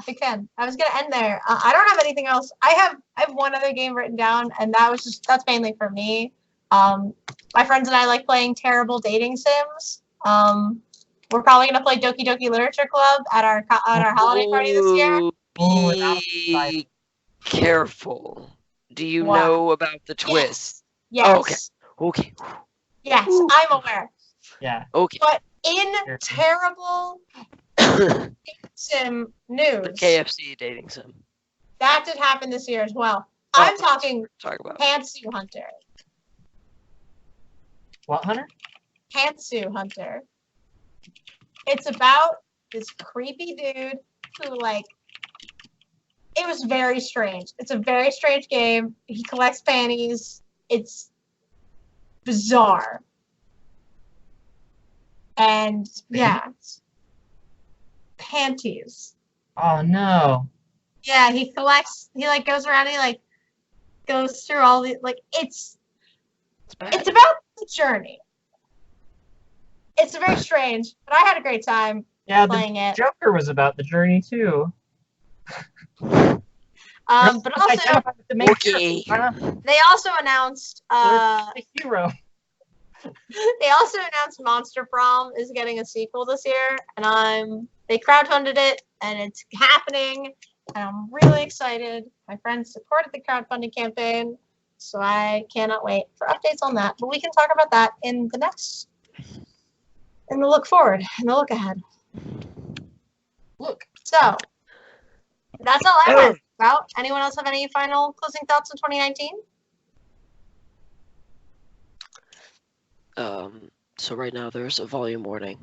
Speaker 4: big fan. I was gonna end there. I don't have anything else. I have one other game written down, and that's mainly for me. My friends and I like playing terrible dating sims. We're probably gonna play Doki Doki Literature Club at our holiday party this year.
Speaker 3: Ooh,
Speaker 2: Oh, that was
Speaker 3: Be
Speaker 2: exciting.
Speaker 3: careful. Do you
Speaker 4: What?
Speaker 3: know about the twist?
Speaker 4: Yes.
Speaker 3: Oh, okay. Okay.
Speaker 4: Yes,
Speaker 3: Ooh.
Speaker 4: I'm aware.
Speaker 2: Yeah.
Speaker 3: Okay.
Speaker 4: But in
Speaker 2: Sure.
Speaker 4: terrible
Speaker 3: The
Speaker 4: sim news,
Speaker 3: KFC dating sim.
Speaker 4: that did happen this year as well.
Speaker 3: Oh,
Speaker 4: I'm talking
Speaker 3: Talk about.
Speaker 4: Pantsu Hunter.
Speaker 2: What, Hunter?
Speaker 4: Pantsu Hunter. It's about this creepy dude who, like, it was very strange. It's a very strange game. He collects panties. It's bizarre. And yeah, panties.
Speaker 2: Oh no.
Speaker 4: Yeah, he collects. He like goes around. And he like goes through all the like. It's
Speaker 3: bad.
Speaker 4: It's about the journey. It's very strange, but I had a great time
Speaker 2: Yeah, the
Speaker 4: playing it.
Speaker 2: Joker was about the journey too.
Speaker 4: But also
Speaker 2: Identify with the main
Speaker 3: Okay.
Speaker 2: character.
Speaker 4: they also announced
Speaker 2: The hero.
Speaker 4: they also announced Monster Prom is getting a sequel this year, and they crowdfunded it, and it's happening, and I'm really excited. My friends supported the crowdfunding campaign, so I cannot wait for updates on that. But we can talk about that in the look forward, in the look ahead.
Speaker 2: Look.
Speaker 4: So that's all I have about. Anyone else have any final closing thoughts on 2019?
Speaker 3: So right now there's a volume warning.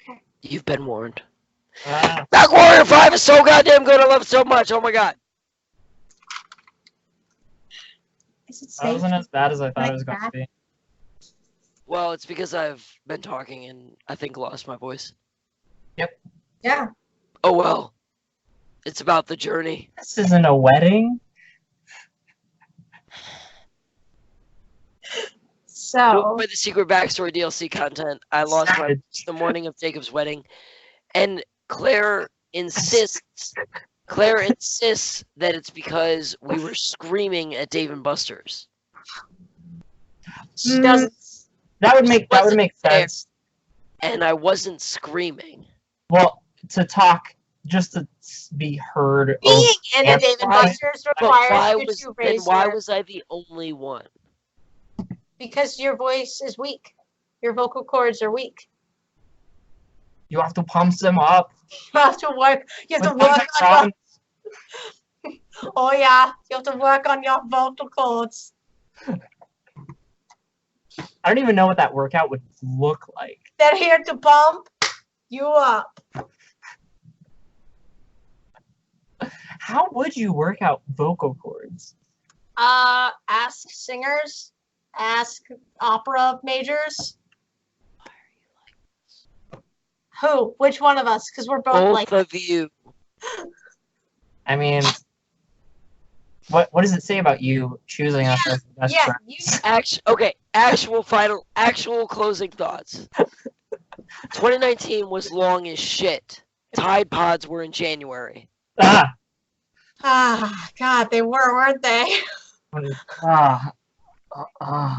Speaker 4: Okay.
Speaker 3: You've been warned.
Speaker 2: Ah,
Speaker 3: Back Warrior 5 is so goddamn good. I love it so much. Oh my god.
Speaker 4: Is it
Speaker 2: that
Speaker 4: safe?
Speaker 2: wasn't as bad as I thought
Speaker 4: Like
Speaker 2: it was going to
Speaker 4: that?
Speaker 2: be.
Speaker 3: Well, it's because I've been talking and I think lost my voice.
Speaker 4: Yeah.
Speaker 3: Oh well. It's about the journey.
Speaker 2: This isn't a wedding.
Speaker 3: Don't
Speaker 4: So
Speaker 3: play the secret backstory DLC content. I lost my
Speaker 2: Savage.
Speaker 3: voice the morning of Jacob's wedding, and Claire insists that it's because we were screaming at Dave and Buster's.
Speaker 4: she doesn't.
Speaker 2: That would make
Speaker 3: Wasn't fair.
Speaker 2: sense.
Speaker 3: And I wasn't screaming.
Speaker 2: Well, to talk, just to be heard.
Speaker 4: Being in a
Speaker 2: yeah,
Speaker 4: Dave and
Speaker 2: why-
Speaker 4: Buster's
Speaker 3: But
Speaker 4: requires you to raise
Speaker 3: why
Speaker 4: your,
Speaker 3: was I the only one?
Speaker 4: because your voice is weak. Your vocal cords are weak.
Speaker 2: You have to pump them up.
Speaker 4: You have to work. You have to
Speaker 2: With
Speaker 4: work
Speaker 2: different
Speaker 4: on
Speaker 2: songs.
Speaker 4: your. Oh yeah, you have to work on your vocal cords.
Speaker 2: I don't even know what that workout would look like.
Speaker 4: They're here to pump you up.
Speaker 2: How would you work out vocal cords?
Speaker 4: Ask singers. Ask opera majors. Who? Which one of us? Because we're both like.
Speaker 3: Both of you.
Speaker 2: I mean, what does it say about you choosing us as the best friends?
Speaker 3: Actual closing thoughts. 2019 was long as shit. Tide Pods were in January.
Speaker 2: Ah!
Speaker 4: God, they were, weren't they?
Speaker 2: Ah.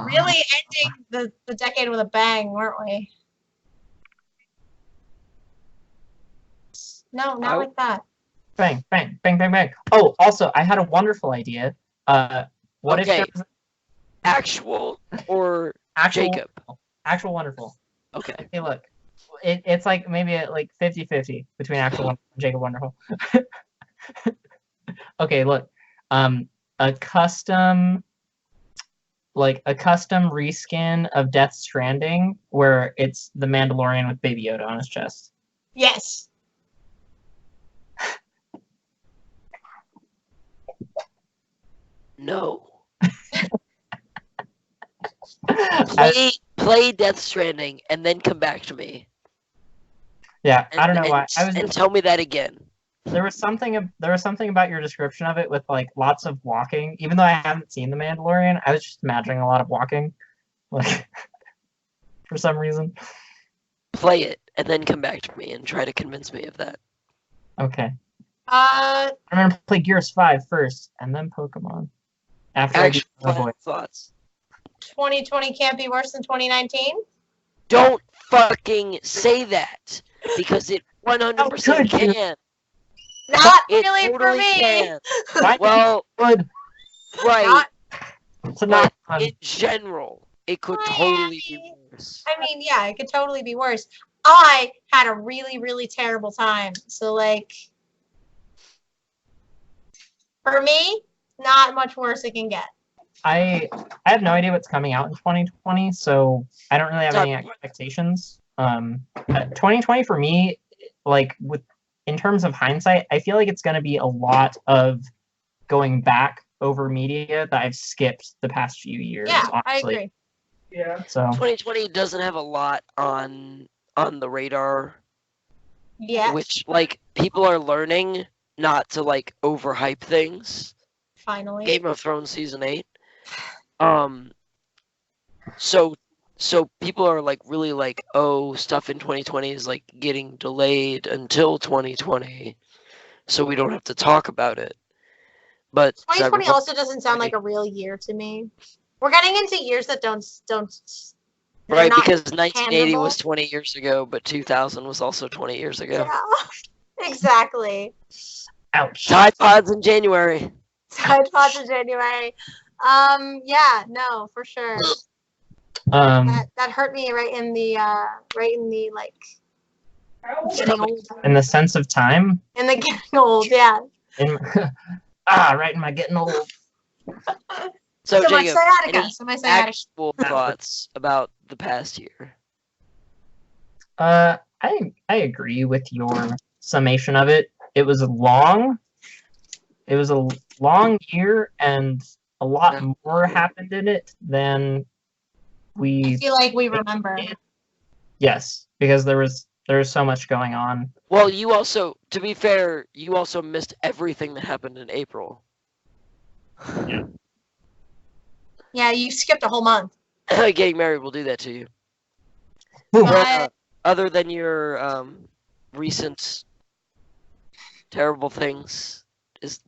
Speaker 4: Really ending the decade with a bang, weren't we? No, not like that.
Speaker 2: Bang, bang, bang, bang, bang. Oh, also, I had a wonderful idea. What if there was
Speaker 3: actual or Jacob?
Speaker 2: Actual wonderful.
Speaker 3: Okay.
Speaker 2: Hey, look. It's like maybe like 50-50 between actual wonderful and Jacob Wonderful. Okay, look. A custom reskin of Death Stranding where it's the Mandalorian with Baby Yoda on his chest.
Speaker 4: Yes.
Speaker 3: No. Play Death Stranding and then come back to me.
Speaker 2: Yeah, I don't know why.
Speaker 3: And tell me that again.
Speaker 2: There was something about your description of it with like lots of walking. Even though I haven't seen The Mandalorian, I was just imagining a lot of walking, like for some reason.
Speaker 3: Play it and then come back to me and try to convince me of that.
Speaker 2: Okay. I'm gonna play Gears 5 first, and then Pokemon. After
Speaker 3: thoughts.
Speaker 4: 2020 can't be worse than 2019.
Speaker 3: Don't fucking say that because it 100% can.
Speaker 4: Not really for me.
Speaker 3: Can. Well,
Speaker 2: good.
Speaker 3: Right.
Speaker 2: Not
Speaker 3: in general, it could totally be worse.
Speaker 4: I mean, yeah, it could totally be worse. I had a really, really terrible time. So, like, for me, not much worse it can get.
Speaker 2: I have no idea what's coming out in 2020, so I don't really have any expectations. 2020 for me, like in terms of hindsight, I feel like it's going to be a lot of going back over media that I've skipped the past few years.
Speaker 4: Yeah,
Speaker 2: honestly.
Speaker 4: I agree.
Speaker 2: Yeah. So
Speaker 3: 2020 doesn't have a lot on the radar.
Speaker 4: Yeah.
Speaker 3: Which like people are learning not to like overhype things.
Speaker 4: Finally.
Speaker 3: Game of Thrones season 8. So people are like really like, oh, stuff in 2020 is like getting delayed until 2020, so we don't have to talk about it. But
Speaker 4: 2020 also doesn't sound like a real year to me. We're getting into years that don't.
Speaker 3: Right, because 1980 was 20 years ago, but 2000 was also 20 years ago.
Speaker 4: Yeah, exactly.
Speaker 2: Ouch.
Speaker 3: Tide Pods in January.
Speaker 4: Tide Pods in January. Yeah, no, for sure. That hurt me right in the like. Getting old.
Speaker 2: In the sense of time.
Speaker 4: In the getting old, yeah.
Speaker 2: Right in my getting old.
Speaker 3: So
Speaker 4: Jacob,
Speaker 3: any actual thoughts about the past year?
Speaker 2: I agree with your summation of it. It was long. It was a long year, and a lot more happened in it than
Speaker 4: I feel like we remember.
Speaker 2: Yes, because there was so much going on.
Speaker 3: Well, you also, to be fair, you also missed everything that happened in April.
Speaker 2: Yeah.
Speaker 4: Yeah, you skipped a whole month.
Speaker 3: Getting married will do that to you. But, other than your recent terrible things,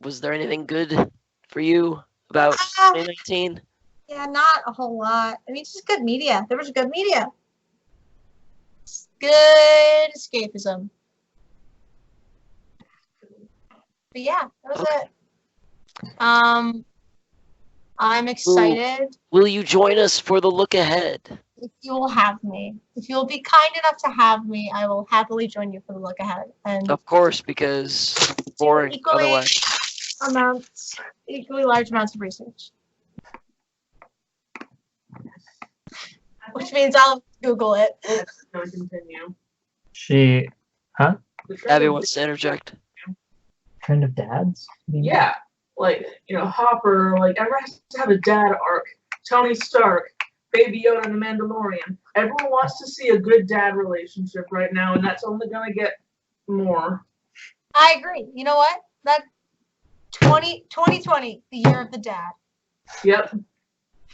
Speaker 3: was there anything good for you about 2019?
Speaker 4: Yeah, not a whole lot. I mean, just good media. There was good media. Good escapism. But yeah, that was it. I'm excited.
Speaker 3: Will you join us for the look ahead?
Speaker 4: If you will have me. If you will be kind enough to have me, I will happily join you for the look ahead. And
Speaker 3: of course, because boring otherwise.
Speaker 4: Equally large amounts of research. Which means I'll Google it.
Speaker 2: Huh?
Speaker 3: Abby wants to interject.
Speaker 2: Trend of dads?
Speaker 5: Yeah. like, Hopper, like, everyone has to have a dad arc. Tony Stark, Baby Yoda, and the Mandalorian. Everyone wants to see a good dad relationship right now, and that's only gonna get more.
Speaker 4: I agree. You know what? That 2020, the year of the dad.
Speaker 5: Yep.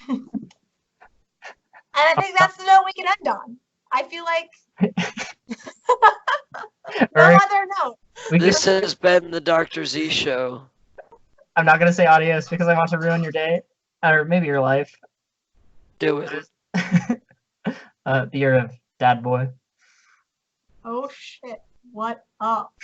Speaker 4: And I think that's the note we can end on. I feel like no other note.
Speaker 3: This has been the Dr. Z show.
Speaker 2: I'm not gonna say adios because I want to ruin your day, or maybe your life.
Speaker 3: Do it.
Speaker 2: The year of Dad Boy.
Speaker 4: Oh shit. What up?